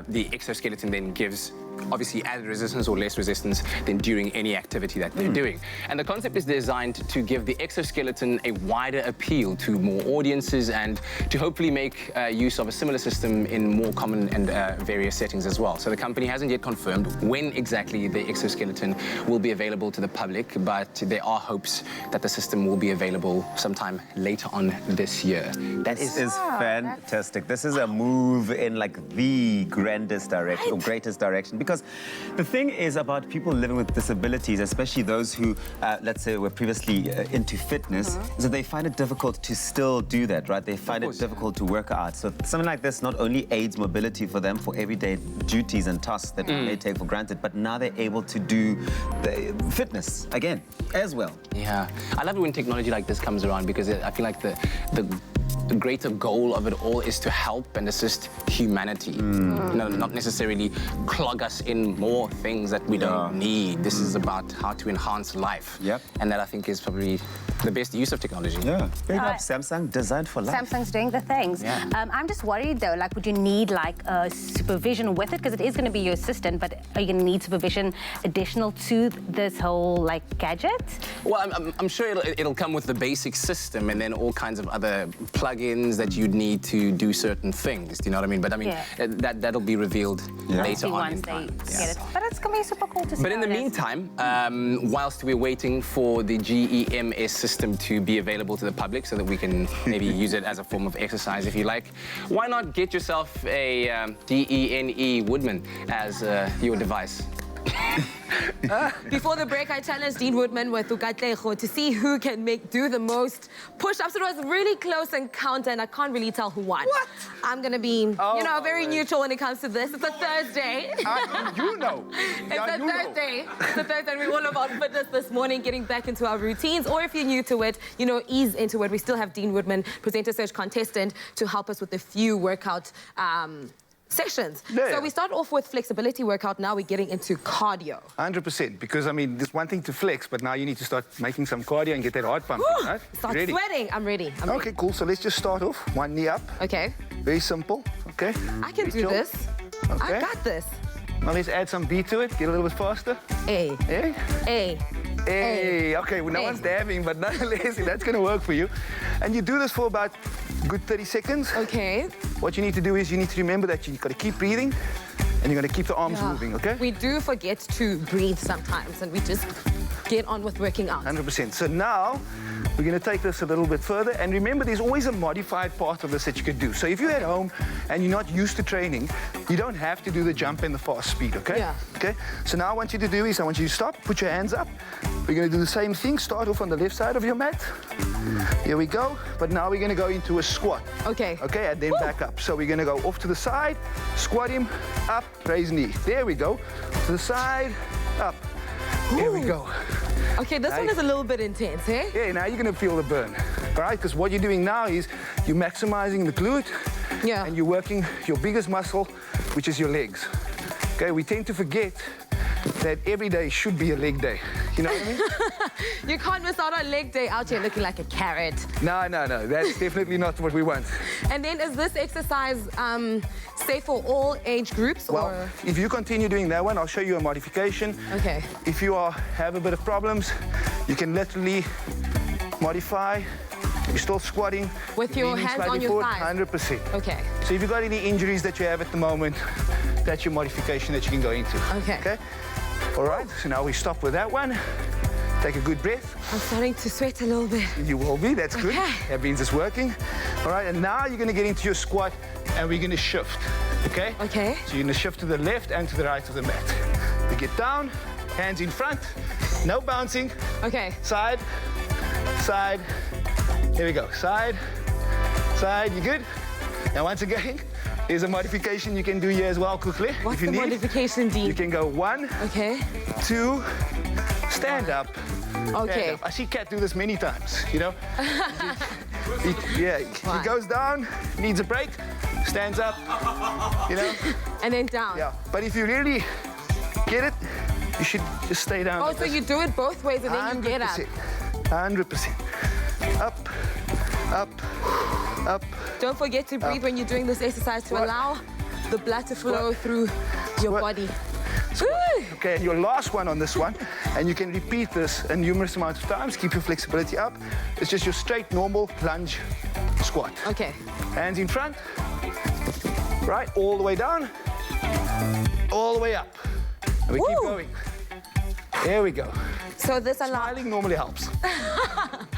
The exoskeleton then gives obviously added resistance or less resistance than during any activity that they're doing. And the concept is designed to give the exoskeleton a wider appeal to more audiences and to hopefully make use of a similar system in more common and various settings as well. So the company hasn't yet confirmed when exactly the exoskeleton will be available to the public, but there are hopes that the system will be available sometime later on this year. This is fantastic. This is a move in like the grandest direction or greatest direction, because the thing is about people living with disabilities, especially those who, let's say, were previously into fitness, is that they find it difficult to still do that, right? They find it difficult to work out. So something like this not only aids mobility for them for everyday duties and tasks that they take for granted, but now they're able to do the fitness again as well. Yeah, I love it when technology like this comes around, because I feel like the the greater goal of it all is to help and assist humanity. You know, not necessarily clog us in more things that we don't need. This is about how to enhance life. Yep. And that I think is probably the best use of technology. Yeah. Big up Samsung, designed for life. Samsung's doing the things. Yeah. I'm just worried though, like would you need like supervision with it? Because it is going to be your assistant, but are you going to need supervision additional to this whole like gadget? Well, I'm sure it'll come with the basic system and then all kinds of other plugins that you'd need to do certain things. Do you know what I mean? But I mean, that'll be revealed later on in time. Get it. But it's going to be super cool to see. But in the meantime, whilst we're waiting for the GEMS system to be available to the public so that we can maybe use it as a form of exercise, if you like, why not get yourself a DENE Woodman as your device? Before the break, I challenged Dean Woodman with Ukatlejo to see who can do the most push-ups. It was really close encounter, and I can't really tell who won. What? I'm going to be, very neutral when it comes to this. It's a Thursday. You know. It's a Thursday. It's a Thursday, and we're all about fitness this morning, getting back into our routines. Or if you're new to it, ease into it. We still have Dean Woodman, presenter search contestant, to help us with a few workout sessions. Yeah. So we start off with flexibility workout. Now we're getting into cardio. 100%, because I mean, there's one thing to flex, but now you need to start making some cardio and get that heart pumping, right? Start sweating. I'm ready. Okay, cool. So let's just start off. One knee up. Okay. Very simple. Okay. I can do this. Okay. I got this. Now let's add some beat to it. Get a little bit faster. A. Hey. A. Hey. Okay, well, no one's dabbing, but nonetheless, that's going to work for you. And you do this for about a good 30 seconds. Okay. What you need to do is you need to remember that you've got to keep breathing and you're going to keep the arms moving, okay? We do forget to breathe sometimes, and we just get on with working out. 100%. So now we're going to take this a little bit further, and remember there's always a modified part of this that you could do. So if you're at home and you're not used to training, you don't have to do the jump and the fast speed, okay? Yeah. Okay? So now I want you to do is I want you to stop, put your hands up. We're going to do the same thing. Start off on the left side of your mat. Here we go. But now we're going to go into a squat. Okay. Okay, and then back up. So we're going to go off to the side, squat him, up, raise knee. There we go. To the side, up. There we go. Okay, this one is a little bit intense, eh? Yeah, now you're going to feel the burn, all right? Because what you're doing now is you're maximizing the glute. Yeah. And you're working your biggest muscle, which is your legs. Okay, we tend to forget that every day should be a leg day. You know what I mean? You can't miss out on leg day out here looking like a carrot. No. That's definitely not what we want. And then is this exercise safe for all age groups? Well, if you continue doing that one, I'll show you a modification. Okay. If you have a bit of problems, you can literally modify. You're still squatting. With your hands on your thighs? 100%. Okay. So if you've got any injuries that you have at the moment, that's your modification that you can go into. Okay. All right, so now we stop with that one. Take a good breath. I'm starting to sweat a little bit. You will be, that's good. Okay. That means it's working. All right, and now you're gonna get into your squat and we're gonna shift, okay? Okay. So you're gonna shift to the left and to the right of the mat. We get down, hands in front, no bouncing. Okay. Side, side, here we go. Side, side, you good? Now once again, there's a modification you can do here as well quickly. What's if you the need. modification, Dean? You can go 1, okay, 2, stand up. Okay. Stand up. I see Kat do this many times, you know? He goes down, needs a break, stands up, you know? And then down. Yeah, but if you really get it, you should just stay down. Oh, so you do it both ways and then you get up. 100%. Up, up, up. Don't forget to breathe when you're doing this exercise to allow the blood to flow through your body. Okay, and your last one on this one, and you can repeat this a numerous amounts of times, keep your flexibility up. It's just your straight, normal lunge squat. Okay. Hands in front, right, all the way down, all the way up. And we keep going. There we go. So this allows... Smiling normally helps.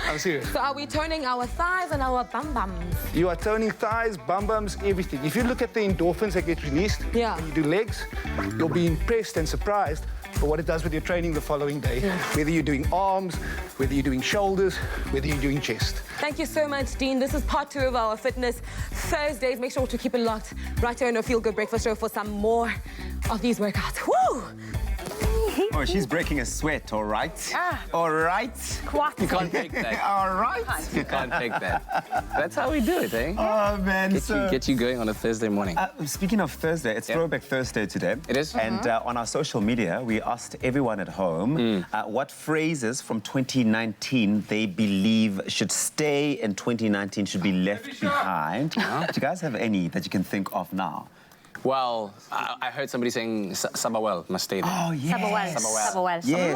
I'm serious. So are we toning our thighs and our bum-bums? You are toning thighs, bum-bums, everything. If you look at the endorphins that get released when you do legs, you'll be impressed and surprised for what it does with your training the following day. Yeah. Whether you're doing arms, whether you're doing shoulders, whether you're doing chest. Thank you so much, Dean. This is part 2 of our Fitness Thursdays. Make sure to keep it locked right here on our Feel Good Breakfast Show for some more of these workouts. Woo! Oh, she's breaking a sweat, all right? All right? You can't take that. All right? You can't take that. That's how we do it, eh? Oh, man. Get you going on a Thursday morning. Speaking of Thursday, it's Throwback Thursday today. It is? And on our social media, we asked everyone at home what phrases from 2019 they believe should stay in 2019, should be left behind. Do you guys have any that you can think of now? Well, I heard somebody saying Sabawell must stay there. Oh, yes. Sabawell. Yes.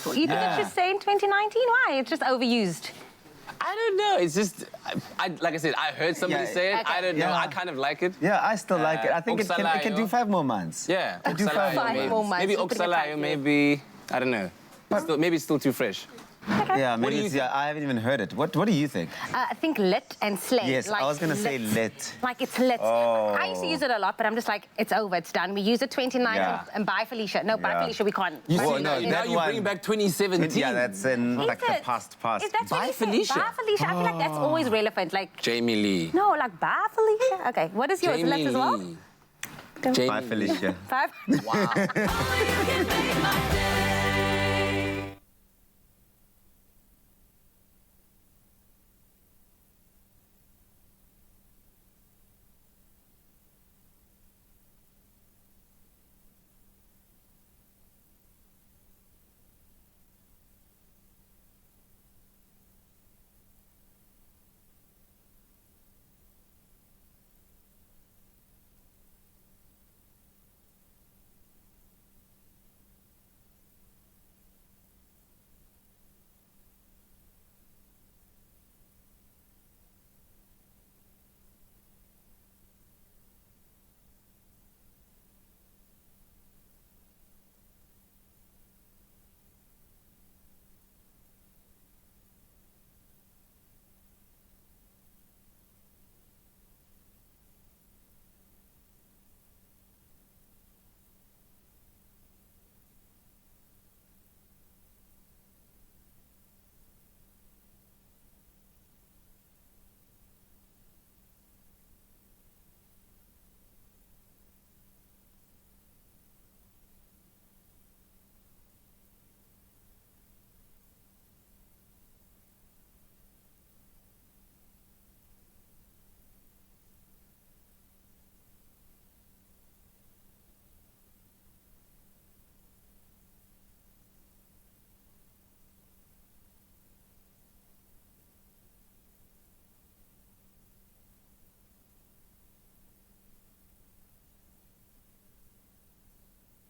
You think it should stay in 2019? Why? It's just overused. I don't know. It's just, like I said, I heard somebody say it. Okay. I don't know. I kind of like it. Yeah, I still like it. I think it can do 5 more months. Yeah. It can do 5 more months. Maybe Oksalayo, maybe, I don't know. Maybe it's still too fresh. Okay. Yeah, maybe it's, I haven't even heard it. What do you think? I think lit and slay. Yes, like I was going to say lit. Like it's lit. Oh. I used to use it a lot, but I'm just like, it's over, it's done. We use it 2019 and bye Felicia. No, bye Felicia, we can't. You see, now you bring back 2017. Yeah, that's in like the past. Is that Bye Felicia? Bye Felicia. I feel like that's always relevant. Like Jamie Lee. No, like bye Felicia. Okay, what is yours? Jamie Lit as well? Lee. Bye Felicia. Bye. Wow.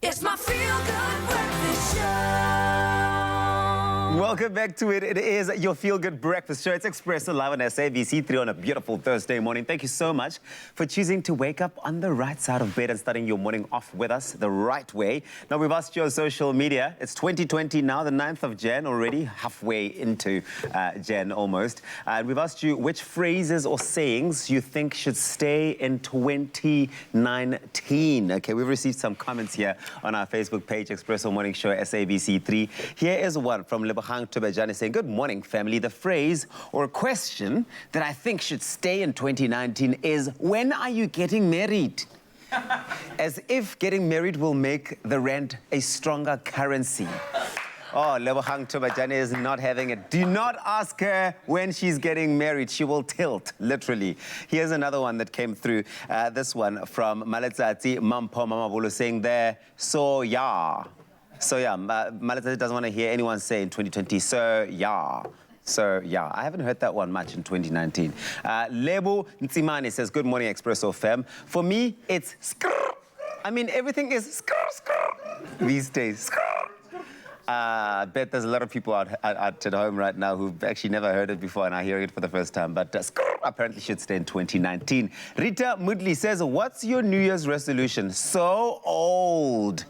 It's my feel-good breakfast show. Welcome back to it. It is your feel-good breakfast show. It's Expresso live on SABC3 on a beautiful Thursday morning. Thank you so much for choosing to wake up on the right side of bed and starting your morning off with us the right way. Now, we've asked you on social media. It's 2020 now, the 9th of Jan, already halfway into Jan almost. And we've asked you which phrases or sayings you think should stay in 2019. Okay, we've received some comments here on our Facebook page, Expresso Morning Show, SABC3. Here is one from Lebogang Tubejane saying, good morning, family. The phrase or question that I think should stay in 2019 is, when are you getting married? As if getting married will make the rand a stronger currency. Oh, Lebogang Tubejane is not having it. Do not ask her when she's getting married. She will tilt, literally. Here's another one that came through. This one from Maletsatsi Mampo Mamabulu saying there, so yeah. So yeah, Maletsatsi doesn't want to hear anyone say in 2020, so yeah. So, yeah, I haven't heard that one much in 2019. Lebu Ntsimane says, good morning, Expresso fam. For me, it's skrr. I mean, everything is skrr, skrr these days. Skrr. I bet there's a lot of people out at home right now who've actually never heard it before and are hearing it for the first time. But skrr apparently should stay in 2019. Rita Mudley says, what's your New Year's resolution? So old.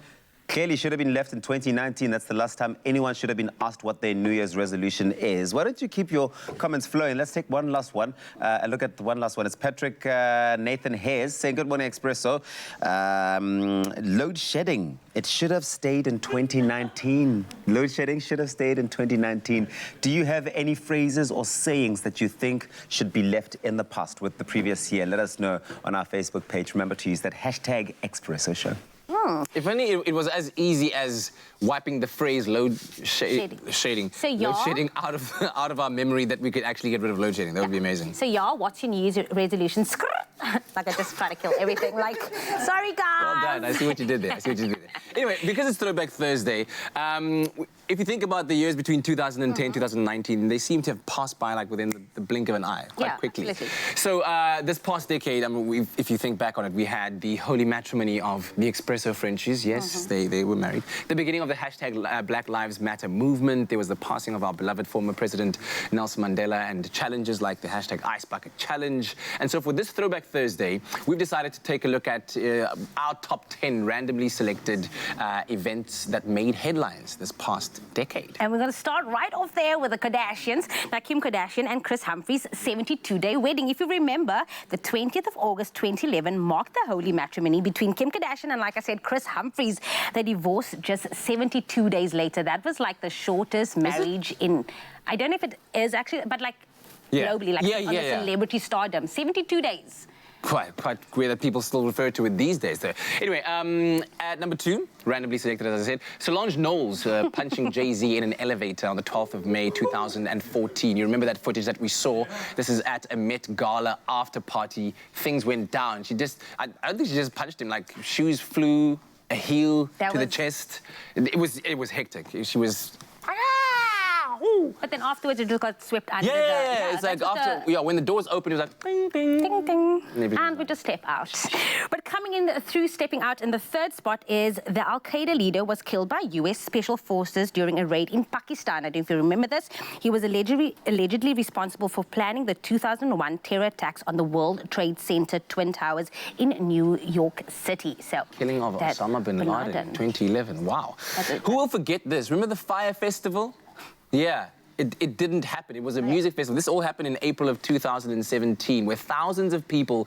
Clearly should have been left in 2019. That's the last time anyone should have been asked what their New Year's resolution is. Why don't you keep your comments flowing? Let's take one last one. Look at one last one. It's Patrick Nathan Hayes saying, good morning, Expresso. Load shedding. It should have stayed in 2019. Load shedding should have stayed in 2019. Do you have any phrases or sayings that you think should be left in the past with the previous year? Let us know on our Facebook page. Remember to use that hashtag Expresso Show. If only it was as easy as wiping the phrase load shedding So y'all- load shedding out of our memory, that we could actually get rid of load shedding. That would be amazing. So y'all, what's your New Year's resolution? Like I just try to kill everything. Like, sorry guys. Well done. I see what you did there. Anyway, because it's Throwback Thursday, if you think about the years between 2010 2019, they seem to have passed by like within the blink of an eye, quite quickly. Absolutely. So this past decade, I mean, if you think back on it, we had the holy matrimony of the Expresso Frenchies. Yes, they were married. The beginning of the hashtag Black Lives Matter movement. There was the passing of our beloved former president Nelson Mandela, and challenges like the hashtag Ice Bucket Challenge. And so for this Throwback Thursday, we've decided to take a look at our top 10 randomly selected events that made headlines this past decade. And we're going to start right off there with the Kardashians. Now, Kim Kardashian and Chris Humphrey's 72-day wedding. If you remember, the 20th of August 2011 marked the holy matrimony between Kim Kardashian and, like I said, Chris Humphreys. They divorced just 72 days later. That was like the shortest marriage in... I don't know if it is actually, but like globally, like on the celebrity stardom. 72 days. Quite weird that people still refer to it these days, though. Anyway, at number 2, randomly selected, as I said, Solange Knowles punching Jay-Z in an elevator on the 12th of May 2014. You remember that footage that we saw? This is at a Met Gala after party. Things went down. She just, I don't think she just punched him. Like, shoes flew, a heel to the chest. It was hectic. She was... But then afterwards, it just got swept under it's like after, when the doors opened, it was like, ding, ding. Ding, ding. And we just step out. But coming in through stepping out in the third spot is the Al-Qaeda leader was killed by U.S. Special Forces during a raid in Pakistan. I don't know if you remember this. He was allegedly responsible for planning the 2001 terror attacks on the World Trade Center Twin Towers in New York City. So Killing of Osama bin Laden, 2011. Wow. Who will forget this? Remember the Fire Festival? Yeah, it didn't happen. It was a music festival. This all happened in April of 2017, where thousands of people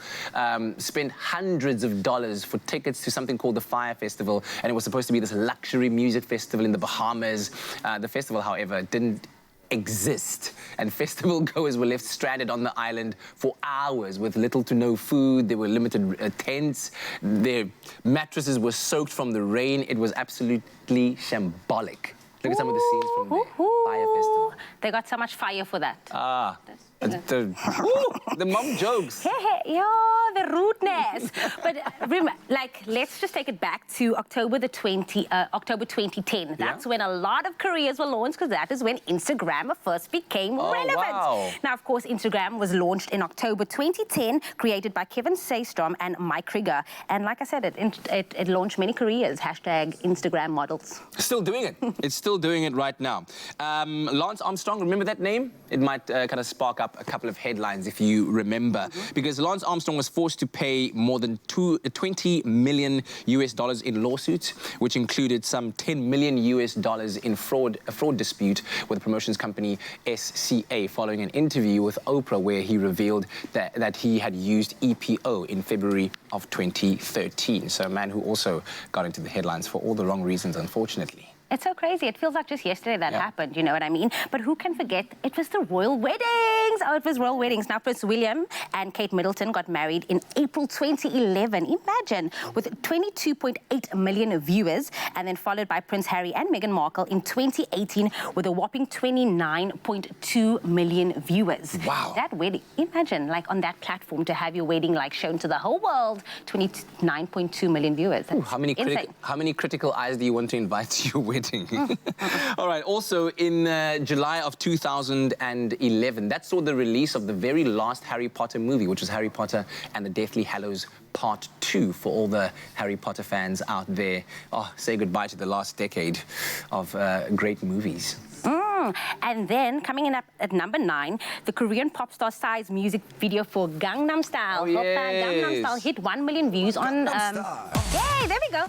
spent hundreds of dollars for tickets to something called the Fire Festival, and it was supposed to be this luxury music festival in the Bahamas. The festival, however, didn't exist, and festival goers were left stranded on the island for hours with little to no food. There were limited tents. Their mattresses were soaked from the rain. It was absolutely shambolic. Look at some of the scenes from the Fire Festival. They got so much fire for that. The mom jokes. The rudeness. But like, let's just take it back to October 2010. That's when a lot of careers were launched, because that is when Instagram first became relevant. Wow. Now, of course, Instagram was launched in October 2010, created by Kevin Systrom and Mike Krieger. And like I said, it launched many careers. Hashtag Instagram models. Still doing it. It's still doing it right now. Lance Armstrong, remember that name? It might kind of spark up a couple of headlines if you remember, because Lance Armstrong was forced to pay more than $20 million in lawsuits, which included some $10 million in a fraud dispute with the promotions company SCA, following an interview with Oprah where he revealed that he had used EPO in February of 2013. So a man who also got into the headlines for all the wrong reasons, unfortunately. It's so crazy. It feels like just yesterday that happened, you know what I mean? But who can forget? It was the royal weddings. Oh, it was royal weddings. Now, Prince William and Kate Middleton got married in April 2011. Imagine, with 22.8 million viewers, and then followed by Prince Harry and Meghan Markle in 2018 with a whopping 29.2 million viewers. Wow. That wedding, imagine, like on that platform, to have your wedding like shown to the whole world, 29.2 million viewers. That's how many critical eyes do you want to invite to your wedding? All right, also in July of 2011, that saw the release of the very last Harry Potter movie, which was Harry Potter and the Deathly Hallows Part 2. For all the Harry Potter fans out there, say goodbye to the last decade of great movies. And then, coming in up at number 9, the Korean pop star Psy's music video for Gangnam Style. Oh, yes. Gangnam Style hit 1 million views on... Yay, there we go.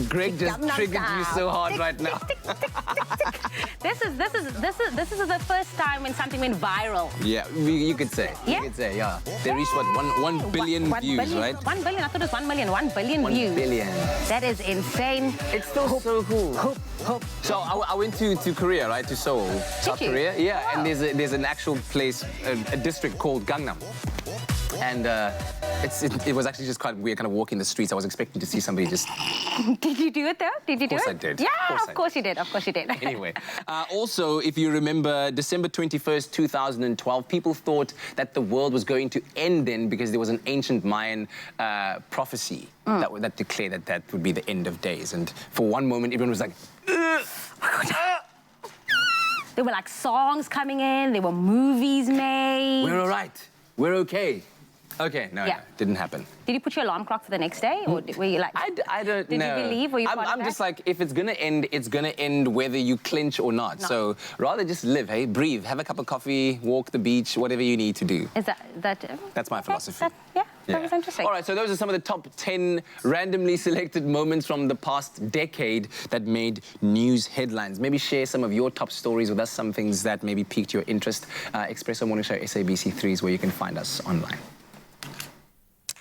Greg just triggered you so hard right now. This is the first time when something went viral. Yeah, you could say. Yeah? You could say, yeah. They reached, what, 1 billion views, right? 1 billion. I thought it was 1 million. 1 billion 1 views. billion. That is insane. It's still so cool. So I went to Korea, right, to Seoul, South Korea. Yeah, and there's an actual place, a district called Gangnam. And it was actually just quite weird kind of walking the streets. I was expecting to see somebody just... Did you do it though? Did you do it? Of course I did. Yeah, of course you did. Of course you did. Anyway, also, if you remember, December 21st, 2012, people thought that the world was going to end then because there was an ancient Mayan prophecy that declared that would be the end of days. And for one moment, everyone was like... There were like songs coming in, there were movies made. We're all right. We're okay. Okay, no, didn't happen. Did you put your alarm clock for the next day? Or were you like... I don't know. Did you believe? Were you part of I'm that? just like, if it's going to end, it's going to end whether you clinch or not. No. So rather just live, hey? Breathe, have a cup of coffee, walk the beach, whatever you need to do. Is that... That's my philosophy. That was interesting. All right, so those are some of the top 10 randomly selected moments from the past decade that made news headlines. Maybe share some of your top stories with us, some things that maybe piqued your interest. Expresso Morning Show SABC3 is where you can find us online.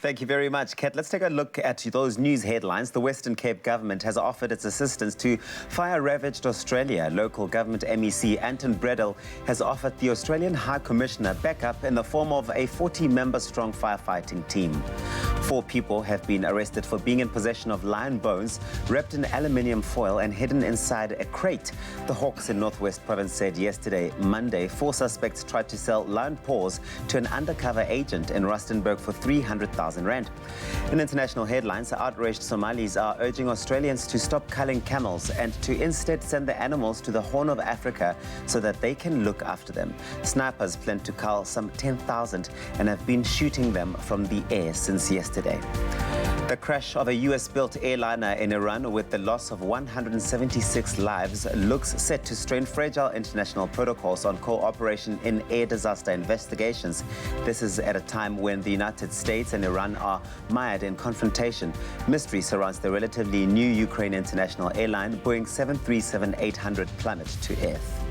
Thank you very much, Kat. Let's take a look at those news headlines. The Western Cape government has offered its assistance to fire-ravaged Australia. Local government MEC Anton Bredel has offered the Australian High Commissioner backup in the form of a 40-member-strong firefighting team. 4 people have been arrested for being in possession of lion bones wrapped in aluminium foil and hidden inside a crate. The Hawks in Northwest Province said yesterday, Monday, 4 suspects tried to sell lion paws to an undercover agent in Rustenburg for 300,000 rand. In international headlines, outraged Somalis are urging Australians to stop culling camels and to instead send the animals to the Horn of Africa so that they can look after them. Snipers plan to cull some 10,000 and have been shooting them from the air since yesterday. The crash of a US-built airliner in Iran with the loss of 176 lives looks set to strain fragile international protocols on cooperation in air disaster investigations. This is at a time when the United States and Iran are mired in confrontation. Mystery surrounds the relatively new Ukraine international airline Boeing 737-800 plummet to earth.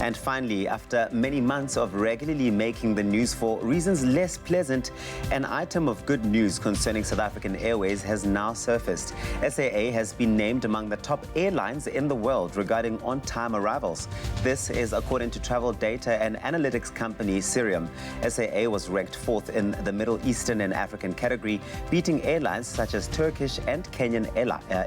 And finally, after many months of regularly making the news for reasons less pleasant, an item of good news concerning South African Airways has now surfaced. SAA has been named among the top airlines in the world regarding on-time arrivals. This is according to travel data and analytics company Cirium. SAA was ranked 4th in the Middle Eastern and African category, beating airlines such as Turkish and Kenyan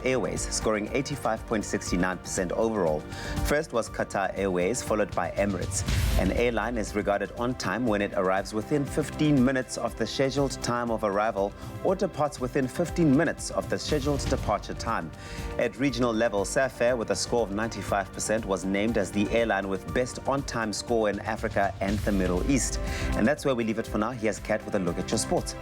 Airways, scoring 85.69% overall. First was Qatar Airways, followed by Emirates. An airline is regarded on time when it arrives within 15 minutes of the scheduled time of arrival or departs within 15 minutes of the scheduled departure time. At regional level, Safair, with a score of 95%, was named as the airline with best on-time score in Africa and the Middle East. And that's where we leave it for now. Here's Kat with a look at your sports.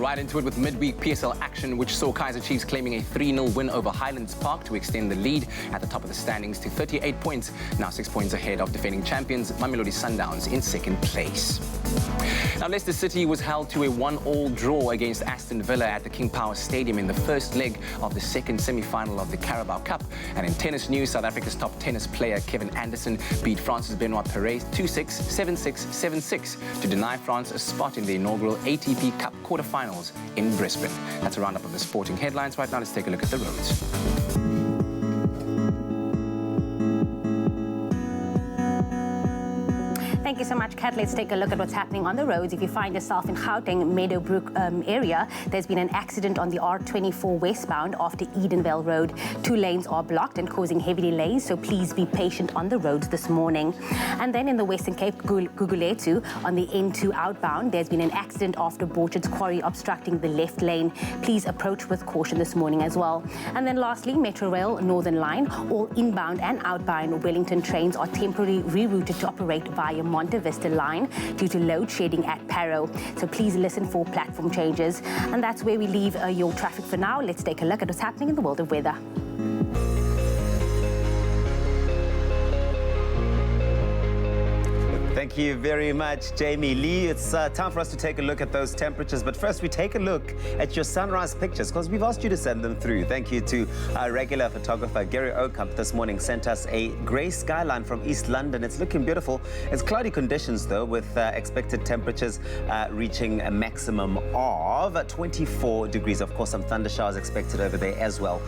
Right into it with midweek PSL action, which saw Kaizer Chiefs claiming a 3-0 win over Highlands Park to extend the lead at the top of the standings to 38 points, now 6 points ahead of defending champions Mamelodi Sundowns in 2nd place. Now, Leicester City was held to a 1-1 draw against Aston Villa at the King Power Stadium in the first leg of the 2nd semi-final of the Carabao Cup. And in tennis news, South Africa's top tennis player Kevin Anderson beat France's Benoit Paire 2-6, 7-6, 7-6 to deny France a spot in the inaugural ATP Cup quarterfinals in Brisbane. That's a roundup of the sporting headlines. Right now, let's take a look at the roads. Thank you so much, Kat. Let's take a look at what's happening on the roads. If you find yourself in Gauteng, Meadowbrook area, there's been an accident on the R24 westbound after Edenvale Road. 2 lanes are blocked and causing heavy delays, so please be patient on the roads this morning. And then in the Western Cape, Guguletu, on the N2 outbound, there's been an accident after Borchard's Quarry obstructing the left lane. Please approach with caution this morning as well. And then lastly, Metro Rail Northern Line, all inbound and outbound Wellington trains are temporarily rerouted to operate via Monte Vista line due to load shedding at Parow. So please listen for platform changes. And that's where we leave your traffic for now. Let's take a look at what's happening in the world of weather. Thank you very much, Jamie Lee. It's time for us to take a look at those temperatures. But first, we take a look at your sunrise pictures because we've asked you to send them through. Thank you to our regular photographer, Gary Okamp, this morning sent us a grey skyline from East London. It's looking beautiful. It's cloudy conditions, though, with expected temperatures reaching a maximum of 24 degrees. Of course, some thunder showers expected over there as well.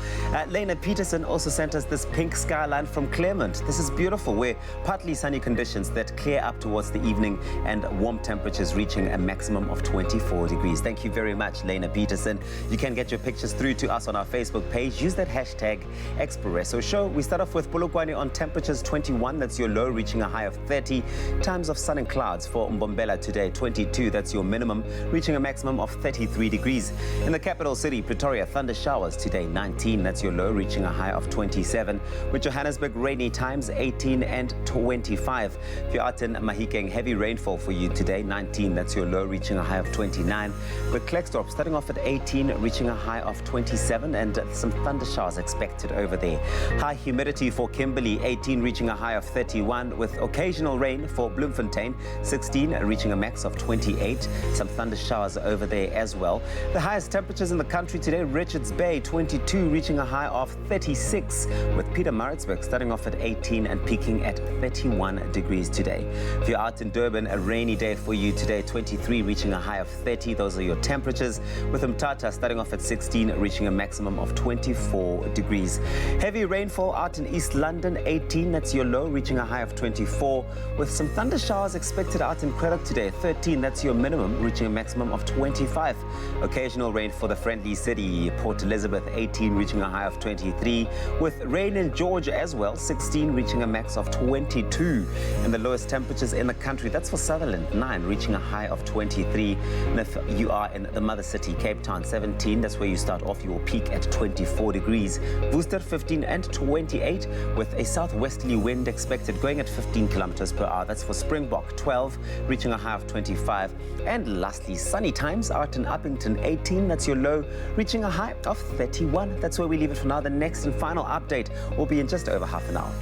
Lena Peterson also sent us this pink skyline from Claremont. This is beautiful, where partly sunny conditions that clear up towards the evening and warm temperatures reaching a maximum of 24 degrees. Thank you very much, Lena Peterson. You can get your pictures through to us on our Facebook page. Use that hashtag Expresso Show. We start off with Polokwane on temperatures 21. That's your low, reaching a high of 30. Times of sun and clouds for Mbombela today, 22. That's your minimum, reaching a maximum of 33 degrees. In the capital city, Pretoria, thunder showers today, 19. That's your low, reaching a high of 27. With Johannesburg, rainy times, 18 and 25. If you're out in Mahikeng, heavy rainfall for you today, 19. That's your low, reaching a high of 29. With Klerksdorp, starting off at 18, reaching a high of 27, and some thunder showers expected over there. High humidity for Kimberley, 18, reaching a high of 31, with occasional rain for Bloemfontein, 16, reaching a max of 28. Some thunder showers over there as well. The highest temperatures in the country today, Richards Bay, 22, reaching a high of 36, with Pietermaritzburg starting off at 18 and peaking at 31 degrees today. If you're out in Durban, a rainy day for you today, 23, reaching a high of 30. Those are your temperatures, with Mthatha starting off at 16, reaching a maximum of 24 degrees. Heavy rainfall out in East London, 18. That's your low, reaching a high of 24, with some thunder showers expected out in Quebec today, 13. That's your minimum, reaching a maximum of 25. Occasional rain for the Friendly City, Port Elizabeth, 18, reaching a high of 23, with rain in Georgia as well, 16, reaching a max of 22. And the lowest temperatures in the country, that's for Sutherland, 9, reaching a high of 23. And if you are in the mother city, Cape Town, 17, that's where you start off. You will peak at 24 degrees. Worcester, 15 and 28, with a southwesterly wind expected going at 15 kilometers per hour. That's for Springbok, 12, reaching a high of 25. And lastly, sunny times out in Uppington, 18, that's your low, reaching a high of 31. That's where we leave it for now. The next and final update will be in just over half an hour.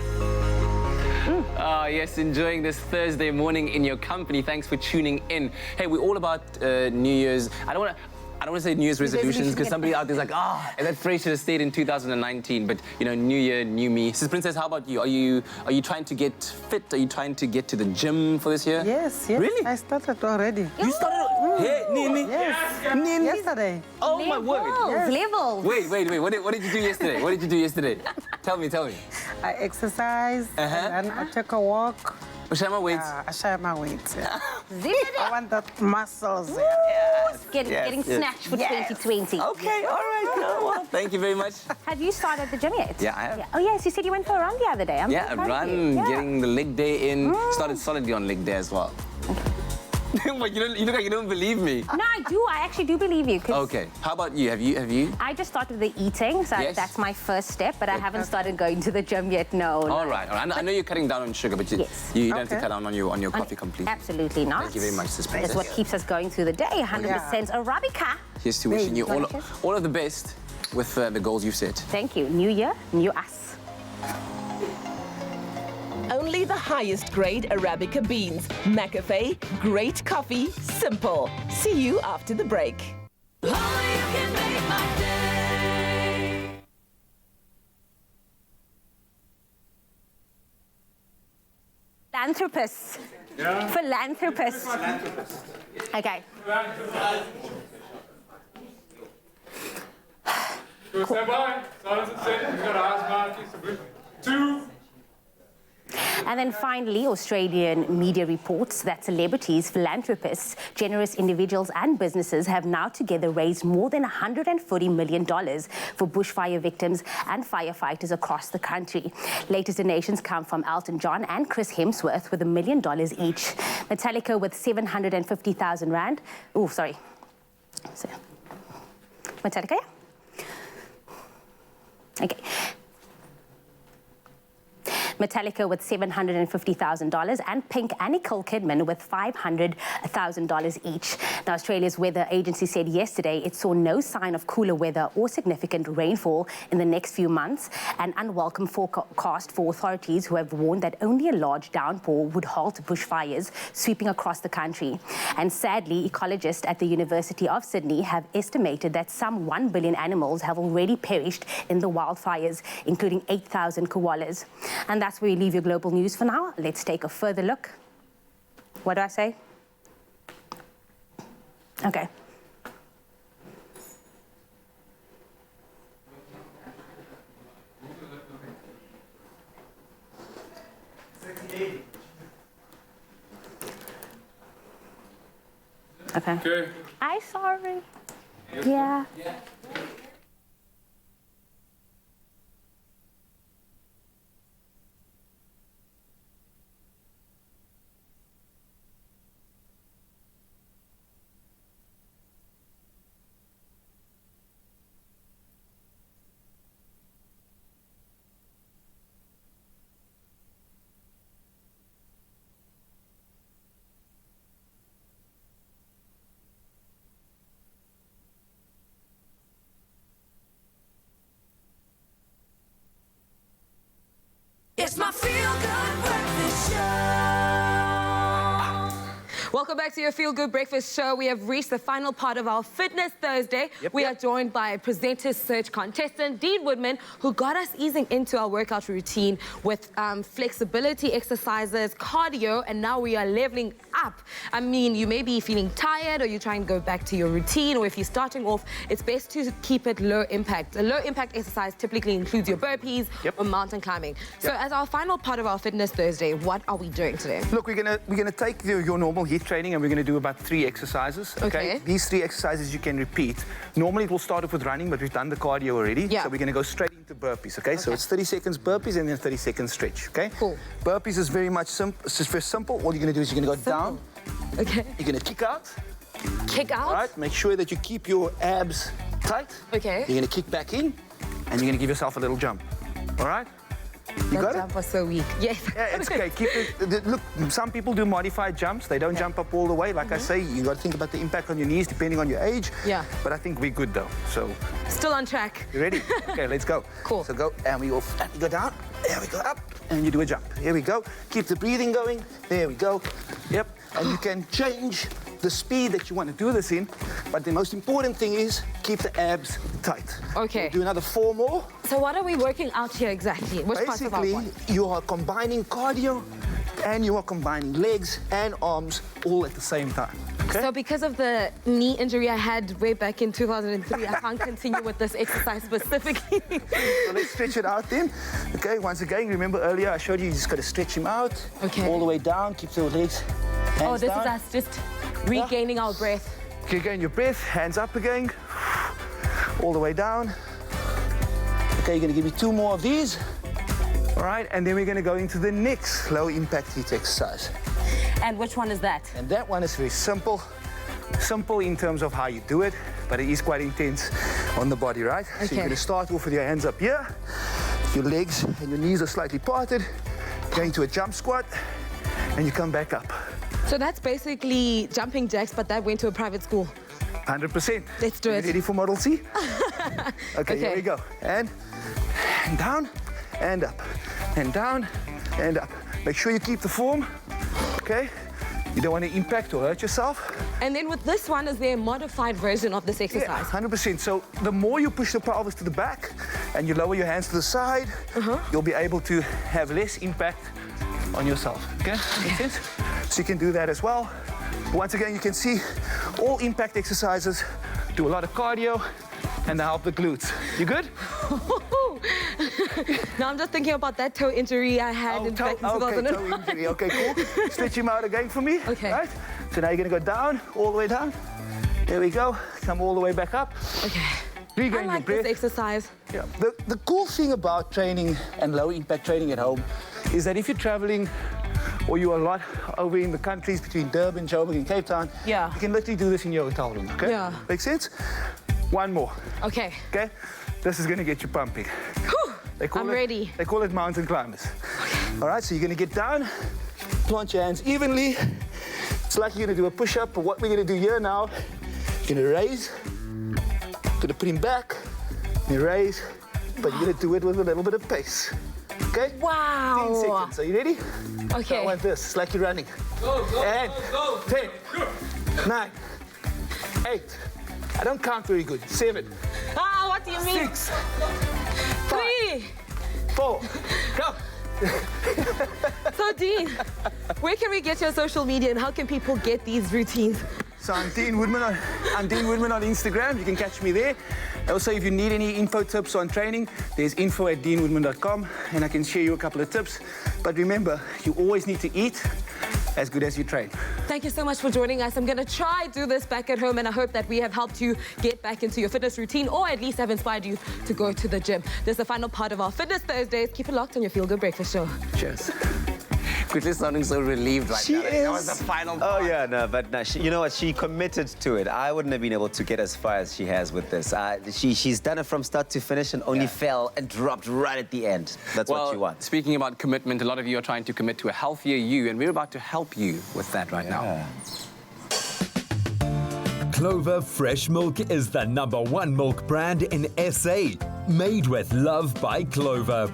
Oh, yes, enjoying this Thursday morning in your company. Thanks for tuning in. Hey, we're all about New Year's. I don't want to say New Year's resolutions because somebody out there's like, and that phrase should have stayed in 2019. But you know, New Year, new me. Sis Princess, how about you? Are you trying to get fit? Are you trying to get to the gym for this year? Yes. Really? I started already. You started? Hey, Nini. Yes. Nini. Yesterday. Oh my word. Yes. Levels. Wait. What did you do yesterday? What did you do yesterday? Tell me. I exercise and I take a walk. Share my weights. I share my weights. Yeah. I want that muscles. Getting snatched for 2020. Okay, all right, girl. Well, thank you very much. Have you started the gym yet? Yeah, I have. Yeah. Oh, yes, you said you went for a run the other day. A run, getting the leg day in. Started solidly on leg day as well. But you look like you don't believe me. No, I do. I actually do believe you. Okay. How about you? Have you? I just started the eating, so Yes. that's my first step, but I haven't started going to the gym yet, no. All right. I know you're cutting down on sugar, but you don't have to cut down on your coffee completely. Absolutely not. Thank you very much, Sis Princess. It's what keeps us going through the day, 100% Arabica. Here's to wishing you all of the best with the goals you've set. Thank you. New year, new us. Only the highest grade Arabica beans. McAfee, great coffee, simple. See you after the break. Philanthropist. Yeah. Philanthropist. Okay. Go stand by. Silence and sit. You got eyes, Marky. 2. And then finally, Australian media reports that celebrities, philanthropists, generous individuals and businesses have now together raised more than $140 million for bushfire victims and firefighters across the country. Latest donations come from Elton John and Chris Hemsworth with $1 million each. Metallica with 750,000 rand. Oh, sorry. Metallica? Okay. Metallica with $750,000, and Pink and Nicole Kidman with $500,000 each. Now, Australia's weather agency said yesterday it saw no sign of cooler weather or significant rainfall in the next few months, an unwelcome forecast for authorities who have warned that only a large downpour would halt bushfires sweeping across the country. And sadly, ecologists at the University of Sydney have estimated that some 1 billion animals have already perished in the wildfires, including 8,000 koalas. And that's where we leave your global news for now. Let's take a further look. What do I say? Okay. Okay. I'm sorry. Yeah. It's my feel-good breakfast show. Welcome back to your Feel Good Breakfast Show. We have reached the final part of our Fitness Thursday. We are joined by Presenters Search contestant Dean Woodman, who got us easing into our workout routine with flexibility exercises, cardio, and now we are leveling up. I mean, you may be feeling tired or you're trying to go back to your routine, or if you're starting off, it's best to keep it low impact. A low impact exercise typically includes your burpees or mountain climbing. So as our final part of our Fitness Thursday, what are we doing today? Look, we're gonna take your normal HIIT training and we're gonna do about 3 exercises. Okay. These 3 exercises you can repeat. Normally it will start off with running, but we've done the cardio already. So we're gonna go straight into burpees. Okay. So it's 30 seconds burpees and then 30 seconds stretch. Okay. Cool. Burpees is very much simple. It's just very simple. All you're gonna do is you're gonna go down. Okay. You're gonna kick out. Kick out. All right. Make sure that you keep your abs tight. Okay. You're gonna kick back in, and you're gonna give yourself a little jump. All right. You got jump was so weak. Yes. Yeah, it's okay. Keep it. Look, some people do modified jumps. They don't jump up all the way. Like I say, you got to think about the impact on your knees depending on your age. Yeah. But I think we're good though. So. Still on track. You ready? Okay, let's go. Cool. So go, and we go down. There we go, up, and you do a jump. Here we go. Keep the breathing going. There we go. Yep. And you can change the speed that you want to do this in, but the most important thing is keep the abs tight. Okay. Do another 4 more. So what are we working out here exactly? Which parts of our body? Basically, you are combining cardio and you are combining legs and arms all at the same time. Okay? So because of the knee injury I had way back in 2003, I can't continue with this exercise specifically. So let's stretch it out then. Okay, once again, remember earlier I showed you just got to stretch him out. Okay. All the way down, keep the legs, hands this down. is us just regaining our breath. Regain your breath, hands up again. All the way down. Okay, you're gonna give me 2 more of these. All right, and then we're gonna go into the next low impact HIIT exercise. And which one is that? And that one is very simple. Simple in terms of how you do it, but it is quite intense on the body, right? Okay. So you're gonna start off with your hands up here. Your legs and your knees are slightly parted. Going to a jump squat, and you come back up. So that's basically jumping jacks, but that went to a private school. 100%. Let's do it. Ready for Model C? Okay, here we go. And down, and up, and down, and up. Make sure you keep the form, okay? You don't want to impact or hurt yourself. And then with this one, is there a modified version of this exercise? Yeah, 100%. So the more you push the pelvis to the back and you lower your hands to the side, you'll be able to have less impact on yourself, okay? Make sense? So you can do that as well. Once again, you can see all impact exercises do a lot of cardio and they help the glutes. You good? Now I'm just thinking about that toe injury I had in back in 2000. Okay, toe injury. Okay, cool. Stretch him out again for me. Okay. Right? So now you're gonna go down, all the way down. There we go. Come all the way back up. Okay. Regain I like your breath. this exercise. Yeah. The cool thing about training and low impact training at home is that if you're traveling or you're a lot over in the countries between Durban, Joburg, and Cape Town, you can literally do this in your hotel room, okay? Yeah. Make sense? 1 more. Okay. Okay? This is gonna get you pumping. I'm ready. They call it mountain climbers. All right, so you're gonna get down, plant your hands evenly. It's like you're gonna do a push-up, but what we're gonna do here now, you're gonna raise, gonna put him back, you raise, but you're gonna do it with a little bit of pace. Okay? Wow. 10 seconds. Are you ready? Okay. I want this. It's like you're running. And 10, 9, 8. I don't count very good. 7. Ah, what do you mean? 6. 3. 4. Go. So, Dean, where can we get your social media and how can people get these routines? So I'm Dean Woodman on Instagram. You can catch me there. Also, if you need any info tips on training, there's info@deanwoodman.com, and I can share you a couple of tips. But remember, you always need to eat as good as you train. Thank you so much for joining us. I'm going to try do this back at home, and I hope that we have helped you get back into your fitness routine, or at least have inspired you to go to the gym. This is the final part of our Fitness Thursdays. Keep it locked on your Feel Good Breakfast Show. Cheers. Quickly sounding so relieved right She now. is. That was the final part. Oh, yeah, no, but no, you know what? She committed to it. I wouldn't have been able to get as far as she has with this. She's done it from start to finish and only fell and dropped right at the end. That's what you want. Speaking about commitment, a lot of you are trying to commit to a healthier you, and we're about to help you with that right now. Clover Fresh Milk is the #1 milk brand in SA. Made with love by Clover.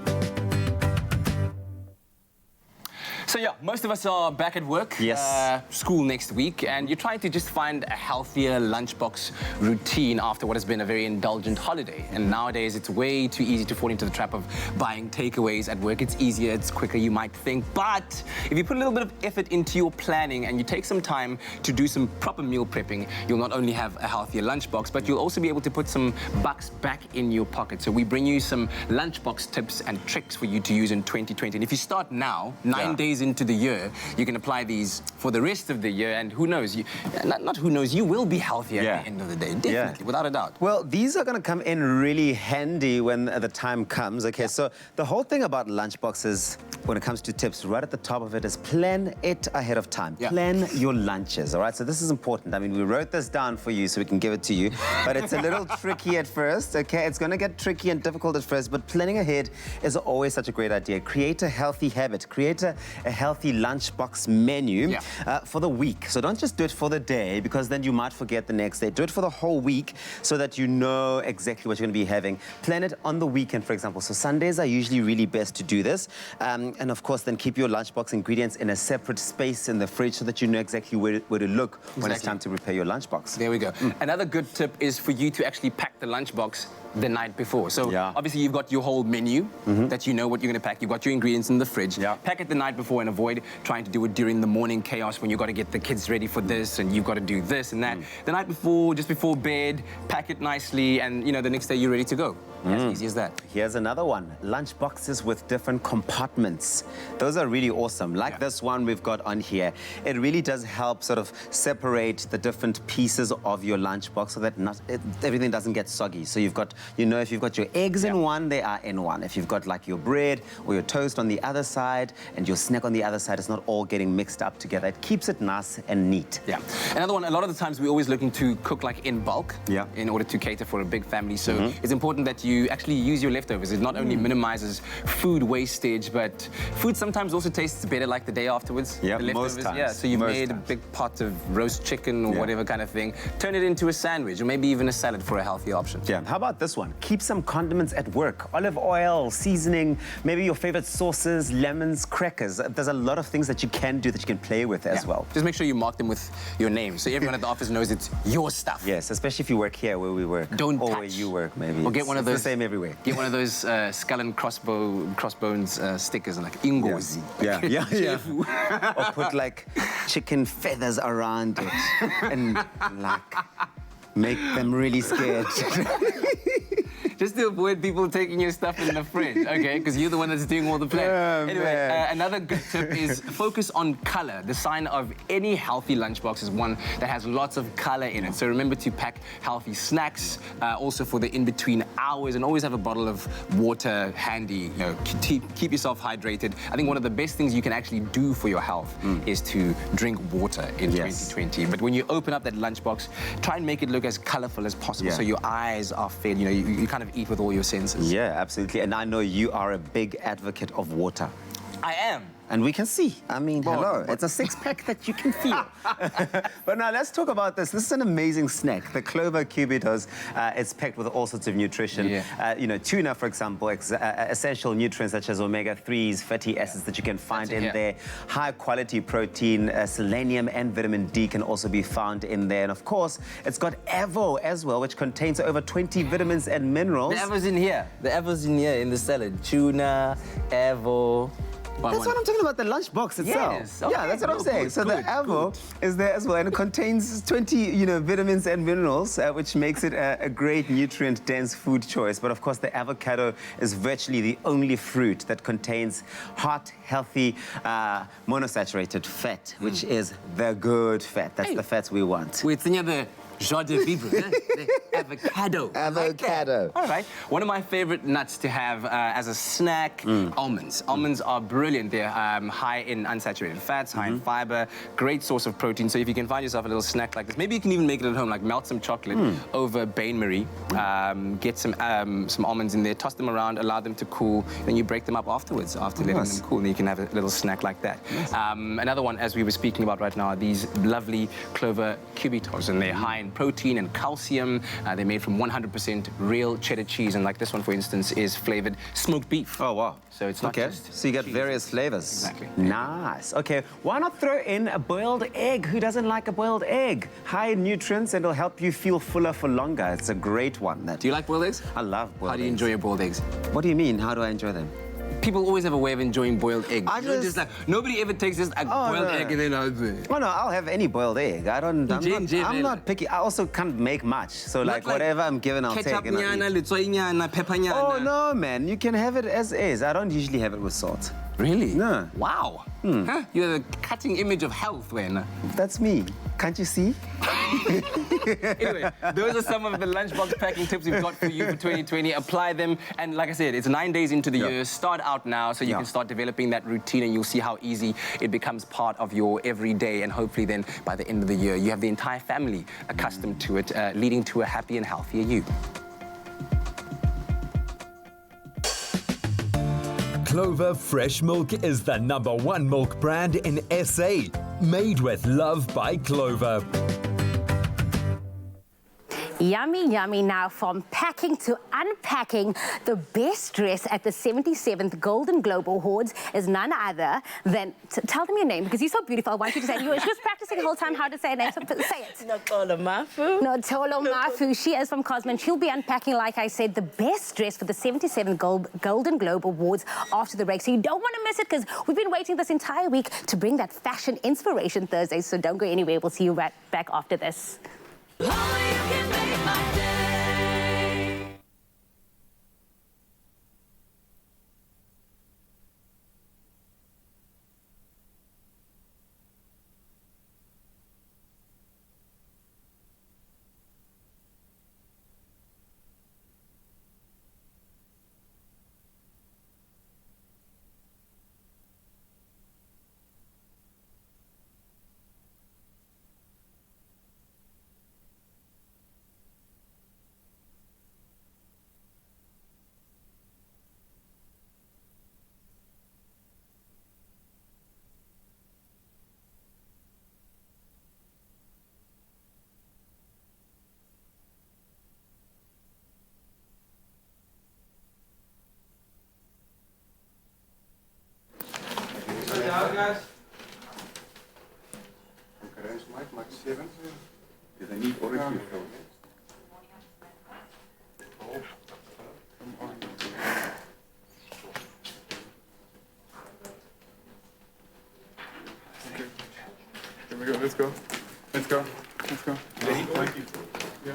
So yeah, most of us are back at work. Yes. School next week, and you're trying to just find a healthier lunchbox routine after what has been a very indulgent holiday. And nowadays, it's way too easy to fall into the trap of buying takeaways at work. It's easier, it's quicker, you might think. But if you put a little bit of effort into your planning and you take some time to do some proper meal prepping, you'll not only have a healthier lunchbox, but you'll also be able to put some bucks back in your pocket. So we bring you some lunchbox tips and tricks for you to use in 2020. And if you start now, 9 days into the year, you can apply these for the rest of the year, and who knows, not who knows, you will be healthier at the end of the day, definitely, without a doubt. Well, these are going to come in really handy when the time comes, okay? So the whole thing about lunchboxes, when it comes to tips, right at the top of it is plan it ahead of time. Plan your lunches, all right? So this is important. I mean, we wrote this down for you so we can give it to you, but it's a little tricky at first, okay? It's going to get tricky and difficult at first, but planning ahead is always such a great idea. Create a healthy habit. Create a healthy lunchbox menu for the week. So don't just do it for the day, because then you might forget the next day. Do it for the whole week so that you know exactly what you're going to be having. Plan it on the weekend, for example. So Sundays are usually really best to do this. And of course, then keep your lunchbox ingredients in a separate space in the fridge so that you know exactly where to look when it's time to prepare your lunchbox. There we go. Another good tip is for you to actually pack the lunchbox the night before. So obviously you've got your whole menu that you know what you're going to pack. You've got your ingredients in the fridge. Pack it the night before and avoid trying to do it during the morning chaos when you've got to get the kids ready for this and you've got to do this and that. The night before, just before bed, pack it nicely, and you know, the next day you're ready to go. As easy as that. Here's another one. Lunch boxes with different compartments. Those are really awesome. Like this one we've got on here. It really does help sort of separate the different pieces of your lunchbox so that everything doesn't get soggy. So you've got, you know, if you've got your eggs in one, they are in one. If you've got like your bread or your toast on the other side and your snack on the other side, it's not all getting mixed up together. It keeps it nice and neat. Yeah. Another one, a lot of the times we're always looking to cook like in bulk in order to cater for a big family. So it's important that you actually use your leftovers. It not only minimizes food wastage, but food sometimes also tastes better like the day afterwards. Yeah, the leftovers. most times. Yeah, so you made a big pot of roast chicken or whatever kind of thing. Turn it into a sandwich or maybe even a salad for a healthy option. Yeah. How about this one? Keep some condiments at work. Olive oil, seasoning, maybe your favorite sauces, lemons, crackers. There's a lot of things that you can do that you can play with as well. Just make sure you mark them with your name so everyone at the office knows it's your stuff. Yes, especially if you work here where we work. Don't or touch. where you work, maybe. Or get one of those. It's the same everywhere. Get one of those skull and crossbones stickers, like ingozi. Yeah. Or put like chicken feathers around it and like make them really scared. Just to avoid people taking your stuff in the fridge, okay? Because you're the one that's doing all the planning. Anyway, another good tip is focus on color. The sign of any healthy lunchbox is one that has lots of color in it. So remember to pack healthy snacks, also for the in-between hours, and always have a bottle of water handy. You know, keep yourself hydrated. I think one of the best things you can actually do for your health is to drink water in 2020. But when you open up that lunchbox, try and make it look as colorful as possible so your eyes are fed. You know, you kind of of eat with all your senses. Yeah, absolutely. And I know you are a big advocate of water. I am. And we can see. I mean, hello. It's a six-pack that you can feel. But now let's talk about this. This is an amazing snack. The Clover Cubitos. It's packed with all sorts of nutrition. Yeah. You know, tuna, for example, essential nutrients such as omega-3s, fatty acids that you can find in there. High-quality protein, selenium and vitamin D can also be found in there. And of course, it's got Avo as well, which contains over 20 vitamins and minerals. The Avo's in here. The Avo's in here in the salad. Tuna, Avo. That's what I'm talking about, the lunchbox itself. Yes. Okay. Yeah, that's what I'm saying. Good, so the Avo is there as well, and it contains 20, you know, vitamins and minerals, which makes it a great nutrient-dense food choice. But of course, the avocado is virtually the only fruit that contains hot, healthy, monosaturated fat, which is the good fat. That's the fats we want. Wait, the joie de vivre, the avocado. Avocado. All right. One of my favorite nuts to have as a snack, almonds. Almonds are brilliant. They're high in unsaturated fats, high in fiber, great source of protein. So if you can find yourself a little snack like this, maybe you can even make it at home, like melt some chocolate over bain-marie, get some almonds in there, toss them around, allow them to cool, then you break them up afterwards, after letting them cool, and you can have a little snack like that. Another one, as we were speaking about right now, are these lovely Clover Cubitos, and they're high in protein and calcium. They're made from 100% real cheddar cheese, and like this one, for instance, is flavored smoked beef. Oh, wow. So it's not just so you get various flavors. Exactly. Nice. Okay, why not throw in a boiled egg? Who doesn't like a boiled egg? High in nutrients, and it'll help you feel fuller for longer. It's a great one. Do you like boiled eggs? I love boiled eggs. How do you enjoy your boiled eggs? What do you mean? How do I enjoy them? People always have a way of enjoying boiled eggs. Just like, nobody ever takes this boiled egg and then Oh no, I'll have any boiled egg. I'm not picky. I also can't make much. So like whatever I'm given, I'll take. Ketchup, Oh no, man, you can have it as is. I don't usually have it with salt. Really? No. Wow. Huh? You're the cutting image of health, when. That's me. Can't you see? Anyway, those are some of the lunchbox packing tips we've got for you for 2020. Apply them, and like I said, it's 9 days into the year. Start out now so you can start developing that routine, and you'll see how easy it becomes part of your everyday, and hopefully then by the end of the year you have the entire family accustomed to it, leading to a happy and healthier you. Clover Fresh Milk is the #1 milk brand in SA, made with love by Clover. Yummy, yummy. Now, from packing to unpacking, the best dress at the 77th Golden Globe Awards is none other than... Tell them your name, because you're so beautiful. I want you to say it. She was practicing the whole time how to say it. So say it. Notolo Mafu. Notolo Mafu. She is from Cosman. She'll be unpacking, like I said, the best dress for the 77th Golden Globe Awards after the break. So you don't want to miss it, because we've been waiting this entire week to bring that Fashion Inspiration Thursday. So don't go anywhere. We'll see you right back after this. Guys. Orange Mike 7. Did I need orange refill? Okay. Here we go. Let's go. Let's go. Let's go. Yeah.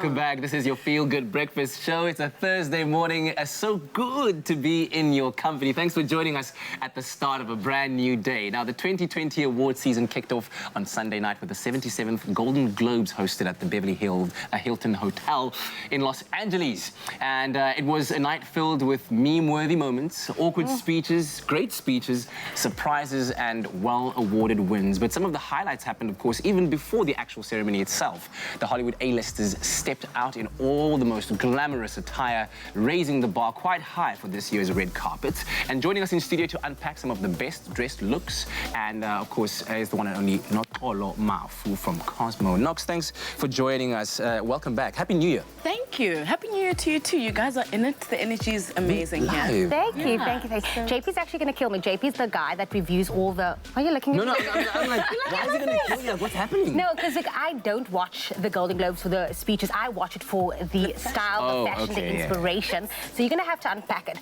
Welcome back. This is your Feel Good Breakfast Show. It's a Thursday morning. So good to be in your company. Thanks for joining us at the start of a brand new day. Now, the 2020 award season kicked off on Sunday night with the 77th Golden Globes hosted at the Beverly Hilton Hotel in Los Angeles. And it was a night filled with meme-worthy moments, awkward speeches, great speeches, surprises, and well-awarded wins. But some of the highlights happened, of course, even before the actual ceremony itself. The Hollywood A-listers stepped out in all the most glamorous attire, raising the bar quite high for this year's red carpet. And joining us in studio to unpack some of the best-dressed looks, and of course, is the one and only Nokolo Mafu from Cosmo. Nox, thanks for joining us. Welcome back. Happy New Year. Thank you. Happy New Year to you too. You guys are in it. The energy is amazing here. Thank you, thank you. JP's actually going to kill me. JP's the guy that reviews all the... Are you looking at me? No, I'm like, why is he going to kill you? What's happening? No, because I don't watch the Golden Globes for the speeches. I watch it for the style, the fashion, the inspiration. So you're going to have to unpack it.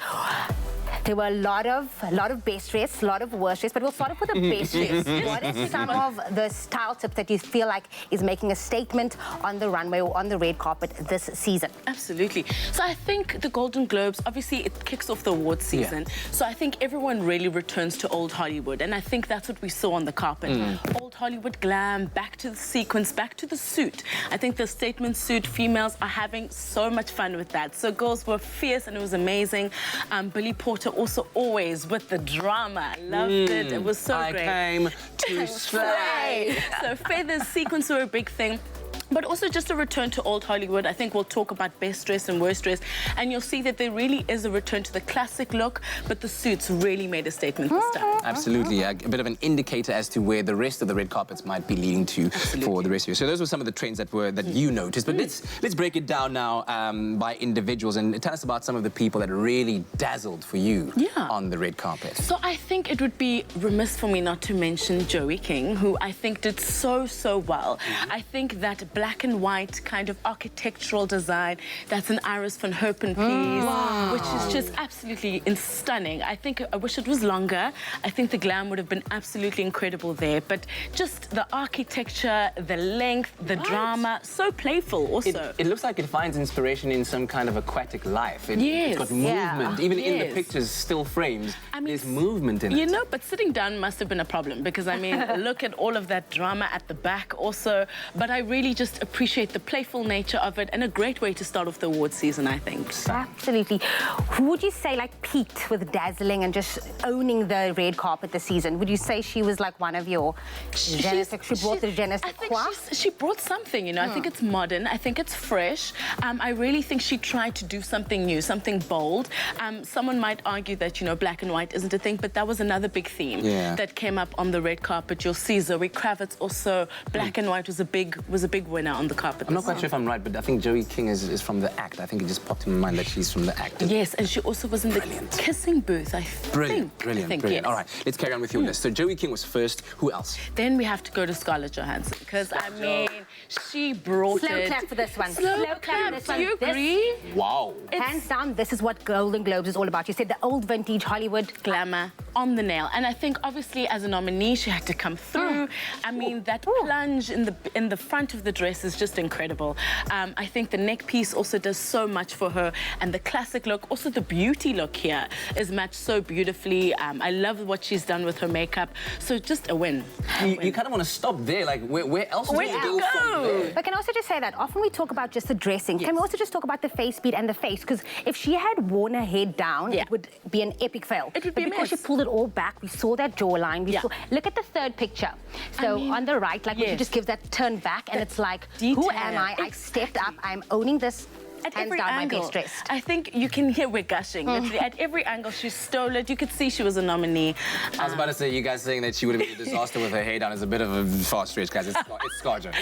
There were a lot of best dress, a lot of worst dress, but we'll start off with the best dress. What is some of the style tips that you feel like is making a statement on the runway or on the red carpet this season? Absolutely. So I think the Golden Globes, obviously it kicks off the awards season. So I think everyone really returns to old Hollywood, and I think that's what we saw on the carpet. Old Hollywood glam, back to the sequence, back to the suit. I think the statement suit, females are having so much fun with that. So girls were fierce and it was amazing. Billy Porter also always with the drama. I loved it. It was so great. I came to slay. So feathers, sequins were a big thing. But also just a return to old Hollywood. I think we'll talk about best dress and worst dress, and you'll see that there really is a return to the classic look, but the suits really made a statement this time. Absolutely, a bit of an indicator as to where the rest of the red carpets might be leading to for the rest of you. So those were some of the trends that you noticed. But let's break it down now by individuals and tell us about some of the people that really dazzled for you on the red carpet. So I think it would be remiss for me not to mention Joey King, who I think did so well. I think that black and white kind of architectural design, that's an Iris van Herpen piece, which is just absolutely stunning. I think I wish it was longer. I think the glam would have been absolutely incredible there, but just the architecture, the length, the drama, so playful also. It looks like it finds inspiration in some kind of aquatic life. It's got movement. Even in the pictures, still frames, there's movement in it. You know, but sitting down must have been a problem because, I mean, look at all of that drama at the back also, but I really just appreciate the playful nature of it and a great way to start off the awards season, I think. Absolutely. Who would you say like peaked with dazzling and just owning the red carpet this season? Would you say she was like one of your... She brought the je ne sais quoi? She brought something, you know. I think it's modern. I think it's fresh. I really think she tried to do something new, something bold. Someone might argue that, you know, black and white isn't a thing, but that was another big theme that came up on the red carpet. You'll see Zoe Kravitz also. Black and white was a big winner on the carpet. I'm not quite sure if I'm right, but I think Joey King is from The Act. I think it just popped in my mind that she's from The Act. Yes, and she also was in the kissing booth, I think. Brilliant. Yes. All right, let's carry on with your list. So Joey King was first. Who else? Then we have to go to Scarlett Johansson, because, I mean, she brought Slow clap for this one. Slow clap for this one. Do you agree? Wow. Hands down, this is what Golden Globes is all about. You said the old vintage Hollywood glamour on the nail. And I think, obviously, as a nominee, she had to come through. I mean, that plunge in the front of the dress is just incredible. I think the neck piece also does so much for her, and the classic look, also the beauty look here is matched so beautifully. I love what she's done with her makeup. So just a win. You kind of want to stop there. Like, where else would you go from there? But can I also just say that often we talk about just the dressing. Can we also just talk about the face beat and the face? Because if she had worn her head down, it would be an epic fail. It would be because she pulled it all back. We saw that jawline. We saw. Look at the third picture. So on the right, like when she just gives that turn back, and it's like, who am I? I stepped up. I'm owning this. At hands every down angle. my best dressed. I think you can hear we're gushing. Literally, at every angle, she stole it. You could see she was a nominee. I was about to say, you guys saying that she would have been a disaster with her hair down is a bit of a far stretch, guys. It's ScarJo.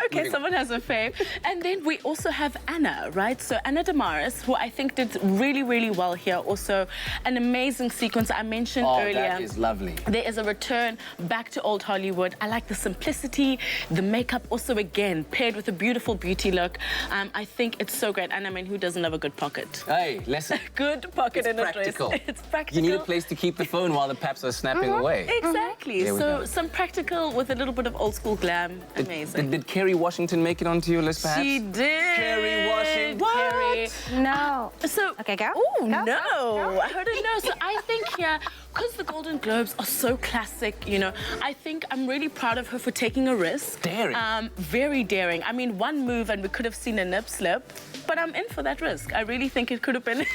Okay, someone has a fave. And then we also have Anna, right? So Anna Damaris, who I think did really well here. Also, an amazing sequence I mentioned earlier. That is lovely. There is a return back to old Hollywood. I like the simplicity, the makeup also, again, paired with a beautiful beauty look. I think it's so great. And I mean, who doesn't have a good pocket? Hey, listen. Good pocket in practical. a dress. It's practical. You need a place to keep the phone while the paps are snapping away. Exactly. There we So go. some practical with a little bit of old school glam. Amazing. Did Kerry Washington make it onto your list, perhaps? She did. Kerry Washington. Kerry. No. So okay, go. Oh no, I heard it. No. So I think here, because the Golden Globes are so classic, you know, I think I'm really proud of her for taking a risk. Daring. Very daring. I mean, one move and we could have seen a nip slip. But I'm in for that risk. I really think it could have been.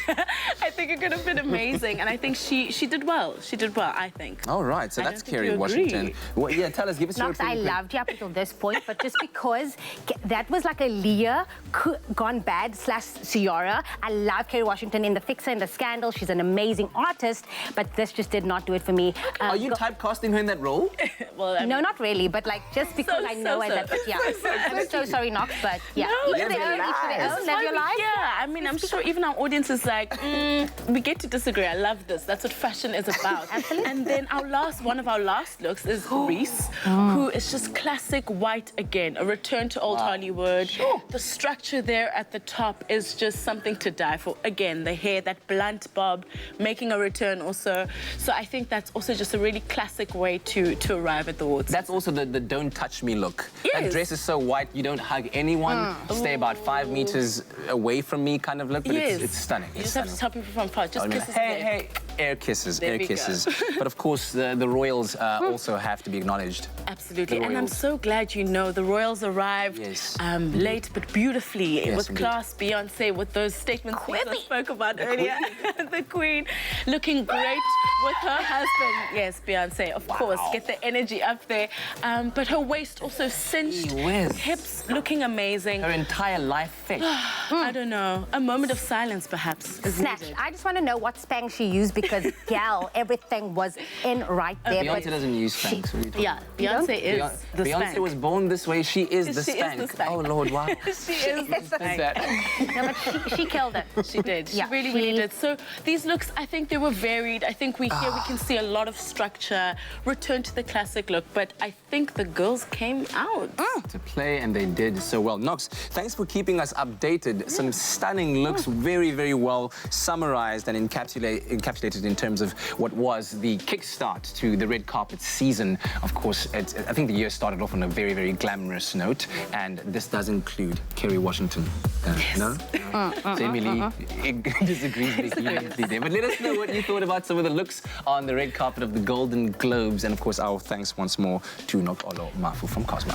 I think it could have been amazing, and I think she did well. She did well, I think. All right, so I that's don't think Kerry you Washington. agree. Well, yeah, tell us, give us your Knox, I opinion. loved you up until this point, but just because that was like a Leah gone bad / Ciara. I love Kerry Washington in The Fixer and The Scandal. She's an amazing artist, but this just did not do it for me. Are you typecasting her in that role? Well, I mean, no, not really, but like just because I know her. That, but yeah, I'm so sorry, Knox, but yeah. No, Live your life. Yeah, I mean, I'm sure even our audience is like, we get to disagree. I love this. That's what fashion is about. Absolutely. And then one of our last looks is Reese, who is just classic white again, a return to old Hollywood. Sure. The structure there at the top is just something to die for. Again, the hair, that blunt bob, making a return also. So I think that's also just a really classic way to arrive at the awards. That's also the don't touch me look. Yes. That dress is so white, you don't hug anyone. Stay about 5 meters away from me kind of look, but it's stunning. You just have to tell people from far. Just kisses. Hey, air kisses, There air we go. kisses. But of course, the royals also have to be acknowledged. Absolutely, The and I'm royals. so glad you know the royals arrived late but beautifully, Yes, with indeed. class. Beyonce with those statements I spoke about earlier. The Queen looking great with her husband. Yes, Beyonce, of course, get the energy up there. But her waist also cinched, hips looking amazing. Her entire life fit. I don't know, a moment of silence perhaps is Snatch. needed. I just want to know what Spanx she used because, gal, everything was in right there. Beyonce doesn't use Spanx. What are you talking Yeah, Beyonce is the Beyonce Spanx. was born this way. She is the She is Spanx. the Spanx. Oh, Lord, wow. She is the Spanx. No, but she killed it. She did. She Yeah, really did. So these looks, I think they were varied. I think we can see a lot of structure, return to the classic look, but I think the girls came out. To play, and they did so well. Knox, thanks for keeping us updated. Some stunning looks, very, very well summarized and encapsulated in terms of what was the kickstart to the red carpet season. Of course, I think the year started off on a very, very glamorous note, and this does include Kerry Washington. No? So Emily disagrees vehemently there. But let us know what you thought about some of the looks on the red carpet of the Golden Globes. And of course, our thanks once more to Nokolo Mafu from Cosmo.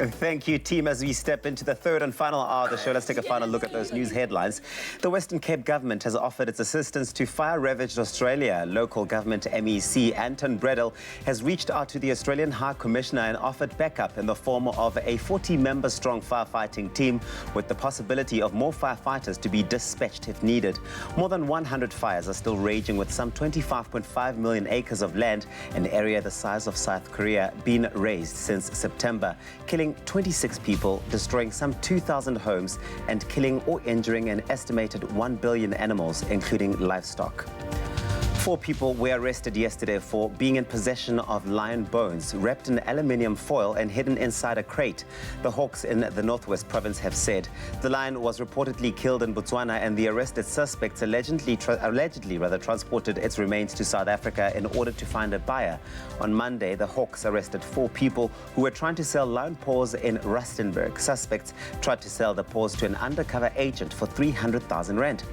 Thank you, team. As we step into the third and final hour of the show, let's take a final look at those news headlines. The Western Cape government has offered its assistance to fire-ravaged Australia. Local government MEC Anton Bredel has reached out to the Australian High Commissioner and offered backup in the form of a 40-member-strong firefighting team with the possibility of more firefighters to be dispatched if needed. More than 100 fires are still raging, with some 25.5 million acres of land, an area the size of South Korea, being razed since September, killing 26 people, destroying some 2,000 homes, and killing or injuring an estimated 1 billion animals, including livestock. 4 people were arrested yesterday for being in possession of lion bones, wrapped in aluminium foil and hidden inside a crate. The Hawks in the Northwest Province have said the lion was reportedly killed in Botswana, and the arrested suspects allegedly transported its remains to South Africa in order to find a buyer. On Monday, the Hawks arrested 4 people who were trying to sell lion paws in Rustenburg. Suspects tried to sell the paws to an undercover agent for 300,000 rand.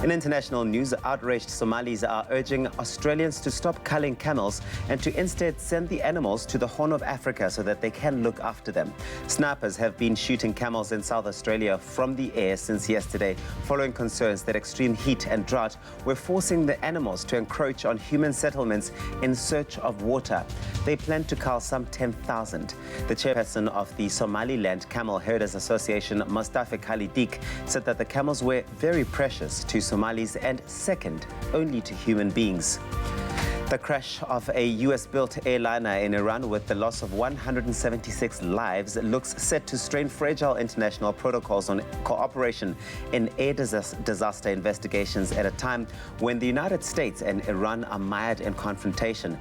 In international news, outraged Somalis are urging Australians to stop culling camels and to instead send the animals to the Horn of Africa so that they can look after them. Snipers have been shooting camels in South Australia from the air since yesterday, following concerns that extreme heat and drought were forcing the animals to encroach on human settlements in search of water. They plan to cull some 10,000. The chairperson of the Somaliland Camel Herders Association, Mustafa Khalidik, said that the camels were very precious to Somalis and second only to human beings. The crash of a US-built airliner in Iran with the loss of 176 lives looks set to strain fragile international protocols on cooperation in air disaster investigations at a time when the United States and Iran are mired in confrontation.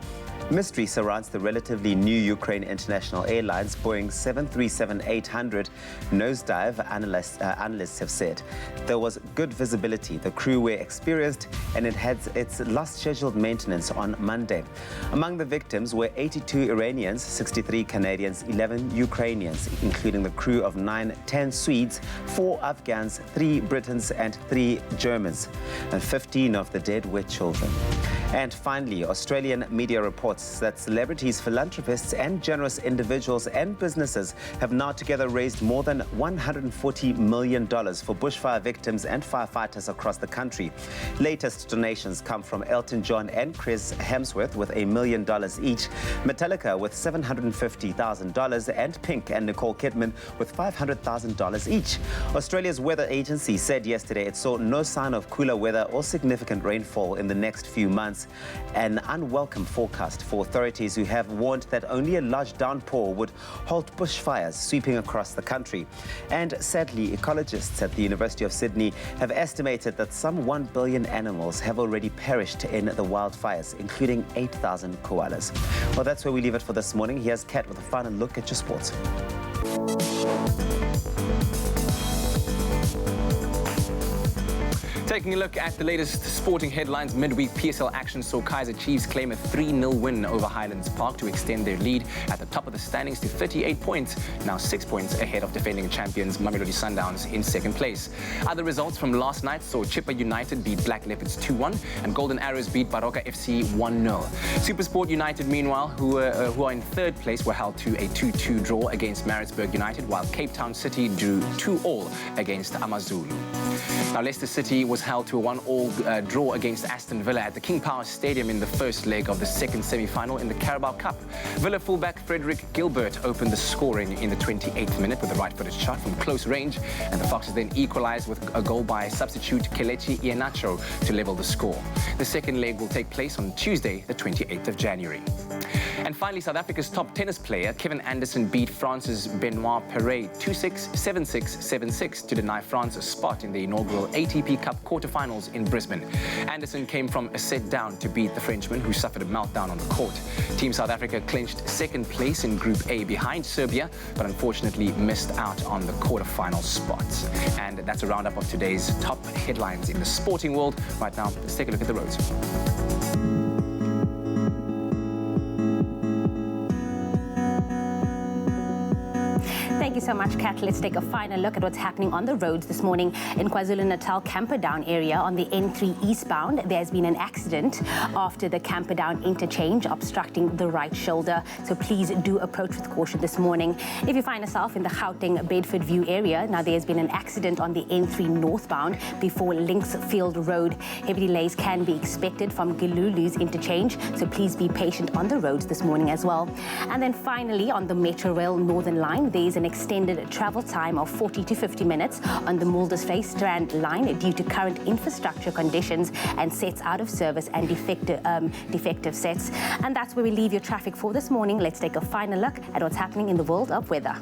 Mystery surrounds the relatively new Ukraine International Airlines Boeing 737-800 nosedive, analysts have said. There was good visibility, the crew were experienced, and it had its last scheduled maintenance on Monday. Among the victims were 82 Iranians, 63 Canadians, 11 Ukrainians, including the crew of 10 Swedes, 4 Afghans, 3 Britons, and 3 Germans. And 15 of the dead were children. And finally, Australian media reports that celebrities, philanthropists, and generous individuals and businesses have now together raised more than $140 million for bushfire victims and firefighters across the country. Latest donations come from Elton John and Chris Hemsworth with $1 million each, Metallica with $750,000, and Pink and Nicole Kidman with $500,000 each. Australia's weather agency said yesterday it saw no sign of cooler weather or significant rainfall in the next few months. An unwelcome forecast for authorities who have warned that only a large downpour would halt bushfires sweeping across the country. And sadly, ecologists at the University of Sydney have estimated that some 1 billion animals have already perished in the wildfires, including 8,000 koalas. Well, that's where we leave it for this morning. Here's Kat with a final look at your sports. Taking a look at the latest sporting headlines, midweek PSL action saw Kaizer Chiefs claim a 3-0 win over Highlands Park to extend their lead at the top of the standings to 38 points, now 6 points ahead of defending champions Mamelodi Sundowns in second place. Other results from last night saw Chippa United beat Black Leopards 2-1 and Golden Arrows beat Baroka FC 1-0. Supersport United, meanwhile, who are in third place, were held to a 2-2 draw against Maritzburg United, while Cape Town City drew 2-2 against Amazulu. Now, Leicester City was held to a 1-1 draw against Aston Villa at the King Power Stadium in the first leg of the second semi-final in the Carabao Cup. Villa fullback Frederick Gilbert opened the scoring in the 28th minute with a right-footed shot from close range, and the Foxes then equalised with a goal by substitute Kelechi Iheanacho to level the score. The second leg will take place on Tuesday, the 28th of January. And finally, South Africa's top tennis player, Kevin Anderson, beat France's Benoit Paire 2-6, 7-6, 7-6 to deny France a spot in the inaugural ATP Cup quarterfinals in Brisbane. Anderson came from a set down to beat the Frenchman, who suffered a meltdown on the court. Team South Africa clinched second place in Group A behind Serbia, but unfortunately missed out on the quarterfinal spot. And that's a roundup of today's top headlines in the sporting world. Right now, let's take a look at the roads. Thank you so much, Kat. Let's take a final look at what's happening on the roads this morning in KwaZulu-Natal Camperdown area on the N3 eastbound. There's been an accident after the Camperdown interchange obstructing the right shoulder, so please do approach with caution this morning. If you find yourself in the Gauteng Bedford View area, now there's been an accident on the N3 northbound before Linksfield Road. Heavy delays can be expected from Gilulu's interchange, so please be patient on the roads this morning as well. And then finally, on the Metro Rail Northern Line, there's an extended travel time of 40 to 50 minutes on the Muldersvlei Strand line due to current infrastructure conditions and sets out of service and defective sets. And that's where we leave your traffic for this morning. Let's take a final look at what's happening in the world of weather.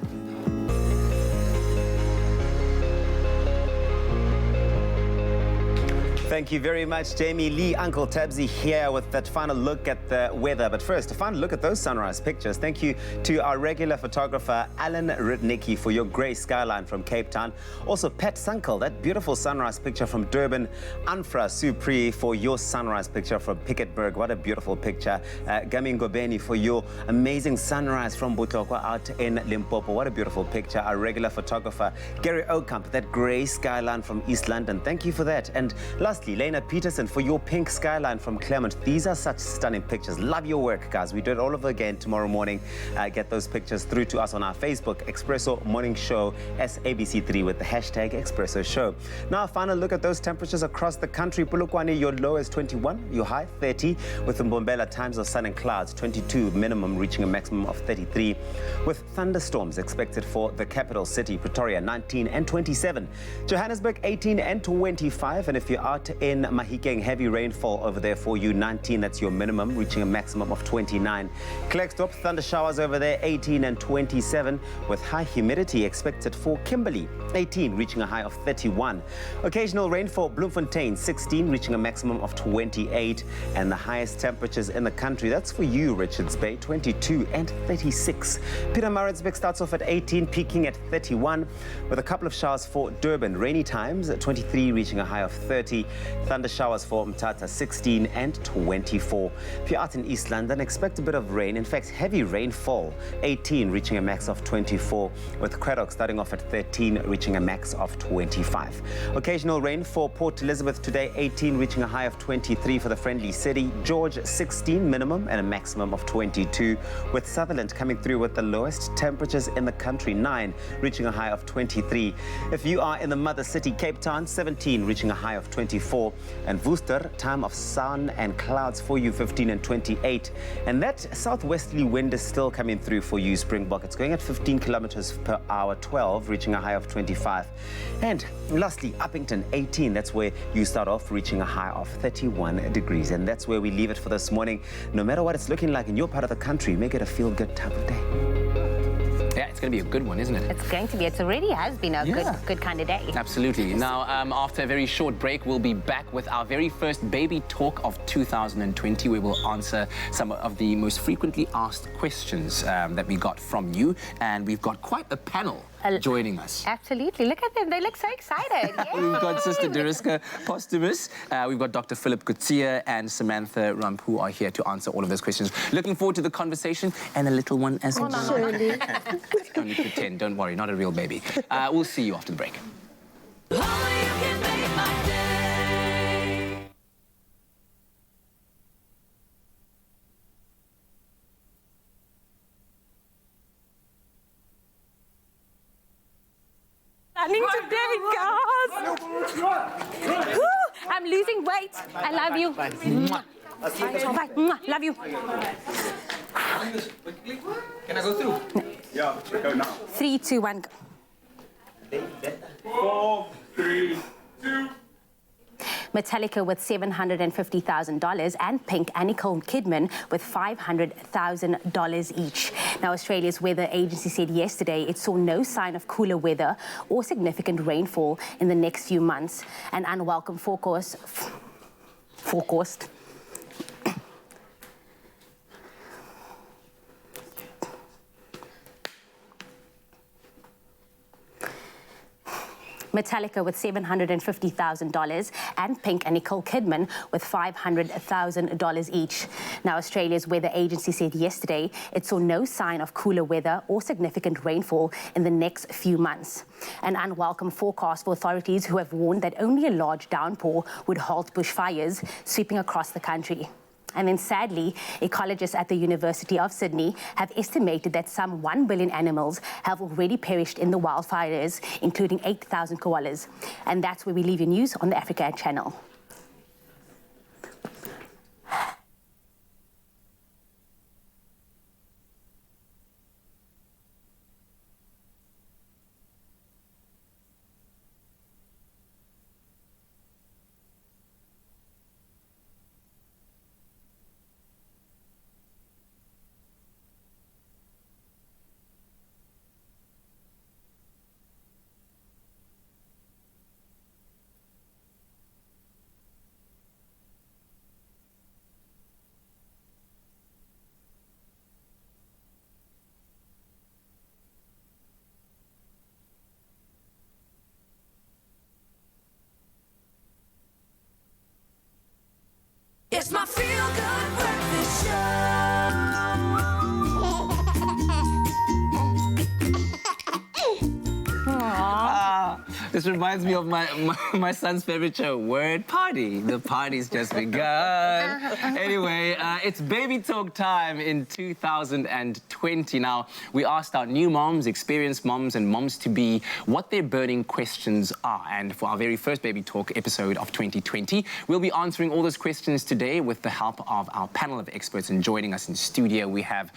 Thank you very much, Jamie Lee. Uncle Tabsy here with that final look at the weather. But first, a final look at those sunrise pictures. Thank you to our regular photographer, Alan Rudnicki, for your grey skyline from Cape Town. Also, Pat Sunkel, that beautiful sunrise picture from Durban. Anfra Supri for your sunrise picture from Piketberg. What a beautiful picture. Gami Ngobeni for your amazing sunrise from Botlokwa out in Limpopo. What a beautiful picture. Our regular photographer, Gary Okamp, that grey skyline from East London. Thank you for that. And lastly, Lena Peterson for your pink skyline from Clement. These are such stunning pictures. Love your work, guys. We do it all over again tomorrow morning. Get those pictures through to us on our Facebook, Expresso Morning Show, SABC3 with the hashtag Expresso Show. Now, a final look at those temperatures across the country. Polokwane, your low is 21, your high 30. With the Mbombela, times of sun and clouds, 22 minimum, reaching a maximum of 33. With thunderstorms expected for the capital city, Pretoria, 19 and 27. Johannesburg, 18 and 25. And if you are in Mahikeng, heavy rainfall over there for you, 19, that's your minimum, reaching a maximum of 29. Klerksdorp, thunder showers over there, 18 and 27, with high humidity expected for Kimberley, 18, reaching a high of 31. Occasional rainfall, Bloemfontein, 16, reaching a maximum of 28, and the highest temperatures in the country, that's for you, Richards Bay, 22 and 36. Pietermaritzburg starts off at 18, peaking at 31, with a couple of showers for Durban. Rainy times, 23, reaching a high of 30. Thunder showers for Mthatha, 16 and 24. If you're out in East London, expect a bit of rain. In fact, heavy rainfall, 18, reaching a max of 24, with Craddock starting off at 13, reaching a max of 25. Occasional rain for Port Elizabeth today, 18, reaching a high of 23 for the Friendly City. George, 16 minimum and a maximum of 22, with Sutherland coming through with the lowest temperatures in the country, 9, reaching a high of 23. If you are in the mother city, Cape Town, 17, reaching a high of 24, and Worcester, time of sun and clouds for you, 15 and 28. And that southwesterly wind is still coming through for you, Springbok. It's going at 15 kilometers per hour, 12, reaching a high of 25. And lastly, Uppington, 18, that's where you start off, reaching a high of 31 degrees. And that's where we leave it for this morning. No matter what it's looking like in your part of the country, make it a feel-good type of day. Yeah, it's going to be a good one, isn't it? It's going to be. It already has been a good kind of day. Absolutely. Now, after a very short break, we'll be back with our very first baby talk of 2020. We will answer some of the most frequently asked questions that we got from you. And we've got quite a panel joining us. Absolutely. Look at them. They look so excited. We've got Sister Deriska Postumus. We've got Dr. Philip Kutsia and Samantha Rump, who are here to answer all of those questions. Looking forward to the conversation, and a little one as well. Only pretend. Don't worry. Not a real baby. We'll see you after the break. Today, guys. I'm losing weight. I love you. Bye. Love you. Can I go through? Yeah, go now. 3, 2, 1, go. 4, 3, 2. Metallica with $750,000 and Pink and Nicole Kidman with $500,000 each. Now, Australia's weather agency said yesterday it saw no sign of cooler weather or significant rainfall in the next few months. An unwelcome forecast. Metallica with $750,000 and Pink and Nicole Kidman with $500,000 each. Now, Australia's weather agency said yesterday it saw no sign of cooler weather or significant rainfall in the next few months. An unwelcome forecast for authorities who have warned that only a large downpour would halt bushfires sweeping across the country. And then sadly, ecologists at the University of Sydney have estimated that some 1 billion animals have already perished in the wildfires, including 8,000 koalas. And that's where we leave your news on the Africa channel. It's my feel-good breakfast show. This reminds me of my son's favorite show, Word Party. The party's just begun. Anyway, it's baby talk time in 2020. Now, we asked our new moms, experienced moms and moms-to-be what their burning questions are. And for our very first baby talk episode of 2020, we'll be answering all those questions today with the help of our panel of experts. And joining us in studio, we have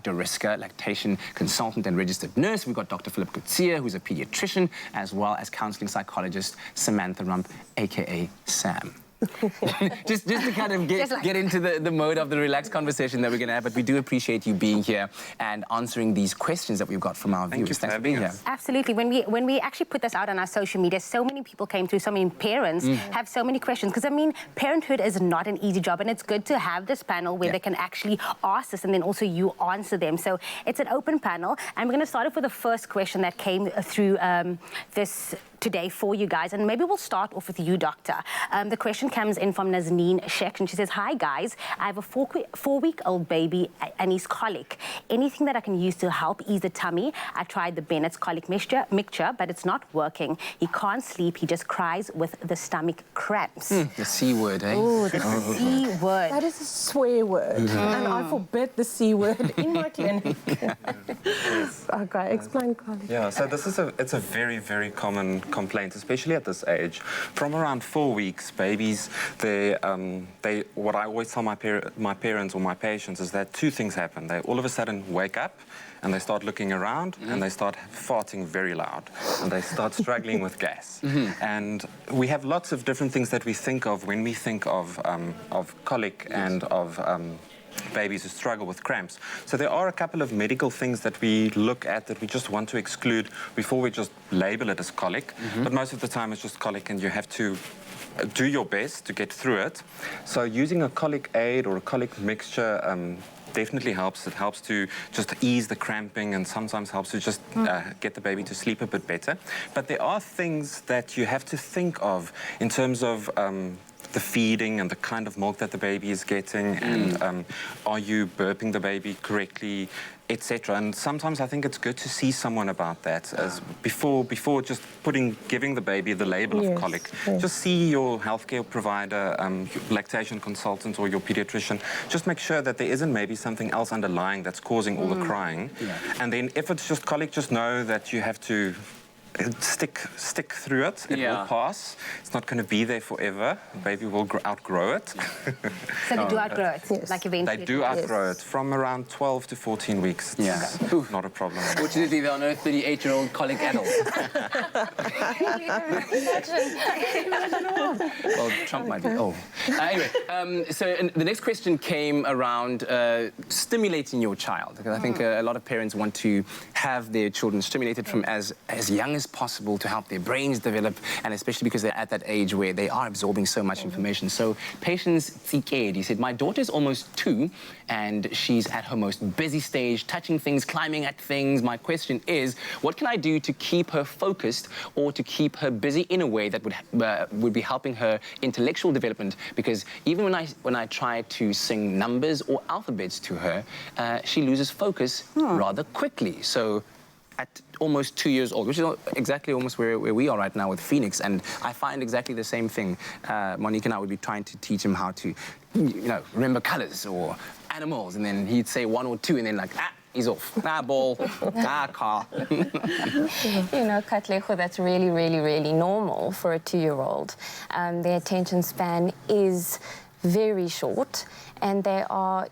Deriska, lactation consultant and registered nurse. We've got Dr. Philip Kutsia, who's a pediatrician, as well as counseling psychologist Samantha Rump, a.k.a. Sam. just to kind of get into the mode of the relaxed conversation that we're going to have, but we do appreciate you being here and answering these questions that we've got from our viewers. Thanks for being here. Absolutely. When we actually put this out on our social media, so many people came through, so many parents have so many questions, because I mean, parenthood is not an easy job, and it's good to have this panel where they can actually ask this and then also you answer them. So it's an open panel, and we're going to start off with the first question that came through this today for you guys, and maybe we'll start off with you, Doctor. The question comes in from Nazneen Sheikh, and she says, "Hi guys, I have a four-week-old baby and he's colic. Anything that I can use to help ease the tummy? I tried the Bennett's colic mixture, but it's not working. He can't sleep. He just cries with the stomach cramps." The C word, eh? Oh, the C word. That is a swear word, and I forbid the C word in my clinic. Okay, explain colic. Yeah, so this is it's a very, very common complaint, especially at this age. From around 4 weeks, babies, what I always tell my parents or my patients is that two things happen. They all of a sudden wake up and they start looking around and they start farting very loud and they start struggling with gas. And we have lots of different things that we think of when we think of colic and of babies who struggle with cramps. So there are a couple of medical things that we look at that we just want to exclude before we just label it as colic. But most of the time it's just colic, and you have to do your best to get through it. So using a colic aid or a colic mixture definitely helps. It helps to just ease the cramping and sometimes helps to just get the baby to sleep a bit better. But there are things that you have to think of in terms of the feeding and the kind of milk that the baby is getting, and are you burping the baby correctly, etc. And sometimes I think it's good to see someone about that as before just giving the baby the label of colic. Just see your healthcare provider, your lactation consultant or your pediatrician. Just make sure that there isn't maybe something else underlying that's causing all the crying. And then if it's just colic, just know that you have to stick through it. It will pass. It's not going to be there forever. The baby will outgrow it. So they do outgrow it, like eventually. They do outgrow it from around 12 to 14 weeks. It's not a problem. Fortunately, there are no 38-year-old colic adults. Well, Trump might be. Oh. Anyway, so the next question came around stimulating your child, because I think a lot of parents want to have their children stimulated from as young as possible to help their brains develop, and especially because they're at that age where they are absorbing so much information. So Patience Tsiked, he said, "My daughter is almost 2 and she's at her most busy stage, touching things, climbing at things. My question is, what can I do to keep her focused or to keep her busy in a way that would be helping her intellectual development? Because even when I try to sing numbers or alphabets to her, she loses focus rather quickly." So at almost 2 years old, which is exactly almost where we are right now with Phoenix, and I find exactly the same thing. Monique and I would be trying to teach him how to, remember colours or animals, and then he'd say 1 or 2, and then like, he's off. Ball, car. Katlego, that's really, really, really normal for a 2-year-old. Their attention span is very short, and they are,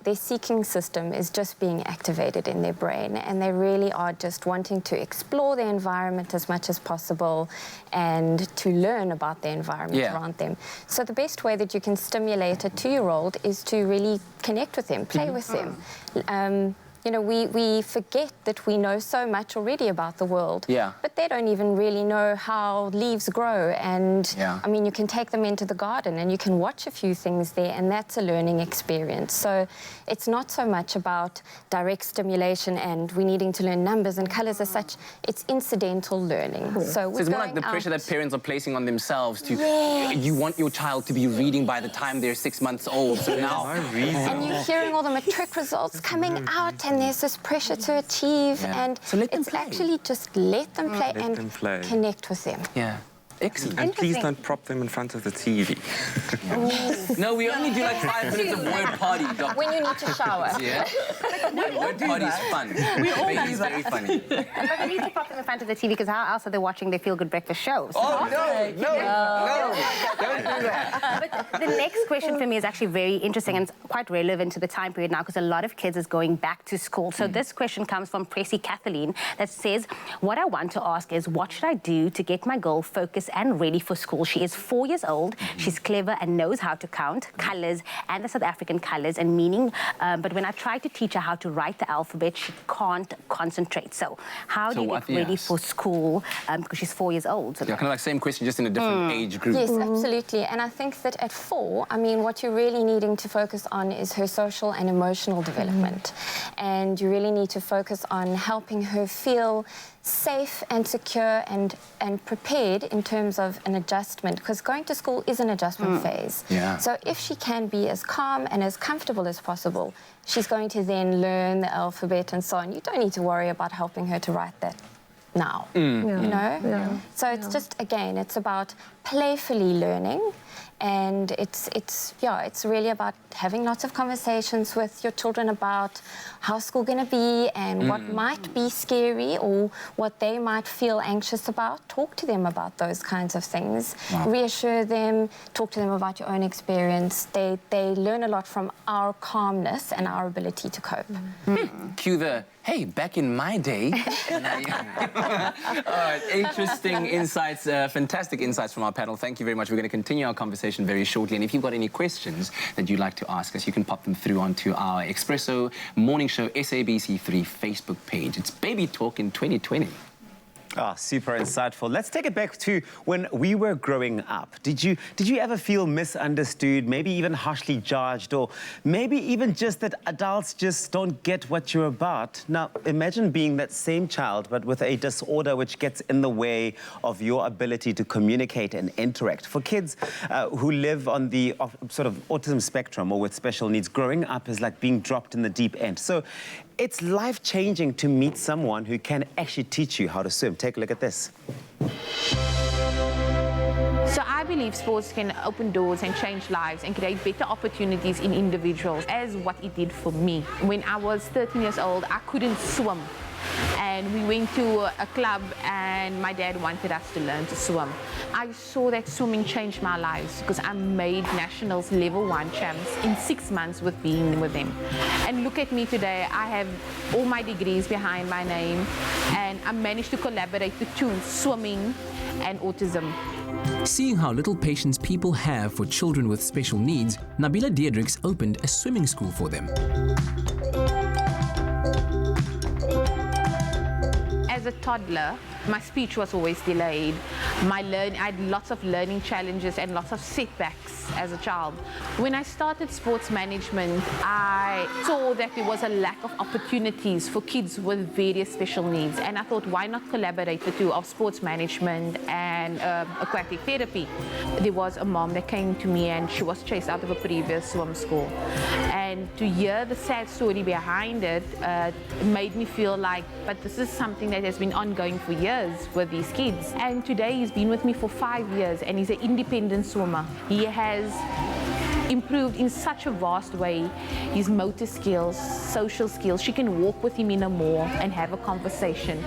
their seeking system is just being activated in their brain, and they really are just wanting to explore the environment as much as possible and to learn about the environment around them. So the best way that you can stimulate a 2-year-old is to really connect with them, play with them. We forget that we know so much already about the world, but they don't even really know how leaves grow. And I mean, you can take them into the garden and you can watch a few things there, and that's a learning experience. So it's not so much about direct stimulation and we needing to learn numbers and colours as such. It's incidental learning. So it's more like the pressure that parents are placing on themselves to, you want your child to be reading by the time they're 6 months old. So now, and you're hearing all the matric results coming out, and there's this pressure to achieve, and so it's actually just let them play connect with them. Excellent. And please don't prop them in front of the TV. No, we only do like 5 minutes of word party, Doctor. When you need to shower. Word party is fun. We all do is very funny. But you need to prop them in front of the TV, because how else are they watching their feel-good breakfast shows? Oh, no. Don't do that. But the next question for me is actually very interesting, and it's quite relevant to the time period now, because a lot of kids is going back to school. So this question comes from Pressy Kathleen that says, "What I want to ask is, what should I do to get my girl focused ambitious and ready for school. She is 4 years old. She's clever and knows how to count colours and the South African colours and meaning. But when I try to teach her how to write the alphabet, she can't concentrate. So how do you get ready for school? Because she's 4 years old. So yeah, kind of like same question, just in a different age group. Yes, absolutely. And I think that at 4, I mean, what you're really needing to focus on is her social and emotional development. And you really need to focus on helping her feel safe and secure and prepared in terms of an adjustment, because going to school is an adjustment phase. Yeah. So if she can be as calm and as comfortable as possible, she's going to then learn the alphabet and so on. You don't need to worry about helping her to write that now, you know? Yeah. So it's just, again, it's about playfully learning. And it's really about having lots of conversations with your children about how's school going to be and what might be scary or what they might feel anxious about. Talk to them about those kinds of things. Wow. Reassure them, talk to them about your own experience. They learn a lot from our calmness and our ability to cope. Cue the, hey, back in my day. Interesting insights, fantastic insights from our panel. Thank you very much. We're going to continue our conversation very shortly. And if you've got any questions that you'd like to ask us, you can pop them through onto our Expresso Morning Show SABC3 Facebook page. It's Baby Talk in 2020. Ah, super insightful. Let's take it back to when we were growing up. Did you ever feel misunderstood, maybe even harshly judged, or maybe even just that adults just don't get what you're about? Now, imagine being that same child, but with a disorder which gets in the way of your ability to communicate and interact. For kids who live on the sort of autism spectrum or with special needs, growing up is like being dropped in the deep end. So it's life-changing to meet someone who can actually teach you how to swim. Take a look at this. So I believe sports can open doors and change lives and create better opportunities in individuals, as what it did for me. When I was 13 years old, I couldn't swim. And we went to a club and my dad wanted us to learn to swim. I saw that swimming changed my life because I made nationals level 1 champs in 6 months with being with them. And look at me today, I have all my degrees behind my name and I managed to collaborate the two, swimming and autism. Seeing how little patience people have for children with special needs, Nabila Diedrichs opened a swimming school for them. As a toddler, my speech was always delayed. I had lots of learning challenges and lots of setbacks as a child. When I started sports management, I saw that there was a lack of opportunities for kids with various special needs. And I thought, why not collaborate the two of sports management and aquatic therapy? There was a mom that came to me and she was chased out of a previous swim school. And to hear the sad story behind it made me feel like, but this is something that has been ongoing for years with these kids. And today he's been with me for 5 years and he's an independent swimmer. He has improved in such a vast way. His motor skills, social skills. She can walk with him in a mall and have a conversation.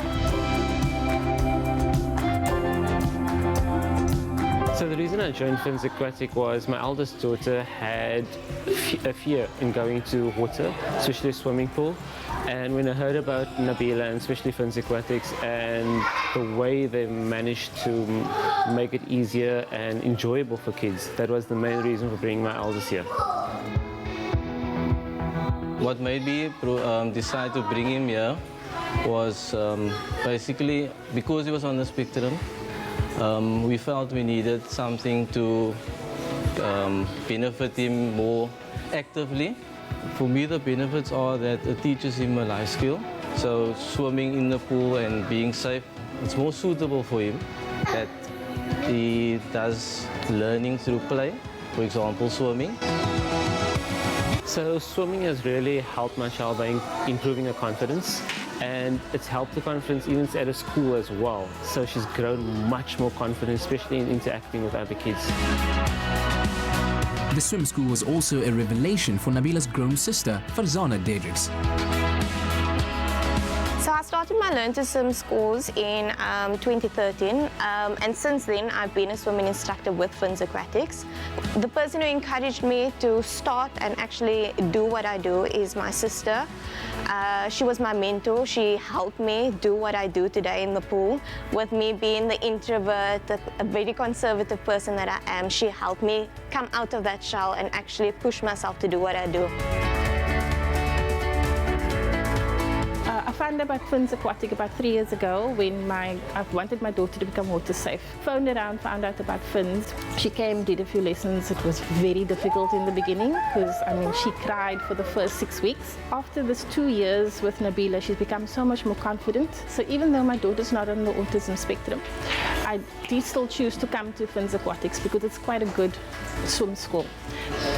So the reason I joined Fins Aquatic was my eldest daughter had a fear in going to water, especially a swimming pool. And when I heard about Nabila and especially Fins Aquatics and the way they managed to make it easier and enjoyable for kids, that was the main reason for bringing my eldest here. What made me decide to bring him here was basically because he was on the spectrum. We felt we needed something to benefit him more actively. For me, the benefits are that it teaches him a life skill. So swimming in the pool and being safe, it's more suitable for him. That he does learning through play, for example, swimming. So swimming has really helped my child by improving her confidence. And it's helped the confidence even at a school as well. So she's grown much more confident, especially in interacting with other kids. The swim school was also a revelation for Nabila's grown sister, Farzana Diedrichs. So I started my Learn to Swim course in 2013, and since then I've been a swimming instructor with Fins Aquatics. The person who encouraged me to start and actually do what I do is my sister. She was my mentor. She helped me do what I do today in the pool. With me being the introvert, a very conservative person that I am, she helped me come out of that shell and actually push myself to do what I do. I found about Fins Aquatic about 3 years ago when I wanted my daughter to become water safe. Phoned around, found out about Fins. She came, did a few lessons. It was very difficult in the beginning because, I mean, she cried for the first 6 weeks. After this 2 years with Nabila, she's become so much more confident. So even though my daughter's not on the autism spectrum, I did still choose to come to Fins Aquatics because it's quite a good swim school.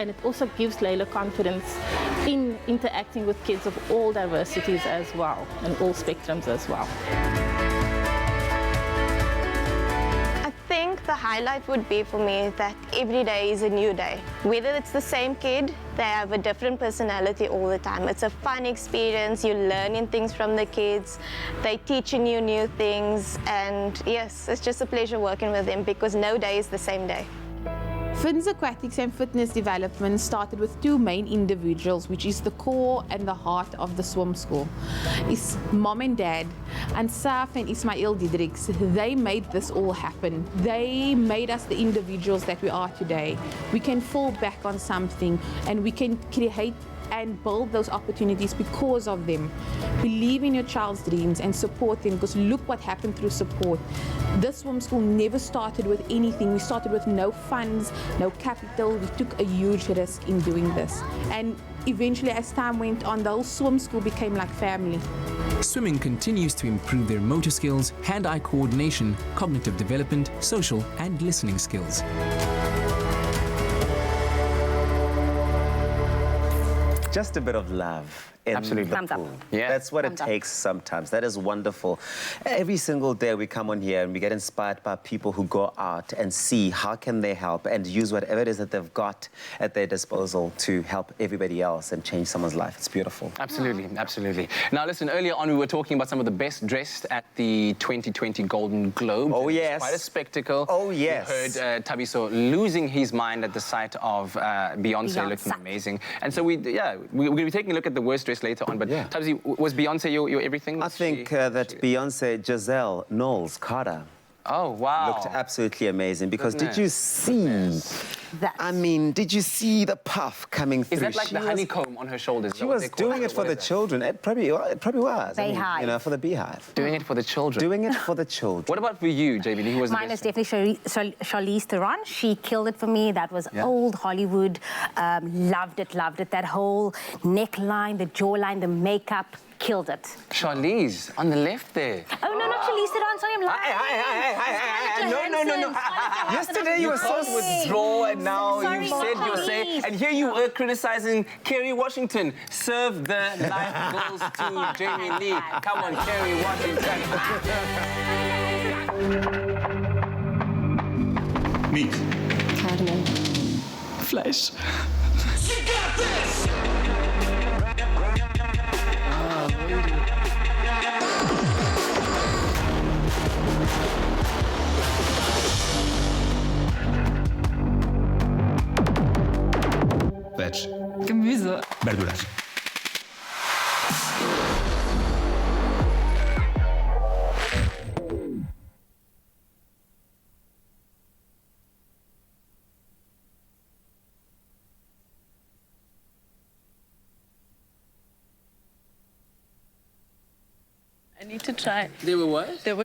And it also gives Layla confidence in interacting with kids of all diversities as well, and all spectrums as well. I think the highlight would be for me that every day is a new day. Whether it's the same kid, they have a different personality all the time. It's a fun experience, you're learning things from the kids, they teaching you new things, and yes, it's just a pleasure working with them because no day is the same day. Fins Aquatics and Fitness Development started with two main individuals, which is the core and the heart of the swim school. It's mom and dad, and Saf and Ismail Diedrichs. They made this all happen. They made us the individuals that we are today. We can fall back on something and we can create and build those opportunities because of them. Believe in your child's dreams and support them, because look what happened through support. This swim school never started with anything. We started with no funds, no capital. We took a huge risk in doing this. And eventually, as time went on, the whole swim school became like family. Swimming continues to improve their motor skills, hand-eye coordination, cognitive development, social and listening skills. Just a bit of love in Absolutely. the Thumbs up. pool. Yeah. That's what Thumbs it up. takes sometimes. That is wonderful. Every single day we come on here and we get inspired by people who go out and see how can they help and use whatever it is that they've got at their disposal to help everybody else and change someone's life. It's beautiful. Absolutely, absolutely. Now, listen, earlier on we were talking about some of the best dressed at the 2020 Golden Globe. Oh, yes. Quite a spectacle. Oh, yes. We heard Tabiso losing his mind at the sight of Beyonce looking amazing. And so we're going to be taking a look at the worst dress later on. But Tabzi, was Beyonce your everything? I think that Beyonce, Giselle, Knowles, Carter. Oh, wow. Looked absolutely amazing because did you see... I mean, did you see the puff coming through? Is that like the honeycomb on her shoulders? She was doing it for the children. It probably was. I mean, you know, for the beehive. Doing it for the children. Doing it for the children. What about for you, JB? Who was Mine is definitely Charlize Theron. She killed it for me. That was old Hollywood. Loved it, loved it. That whole neckline, the jawline, the makeup. Killed it. Charlize, on the left there. Oh, no, not Charlize Theron. Sorry, I'm lying. No. Yesterday you were so withdrawn and now you said your say. And here you were criticizing Kerry Washington. Serve the life goals to Jamie Lee. Come on, Kerry Washington. Meat. Carne. Fleisch. She got this! Veg. Gemüse. Verduras. I need to try. They were what? They were.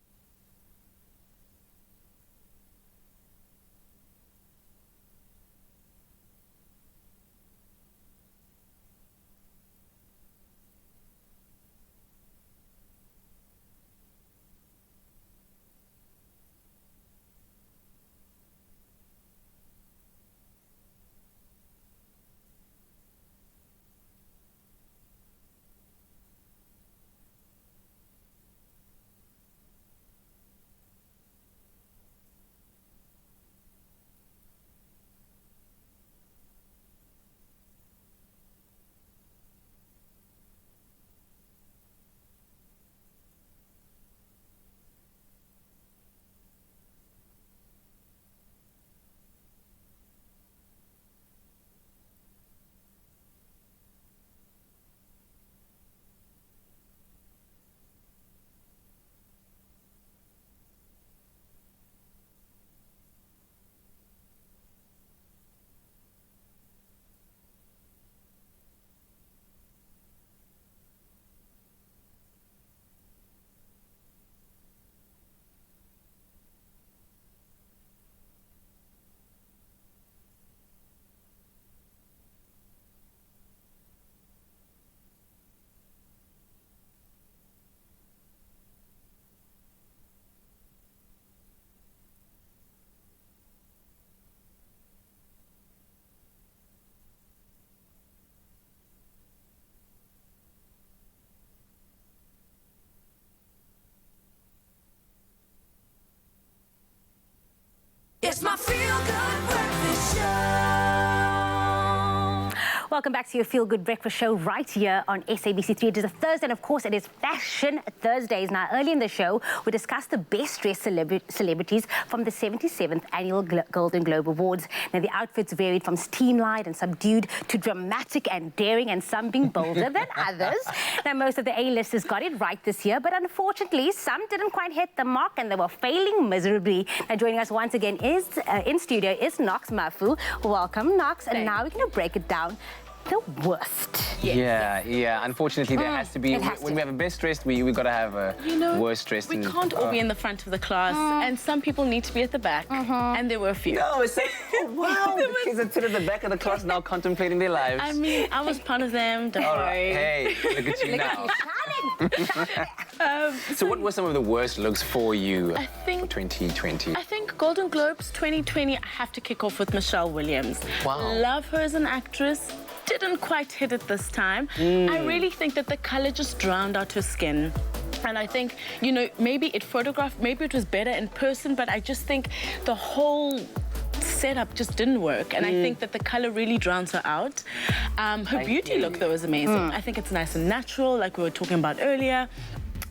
Welcome back to your Feel Good Breakfast Show right here on SABC3. It is a Thursday, and of course, it is Fashion Thursdays. Now, early in the show, we discussed the best dressed celebrities from the 77th Annual Golden Globe Awards. Now, the outfits varied from streamlined and subdued to dramatic and daring, and some being bolder than others. Now, most of the A-listers got it right this year, but unfortunately, some didn't quite hit the mark and they were failing miserably. Now, joining us once again is in studio is Nox Mafu. Welcome, Nox. And now we're going to break it down. The worst. Yeah. Unfortunately, there has to be. When we have a best dressed, we got to have a worst dressed. We can't all be in the front of the class, and some people need to be at the back, and there were a few. No, it's like, wow, the kids are sitting at the back of the class now contemplating their lives. I mean, I was part of them, don't worry. Hey, look at you now. So what were some of the worst looks for you for 2020? I think Golden Globes 2020, I have to kick off with Michelle Williams. Wow. Love her as an actress. Didn't quite hit it this time. I really think that the color just drowned out her skin. And I think, you know, maybe it was better in person, but I just think the whole setup just didn't work. And I think that the color really drowns her out. Her beauty look, though, is amazing. I think it's nice and natural, like we were talking about earlier.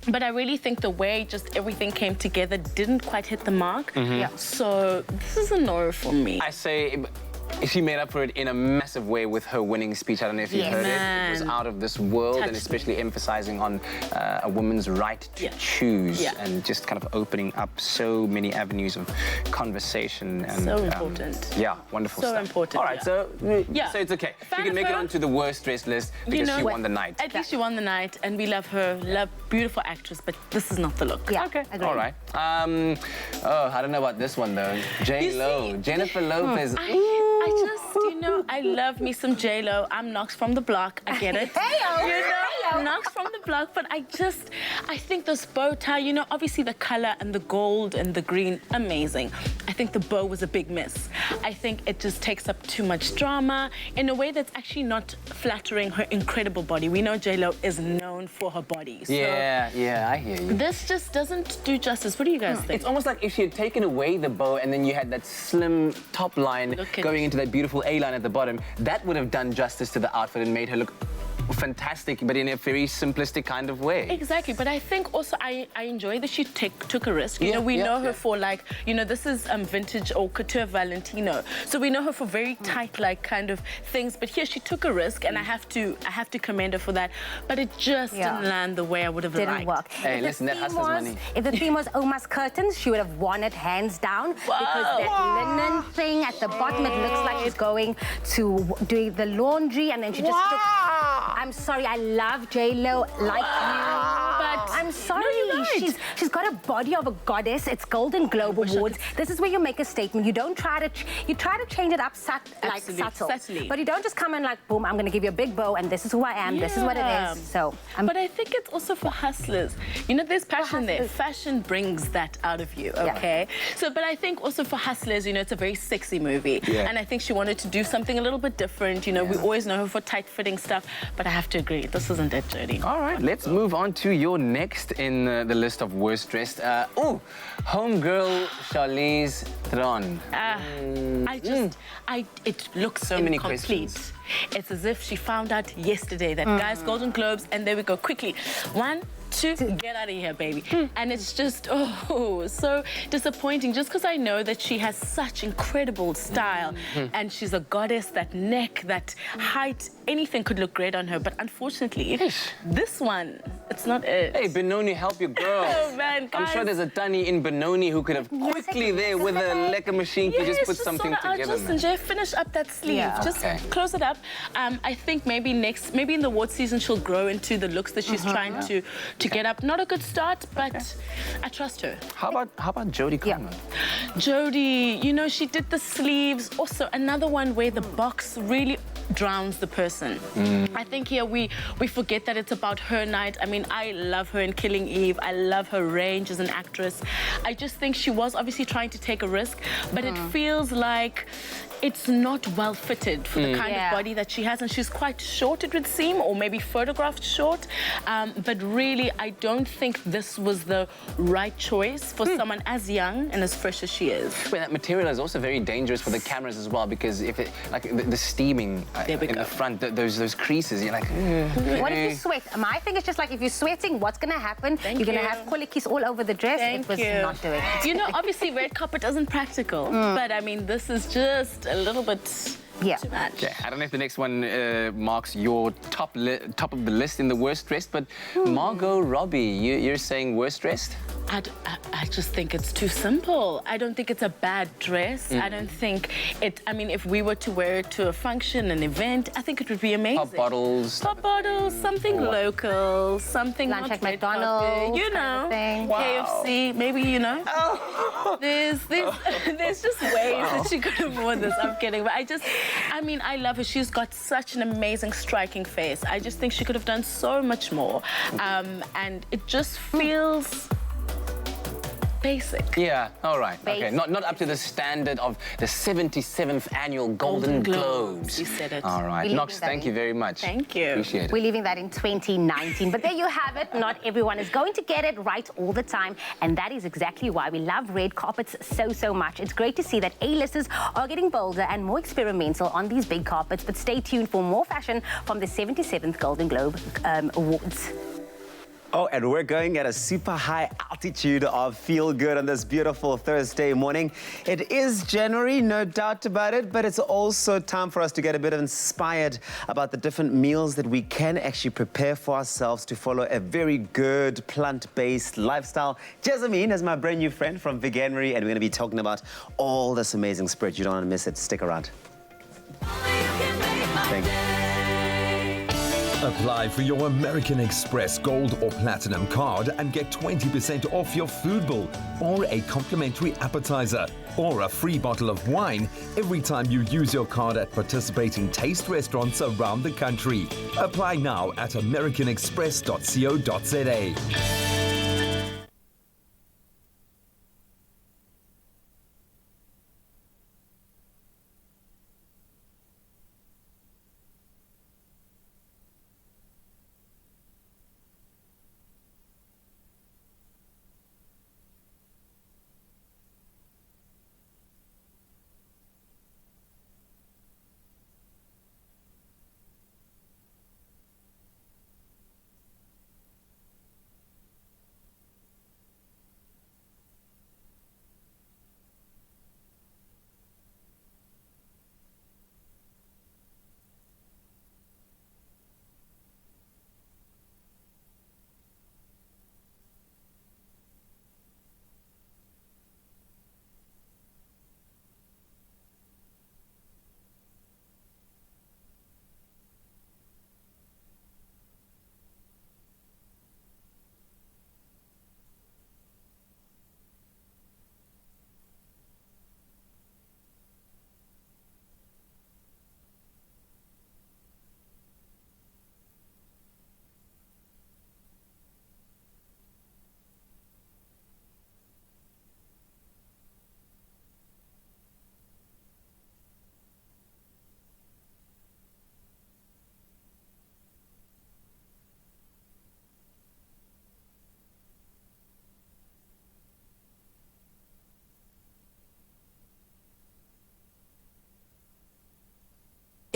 But I really think the way just everything came together didn't quite hit the mark. So this is a no for me. I say she made up for it in a massive way with her winning speech. I don't know if you heard it. It was out of this world, and especially emphasizing on a woman's right to choose and just kind of opening up so many avenues of conversation. And, so important. Yeah, wonderful so stuff. Important. All right, so it's okay. You can make it onto the worst dressed list because she won the night. At least she won the night, and we love her, beautiful actress, but this is not the look. Okay, all right. I don't know about this one though. J-Lo, Jennifer Lopez. I just, you know, I love me some J-Lo. I'm Nox from the block. I get it. Nox from the block, but I think this bow tie, you know, obviously the color and the gold and the green, amazing. I think the bow was a big miss. I think it just takes up too much drama in a way that's actually not flattering her incredible body. We know J-Lo is known for her body. So yeah, I hear you. This just doesn't do justice. What do you guys think? It's almost like if she had taken away the bow and then you had that slim top line going into that beautiful A-line at the bottom, that would have done justice to the outfit and made her look fantastic, but in a very simplistic kind of way. Exactly, but I think also I enjoy that she took a risk. You know, we know her for like, you know, this is vintage or couture Valentino, so we know her for very tight like kind of things. But here she took a risk, and I have to commend her for that. But it just didn't land the way I would have liked. Didn't work. Hey, listen, that hustler's money. If the theme was Oma's curtains, she would have won it hands down, because that linen thing at the bottom, it looks like she's going to do the laundry, and then she just took. I'm sorry, I love J-Lo like you, but I'm sorry, she's got a body of a goddess. It's Golden Globe Awards. This is where you make a statement. You don't try to change it up subtle, but you don't just come in like, boom, I'm going to give you a big bow, and this is who I am. This is what it is. So, but I think it's also for hustlers. You know, there's passion there. Fashion brings that out of you. Okay. So, but I think also for hustlers, you know, it's a very sexy movie, and I think she wanted to do something a little bit different. You know, we always know her for tight-fitting stuff, but I have to agree, this isn't it, Jodie. All right, let's move on to your next in the list of worst dressed. Homegirl Charlize Theron. It looks so many incomplete. questions. It's as if she found out yesterday that guys, Golden Globes, and there we go, quickly. 1, 2, get out of here, baby. And it's just, so disappointing, just because I know that she has such incredible style, and she's a goddess. That neck, that height, anything could look great on her, but unfortunately, this one, it's not it. Hey, Benoni, help your girl. Oh, man, guys. I'm sure there's a Dunny in Benoni who could have quickly there with a lekker machine to just put something together. Just finish up that sleeve. Just close it up. I think maybe in the award season, she'll grow into the looks that she's trying to get up. Not a good start, but I trust her. How about Jodie Comer? Jodie, you know, she did the sleeves. Also, another one where the box really drowns the person. I think here we forget that it's about her night. I mean, I love her in Killing Eve. I love her range as an actress. I just think she was obviously trying to take a risk, but it feels like it's not well fitted for the kind of body that she has, and she's quite short, it would seem, or maybe photographed short. But really, I don't think this was the right choice for someone as young and as fresh as she is. Well, that material is also very dangerous for the cameras as well, because if it, like the steaming in the front, those creases, you're like, what if you sweat? My thing is just like, if you're sweating, what's going to happen? You're going to have colikies all over the dress. It was not doing it. You know, obviously, red carpet isn't practical, but I mean, this is just a little bit too much. Okay, I don't know if the next one marks your top of the list in the worst dressed, but Margot Robbie, you're saying worst dressed? I just think it's too simple. I don't think it's a bad dress. I don't think it... I mean, if we were to wear it to a function, an event, I think it would be amazing. Pop bottles. Pop bottles, something local, something lunch not at McDonald's, you know, kind of KFC, maybe, you know. There's just ways that she could have worn this. I'm kidding, but I mean, I love her. She's got such an amazing, striking face. I just think she could have done so much more. And it just feels basic. Yeah, all right. Okay, not up to the standard of the 77th annual Golden Globes. You said it. All right. Knox, thank you very much. Thank you. Appreciate it. We're leaving that in 2019. But there you have it. Not everyone is going to get it right all the time. And that is exactly why we love red carpets so much. It's great to see that A-listers are getting bolder and more experimental on these big carpets. But stay tuned for more fashion from the 77th Golden Globe Awards. Oh, and we're going at a super high altitude of feel good on this beautiful Thursday morning. It is January, no doubt about it, but it's also time for us to get a bit inspired about the different meals that we can actually prepare for ourselves to follow a very good plant-based lifestyle. Jessamine is my brand new friend from Veganuary, and we're going to be talking about all this amazing spread. You don't want to miss it. Stick around. Thank you. Apply for your American Express Gold or Platinum card and get 20% off your food bill, or a complimentary appetizer, or a free bottle of wine every time you use your card at participating taste restaurants around the country. Apply now at americanexpress.co.za.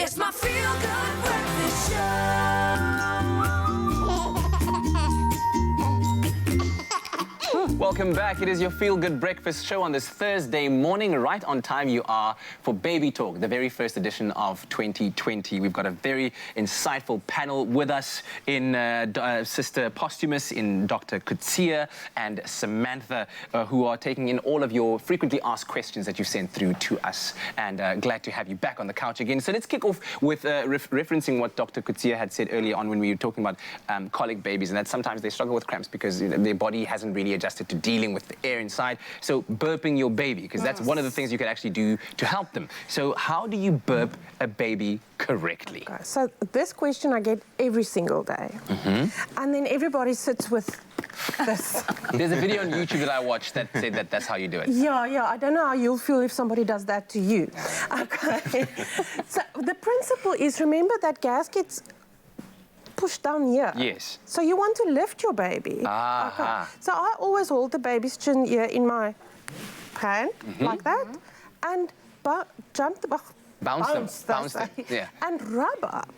It's my feel-good breakfast show. Welcome back. It is your Feel Good Breakfast show on this Thursday morning. Right on time you are for Baby Talk, the very first edition of 2020. We've got a very insightful panel with us in Sister Posthumous, in Dr. Kutsia and Samantha, who are taking in all of your frequently asked questions that you've sent through to us. And glad to have you back on the couch again. So let's kick off with referencing what Dr. Kutsia had said earlier on when we were talking about colic babies, and that sometimes they struggle with cramps because their body hasn't really adjusted to dealing with the air inside. So burping your baby, because that's one of the things you can actually do to help them. So how do you burp a baby correctly? So this question I get every single day. And then everybody sits with this. There's a video on YouTube that I watched that said that that's how you do it. Yeah, I don't know how you'll feel if somebody does that to you. Okay. So the principle is, remember that gas gets pushed down here. Yes. So you want to lift your baby. Okay. So I always hold the baby's chin here in my hand, like that, and bounce them. Yeah. And rub up.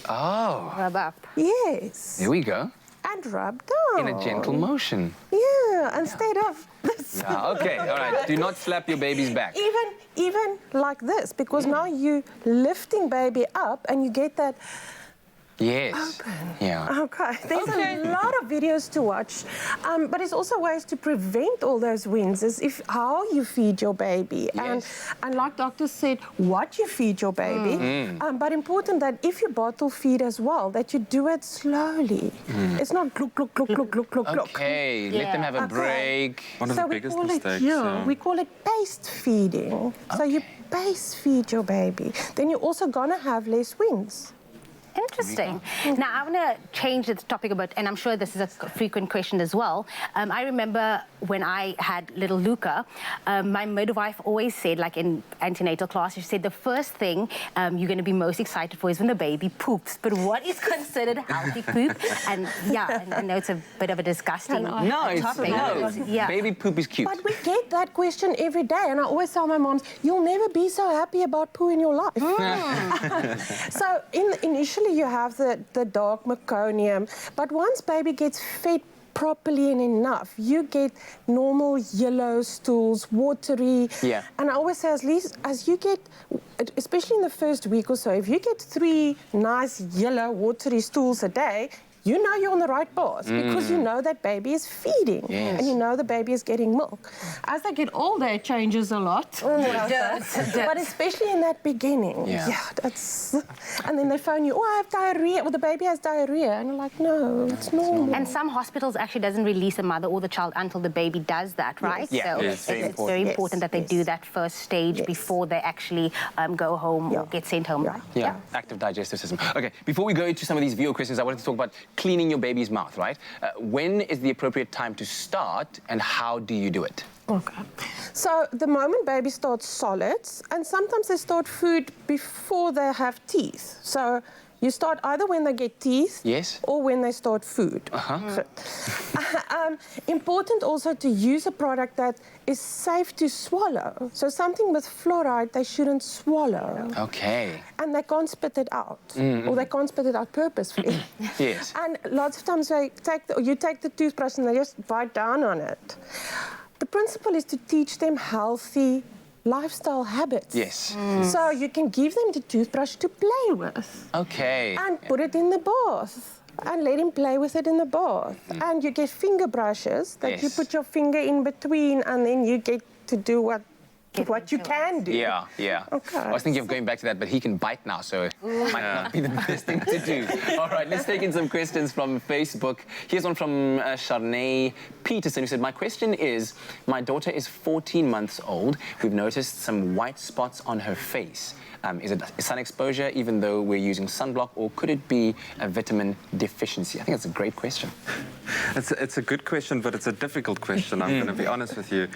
Oh. Rub up. Yes. Here we go. And rub down. In a gentle motion. Yeah, instead of this. Yeah, okay, all right. Do not slap your baby's back. Even like this, because now you're lifting baby up and you get that. Yes. Open. Yeah. Okay. There's a lot of videos to watch, but there's also ways to prevent all those wins. Is if how you feed your baby, and like doctor said, what you feed your baby. But important that if you bottle feed as well, that you do it slowly. It's not gluck gluck gluck gluck gluck gluck. Okay. Let them have a break. One of the biggest mistakes. We call it paced feeding. So you pace feed your baby. Then you're also gonna have less wins. Interesting. Now, I want to change the topic a bit, and I'm sure this is a frequent question as well. I remember when I had little Luca, my midwife always said, like in antenatal class, she said the first thing you're going to be most excited for is when the baby poops. But what is considered healthy poop? And yeah, I know it's a bit of a disgusting topic. Baby poop is cute. But we get that question every day, and I always tell my moms, you'll never be so happy about poo in your life. So initially you have the dark meconium, but once baby gets fed properly and enough, you get normal yellow stools, watery. Yeah. And I always say, as you get, especially in the first week or so, if you get 3 nice yellow watery stools a day, you know you're on the right path because you know that baby is feeding and you know the baby is getting milk. As they get older, it changes a lot. But especially in that beginning, that's... And then they phone you, oh, I have diarrhea, well, the baby has diarrhea. And you're like, no, it's normal. And some hospitals actually doesn't release the mother or the child until the baby does that, right? Yeah, so it's very important. Very important that they do that first stage before they actually go home or get sent home, right? Yeah, active digestive system. Okay, before we go into some of these viewer questions, I wanted to talk about cleaning your baby's mouth, right? When is the appropriate time to start and how do you do it? Okay. So the moment baby starts solids, and sometimes they start food before they have teeth. So you start either when they get teeth or when they start food. Important also to use a product that is safe to swallow. So something with fluoride they shouldn't swallow. Okay. And they can't spit it out, or they can't spit it out purposefully. Yes. And lots of times you take the toothbrush and they just bite down on it. The principle is to teach them healthy lifestyle habits. Yes. So you can give them the toothbrush to play with. Okay. And put it in the bath. And let him play with it in the bath. And you get finger brushes that you put your finger in between, and then you get to do what you can do. Yeah. Okay. I was thinking of going back to that, but he can bite now, so it might not be the best thing to do. All right, let's take in some questions from Facebook. Here's one from Sharnay Peterson, who said, my question is, my daughter is 14 months old. We've noticed some white spots on her face. Is it sun exposure, even though we're using sunblock, or could it be a vitamin deficiency? I think that's a great question. It's a good question, but it's a difficult question, I'm going to be honest with you.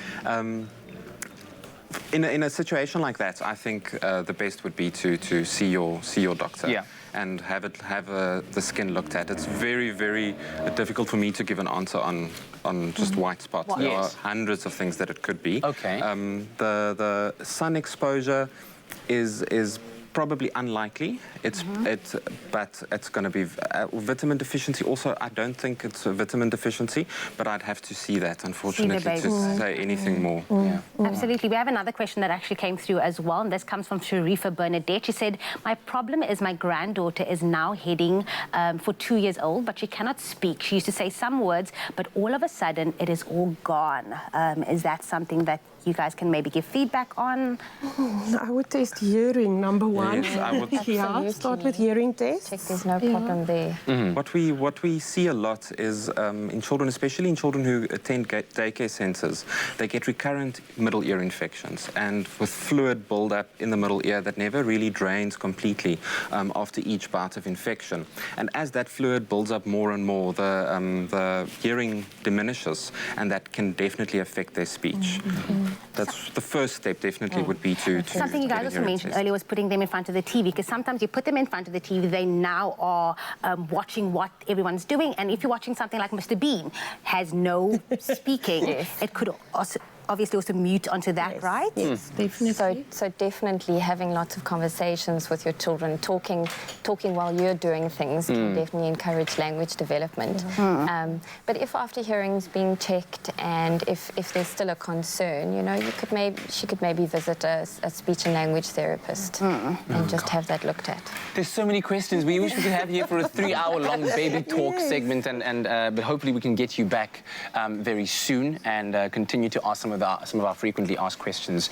In a situation like that, I think the best would be to see your doctor and have the skin looked at. It's very, very difficult for me to give an answer on just white spots. There are hundreds of things that it could be. Okay. The sun exposure is probably unlikely. But it's going to be vitamin deficiency. Also, I don't think it's a vitamin deficiency, but I'd have to see that, unfortunately, to say anything more. Absolutely. We have another question that actually came through as well, and this comes from Sharifa Bernadette. She said, my problem is my granddaughter is now heading for 2 years old, but she cannot speak. She used to say some words, but all of a sudden it is all gone. Is that something that you guys can maybe give feedback on? I would test hearing, number one. Yes, I would. Yeah, start with hearing tests. Check there's no problem there. What we see a lot is in children, especially in children who attend daycare centres, they get recurrent middle ear infections, and with fluid build-up in the middle ear that never really drains completely after each bout of infection. And as that fluid builds up more and more, the hearing diminishes, and that can definitely affect their speech. That's the first step. Definitely would be to Something you get guys a also hearing mentioned test. earlier was putting them in front of the TV, because sometimes you put them in front of the TV, they now are watching what everyone's doing, and if you're watching something like Mr. Bean has no speaking, it could also obviously also mute onto that, right? Yes, definitely. So definitely having lots of conversations with your children, talking while you're doing things can definitely encourage language development. But if after hearing's being checked and if there's still a concern, you know, she could maybe visit a speech and language therapist and just have that looked at. There's so many questions. We wish we could have you here for a 3-hour-long baby talk segment, but hopefully we can get you back very soon and continue to ask some of our frequently asked questions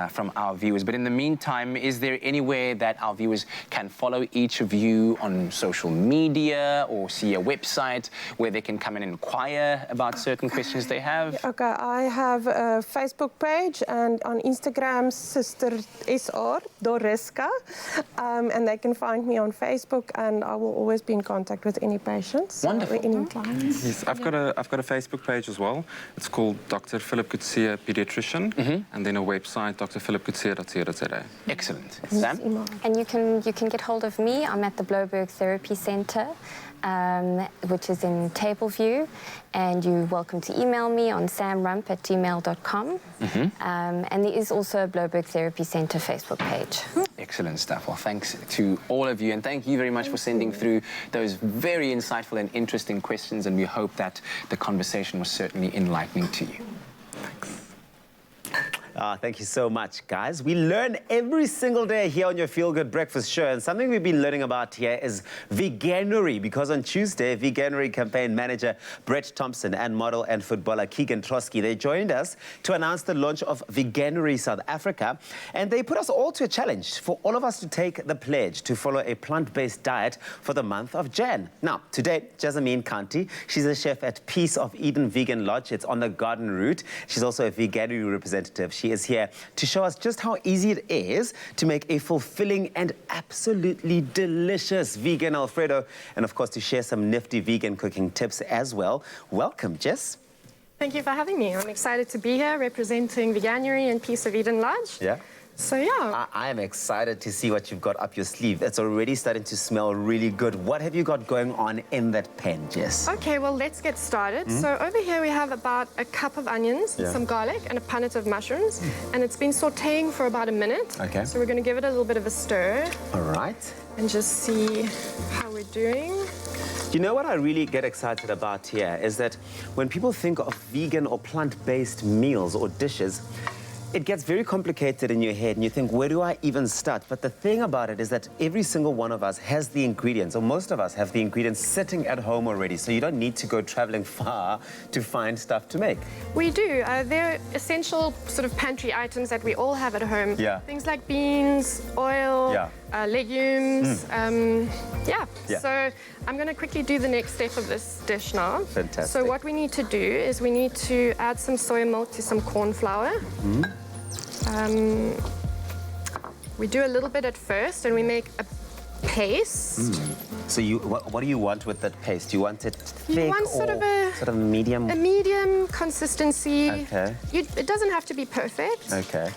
from our viewers. But in the meantime, is there anywhere that our viewers can follow each of you on social media or see a website where they can come and inquire about certain questions they have? Okay, I have a Facebook page and on Instagram, Sister SR Doriska, and they can find me on Facebook, and I will always be in contact with any patients. Wonderful. Or any clients. Yes, I've got a Facebook page as well. It's called Dr. Philip Kutsia Pediatrician, and then a website, drphilipkutsia.co.za. Excellent. Sam? And you can get hold of me. I'm at the Bloberg Therapy Centre, which is in Tableview, and you're welcome to email me on samrump@gmail.com. And there is also a Bloberg Therapy Centre Facebook page. Excellent stuff. Well, thanks to all of you, and thank you very much for sending through those very insightful and interesting questions, and we hope that the conversation was certainly enlightening to you. Thank you so much, guys. We learn every single day here on your Feel Good Breakfast Show, and something we've been learning about here is veganuary, because on Tuesday, veganuary campaign manager Brett Thompson and model and footballer Keegan Trotsky, they joined us to announce the launch of Veganuary South Africa, and they put us all to a challenge for all of us to take the pledge to follow a plant-based diet for the month of Jan. Now, today, Jasmine Kanti, she's a chef at Peace of Eden Vegan Lodge. It's on the garden route. She's also a veganuary representative. She is here to show us just how easy it is to make a fulfilling and absolutely delicious vegan Alfredo, and of course to share some nifty vegan cooking tips as well. Welcome, Jess. Thank you for having me. I'm excited to be here representing Veganuary and Peace of Eden Lodge. Yeah. So yeah. I am excited to see what you've got up your sleeve. It's already starting to smell really good. What have you got going on in that pan, Jess? Okay, well, let's get started. So over here we have about a cup of onions, some garlic, and a punnet of mushrooms. And it's been sauteing for about a minute. Okay. So we're going to give it a little bit of a stir. All right. And just see how we're doing. You know what I really get excited about here is that when people think of vegan or plant-based meals or dishes, it gets very complicated in your head and you think, where do I even start? But the thing about it is that every single one of us has the ingredients, or most of us have the ingredients sitting at home already, so you don't need to go traveling far to find stuff to make. We do. They're essential sort of pantry items that we all have at home. Yeah. Things like beans, oil, legumes. Yeah. So I'm going to quickly do the next step of this dish now. Fantastic. So what we need to do is we need to add some soy milk to some corn flour. We do a little bit at first, and we make a paste. So what do you want with that paste? You want it thick You want or sort of medium? A medium consistency. Okay. It doesn't have to be perfect. Okay.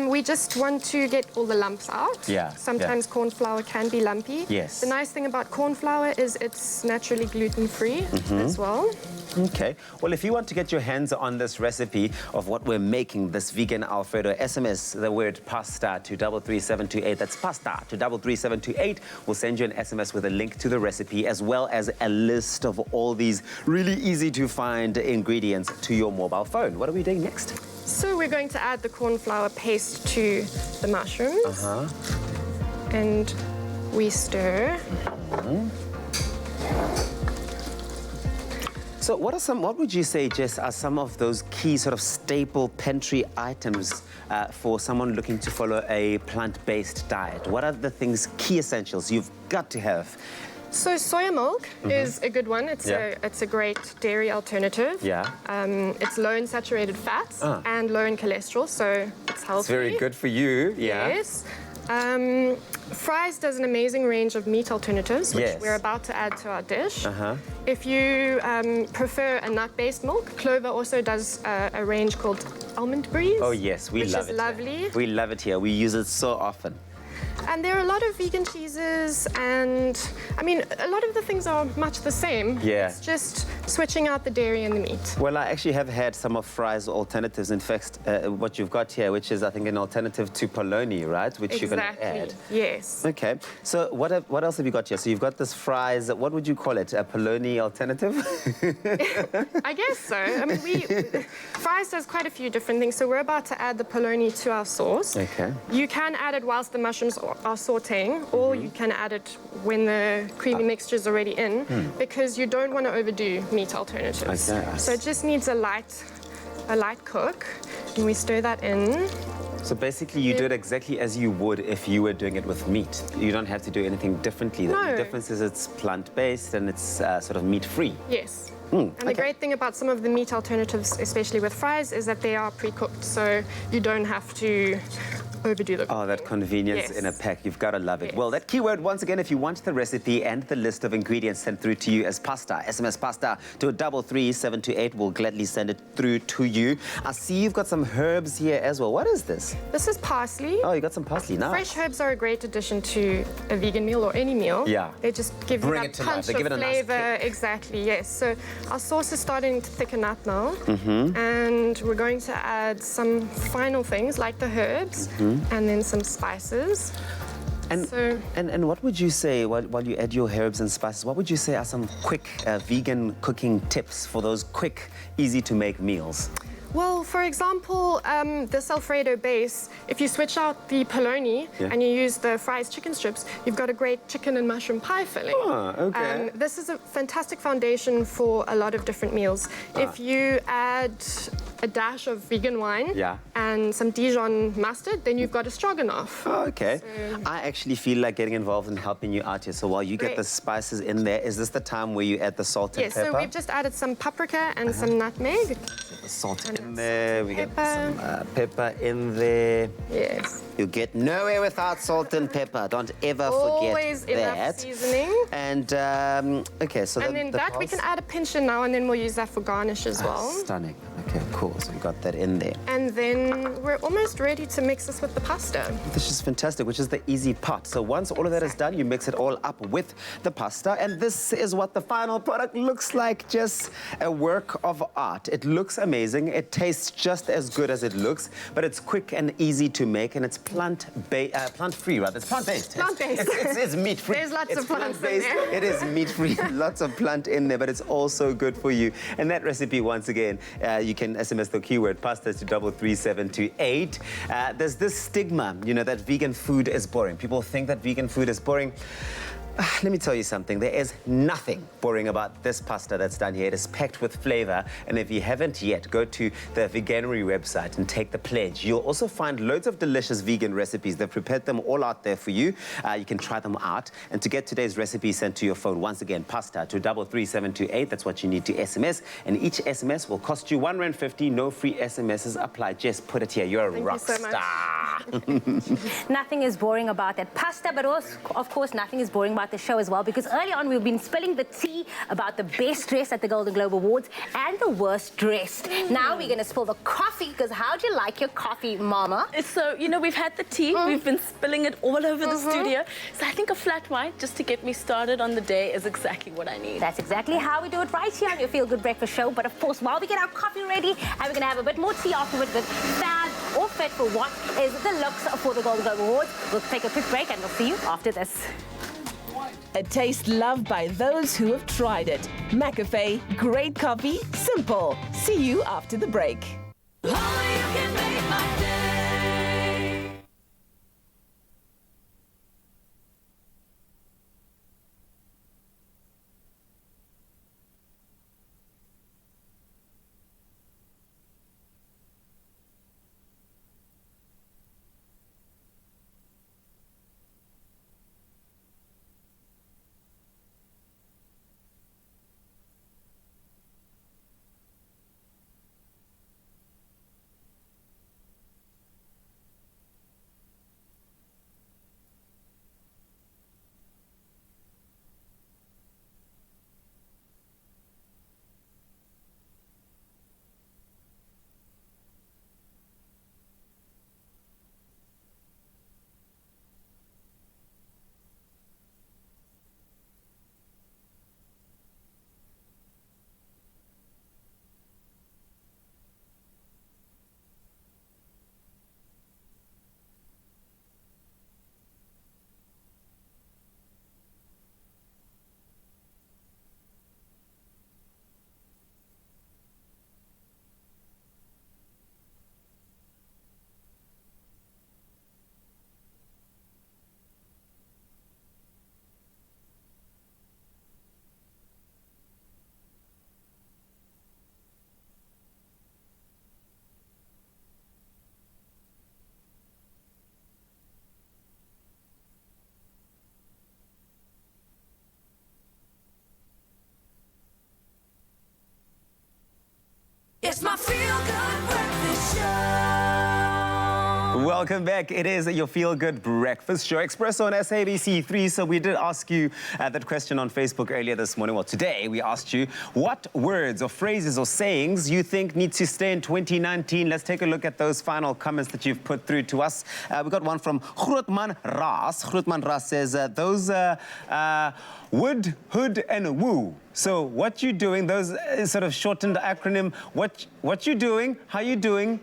We just want to get all the lumps out. Yeah, Sometimes corn flour can be lumpy. Yes. The nice thing about corn flour is it's naturally gluten-free as well. Okay. Well, if you want to get your hands on this recipe of what we're making, this vegan Alfredo, SMS the word pasta to 33728. That's pasta to 33728. We'll send you an SMS with a link to the recipe, as well as a list of all these really easy to find ingredients to your mobile phone. What are we doing next? So we're going to add the corn flour paste to the mushrooms. And we stir. So what would you say, Jess, are some of those key sort of staple pantry items for someone looking to follow a plant-based diet? What are the things, key essentials you've got to have? So soya milk is a good one. It's a great dairy alternative. Yeah. It's low in saturated fats and low in cholesterol, so it's healthy. It's very good for you. Yeah. Yes. Fries does an amazing range of meat alternatives, which we're about to add to our dish. If you prefer a nut-based milk, Clover also does a range called Almond Breeze. Oh yes, we love it. Which is lovely. We love it here. We use it so often. And there are a lot of vegan cheeses, and I mean, a lot of the things are much the same. Yeah. It's just switching out the dairy and the meat. Well, I actually have had some of Fry's alternatives. In fact, what you've got here, which is, I think, an alternative to polony, right? Which you're going to add. Yes. Okay. So what else have you got here? So you've got this Fry's, what would you call it? A polony alternative? I guess so. I mean, Fry's does quite a few different things. So we're about to add the polony to our sauce. Okay. You can add it whilst the mushrooms are sauteing, or you can add it when the creamy mixture is already in, because you don't want to overdo meat alternatives. Okay. So it just needs a light cook, and we stir that in. So basically, you do it exactly as you would if you were doing it with meat. You don't have to do anything differently. No. The difference is it's plant-based and it's sort of meat-free. Yes. And the great thing about some of the meat alternatives, especially with Fry's, is that they are pre-cooked, so you don't have to overdo the cooking. Oh, that convenience in a pack. You've got to love it. Well, that keyword, once again, if you want the recipe and the list of ingredients sent through to you as pasta, SMS pasta to 33728. We'll gladly send it through to you. I see you've got some herbs here as well. What is this? This is parsley. Oh, you got some parsley. Nice. Fresh herbs are a great addition to a vegan meal or any meal. Yeah. They just give you Bring that it to life. punch They of give it a nice flavor. Exactly, yes. So our sauce is starting to thicken up now. And we're going to add some final things like the herbs and then some spices. And what would you say, while you add your herbs and spices, what would you say are some quick vegan cooking tips for those quick, easy-to-make meals? Well, for example, this Alfredo base, if you switch out the polony and you use the Fry's chicken strips, you've got a great chicken and mushroom pie filling. Oh, okay. This is a fantastic foundation for a lot of different meals. If you add a dash of vegan wine and some Dijon mustard, then you've got a stroganoff. Oh, okay. So, I actually feel like getting involved in helping you out here. So while you get the spices in there, is this the time where you add the salt and pepper? Yes, so we've just added some paprika and some nutmeg. The salt in there, we get some pepper in there. Yes. You get nowhere without salt and pepper. Don't ever Always forget that. enough seasoning. And, okay, so and then that we can add a pinch in now, and then we'll use that for garnish as well. Stunning. Okay, cool. So we got that in there. And then we're almost ready to mix this with the pasta. This is fantastic, which is the easy part. So once all of that is done, you mix it all up with the pasta, and this is what the final product looks like. Just a work of art. It looks amazing. It tastes just as good as it looks, but it's quick and easy to make, and it's plant-free, rather. It's plant-based. Plant-based. It's meat-free. There's lots of plants in there. It is meat-free. Lots of plant in there, but it's also good for you. And that recipe, once again, you can SMS the keyword pasta to 33728. There's this stigma, you know, that vegan food is boring. People think that vegan food is boring. Let me tell you something. There is nothing boring about this pasta that's done here. It is packed with flavor. And if you haven't yet, go to the Veganery website and take the pledge. You'll also find loads of delicious vegan recipes. They've prepared them all out there for you. You can try them out. And to get today's recipe sent to your phone, once again, pasta to 33728. That's what you need to SMS. And each SMS will cost you R1.50. No free SMSs apply. Just put it here. You're a rock star. Nothing is boring about that pasta, but also, of course, nothing is boring about the show as well, because early on we've been spilling the tea about the best dressed at the Golden Globe Awards and the worst dressed. Now we're going to spill the coffee, because how'd you like your coffee, Mama? So, you know, we've had the tea, we've been spilling it all over the studio. So I think a flat white, just to get me started on the day, is exactly what I need. That's exactly how we do it right here on your Feel Good Breakfast Show. But of course, while we get our coffee ready, and we're going to have a bit more tea afterwards with Fad or Fit for what is the looks for the Golden Globe Awards. We'll take a quick break and we'll see you after this. A taste loved by those who have tried it. McAfee, great coffee, simple. See you after the break. It's my feel-good breakfast show. Welcome back. It is your feel-good breakfast show, Expresso on SABC3. So we did ask you that question on Facebook earlier this morning. Well, today we asked you what words or phrases or sayings you think need to stay in 2019. Let's take a look at those final comments that you've put through to us. We got one from Grootman Ras. Grootman Ras says, those would, hood, and woo. So what you doing, those sort of shortened acronym, what you doing, how you doing,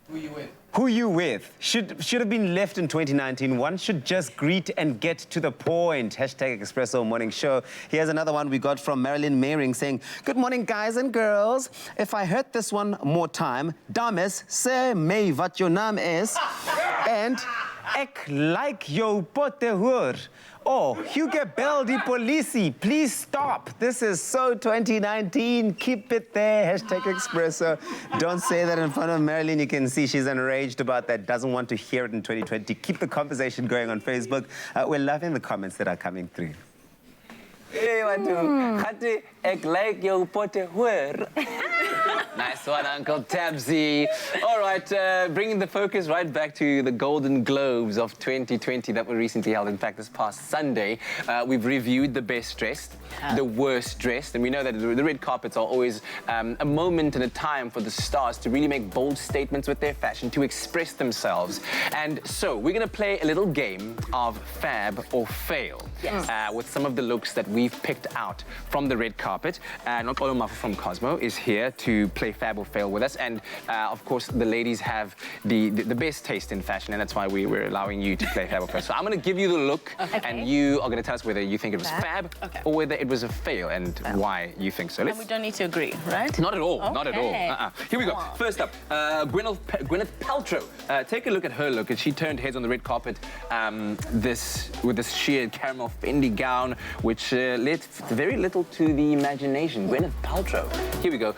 Who you with? who you with should have been left in 2019. One should just greet and get to the point. Hashtag Expresso Morning Show. Here's another one we got from Marilyn Mehring saying, good morning, guys and girls. If I heard this one more time, dames, say me wat your naam is. And ek like jou potte hoor. Oh, Hugo Bell die politie, please stop. This is so 2019. Keep it there. Hashtag Expresso. Don't say that in front of Marilyn. You can see she's enraged about that. Doesn't want to hear it in 2020. Keep the conversation going on Facebook. We're loving the comments that are coming through. Hey, wat doen? Gatti, ek like jou potte hoor. Nice one, Uncle Tabsy. All right, bringing the focus right back to the Golden Globes of 2020 that were recently held. In fact, this past Sunday, we've reviewed the best dressed, the worst dressed, and we know that the red carpets are always a moment and a time for the stars to really make bold statements with their fashion, to express themselves. And so we're going to play a little game of fab or fail. Yes. With some of the looks that we've picked out from the red carpet. Nokolo Mafu from Cosmo is here to play fab or fail with us, and of course the ladies have the best taste in fashion, and that's why we're allowing you to play fab or fail. So I'm going to give you the look, and you are going to tell us whether you think it was fab or whether it was a fail, and why you think so. And we don't need to agree, right? Not at all, not at all. Here we go. First up, Gwyneth Paltrow. Take a look at her look, and she turned heads on the red carpet with this sheer caramel Fendi gown, which left very little to the imagination. Gwyneth Paltrow. Here we go.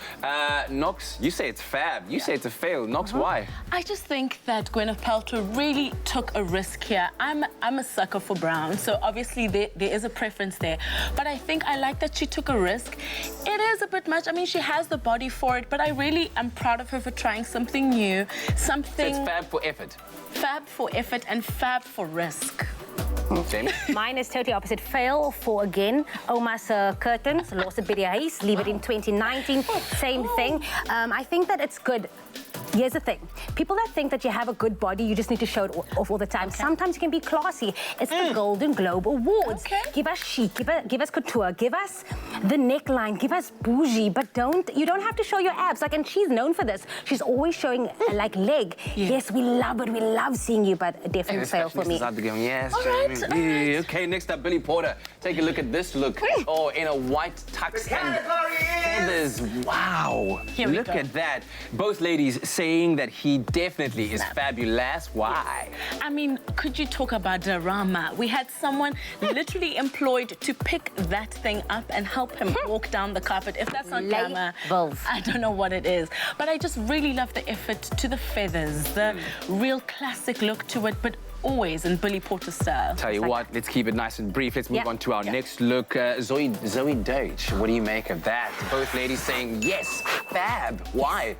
Nox, you say it's fab. You say it's a fail. Nox, why? I just think that Gwyneth Paltrow really took a risk here. I'm a sucker for brown, so obviously there is a preference there. But I think I like that she took a risk. It is a bit much. I mean, she has the body for it, but I really am proud of her for trying something new, something... So it's fab for effort. Fab for effort and fab for risk. Same. Mine is totally opposite. Fail for, again, Oma's curtains, lost it by the house, leave it in 2019, same thing. I think that it's good. Here's the thing. People that think that you have a good body, you just need to show it off all the time. Sometimes you can be classy. It's the Golden Globe Awards. Give us chic, give us couture, give us the neckline, give us bougie, but you don't have to show your abs. Like, and she's known for this. She's always showing like leg. Yes, we love it. We love seeing you, but a definite fail for me. Yes. All right. Okay, next up, Billy Porter. Take a look at this look. Oh, in a white tux and feathers. Wow. Look at that. Both ladies saying that he definitely is fabulous. Why? I mean, could you talk about drama? We had someone literally employed to pick that thing up and help him walk down the carpet. If that's not glamour, I don't know what it is. But I just really love the effort to the feathers, the real classic look to it, but always in Billy Porter style. Tell you what, let's keep it nice and brief. Let's move on to our next look. Zoe Deutsch, what do you make of that? Both ladies saying, yes, fab. Why?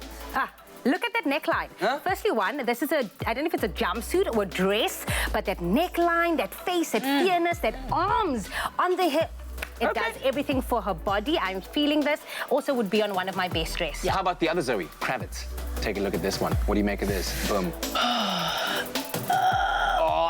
Look at that neckline. Firstly, this is I don't know if it's a jumpsuit or a dress, but that neckline, that face, that fairness, that arms on the hip. It does everything for her body. I'm feeling this. Also would be on one of my best dresses. How about the other Zoe, Kravitz? Take a look at this one. What do you make of this? Boom.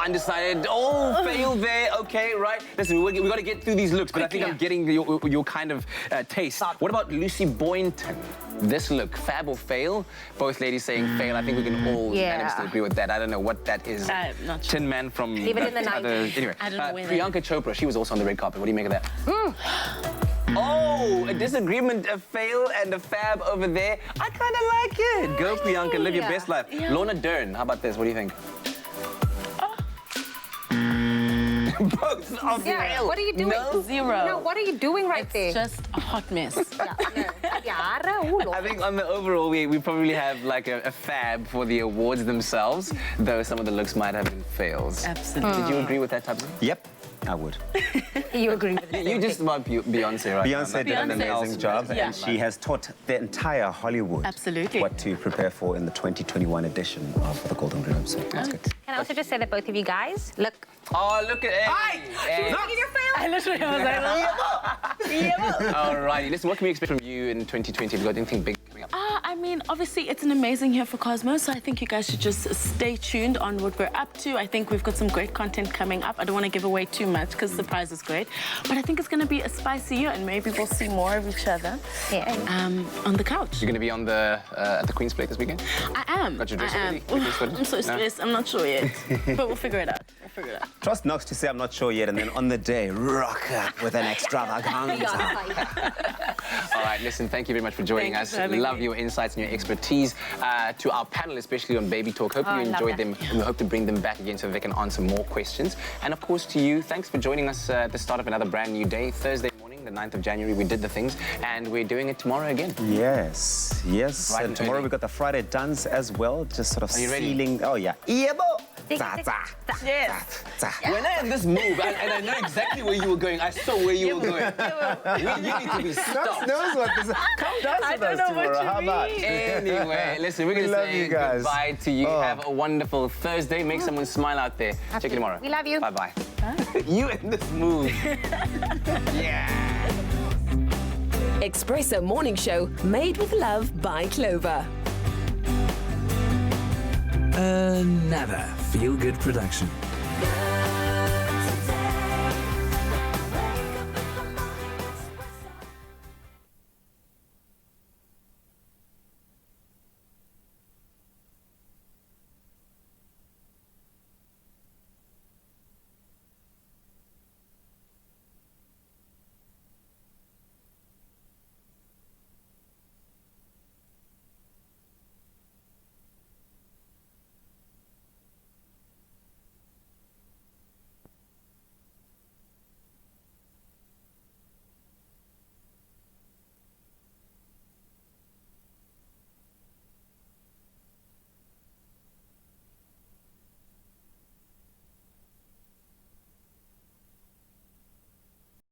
Undecided. Oh, fail there. Okay, right. Listen, we got to get through these looks, but I think I'm getting your kind of taste. What about Lucy Boynton? This look, fab or fail? Both ladies saying fail. I think we can all unanimously agree with that. I don't know what that is. I'm not sure. Tin Man from... Leave it in the night. Anyway, I don't know where Priyanka Chopra, she was also on the red carpet. What do you make of that? Oh, a disagreement, a fail and a fab over there. I kind of like it. Go, Priyanka, live your best life. Lorna Dern, how about this? What do you think? Both of fail. What are you doing? No, zero. No, what are you doing right there? It's just a hot mess. I think on the overall, we probably have like a fab for the awards themselves, though some of the looks might have been fails. Absolutely. Did you agree with that, Tabs? Yep. I would. You agree with it? You just about Beyonce, right? Beyonce did an amazing job, Yeah. and she has taught the entire Hollywood Absolutely. what to prepare for in the 2021 edition of the Golden Globes. So that's good. Can I also just say that both of you guys look. Oh, look at it. Hey. I literally was like, All righty. Listen, what can we expect from you in 2020? Have you got anything big coming up? I mean, obviously, it's an amazing year for Cosmo, so I think you guys should just stay tuned on what we're up to. I think we've got some great content coming up. I don't want to give away too much because the prize is great, but I think it's going to be a spicy year, and maybe we'll see more of each other on the couch. You're going to be on the at the Queen's Plate this weekend? I am. Got your dress I ready? am. I'm so stressed. I'm not sure yet, but we'll figure it out. Trust Knox to say I'm not sure yet, and then on the day, rock up with an extravaganza. All right, listen, thank you very much for joining us. Love your insights and your expertise. To our panel, especially on Baby Talk, hope you enjoyed them, and we hope to bring them back again so they can answer more questions. And of course, to you, thanks for joining us at the start of another brand new day, Thursday morning, the 9th of January. We did the things, and we're doing it tomorrow again. Yes, yes. Right, and tomorrow we've got the Friday dance as well, just sort of sealing. Oh, yeah. Yebo! Yes. When I had this move, and I know exactly where you were going, I saw where you were going. You need to be stopped. Knows what this is. Come dance with us tomorrow. How about? Anyway, listen, we're going to say goodbye to you. Have a wonderful Thursday. Make someone smile out there. Check you tomorrow. We love you. Bye-bye. You in this move. Yeah. Expresso Morning Show, made with love by Clover. Another feel-good production.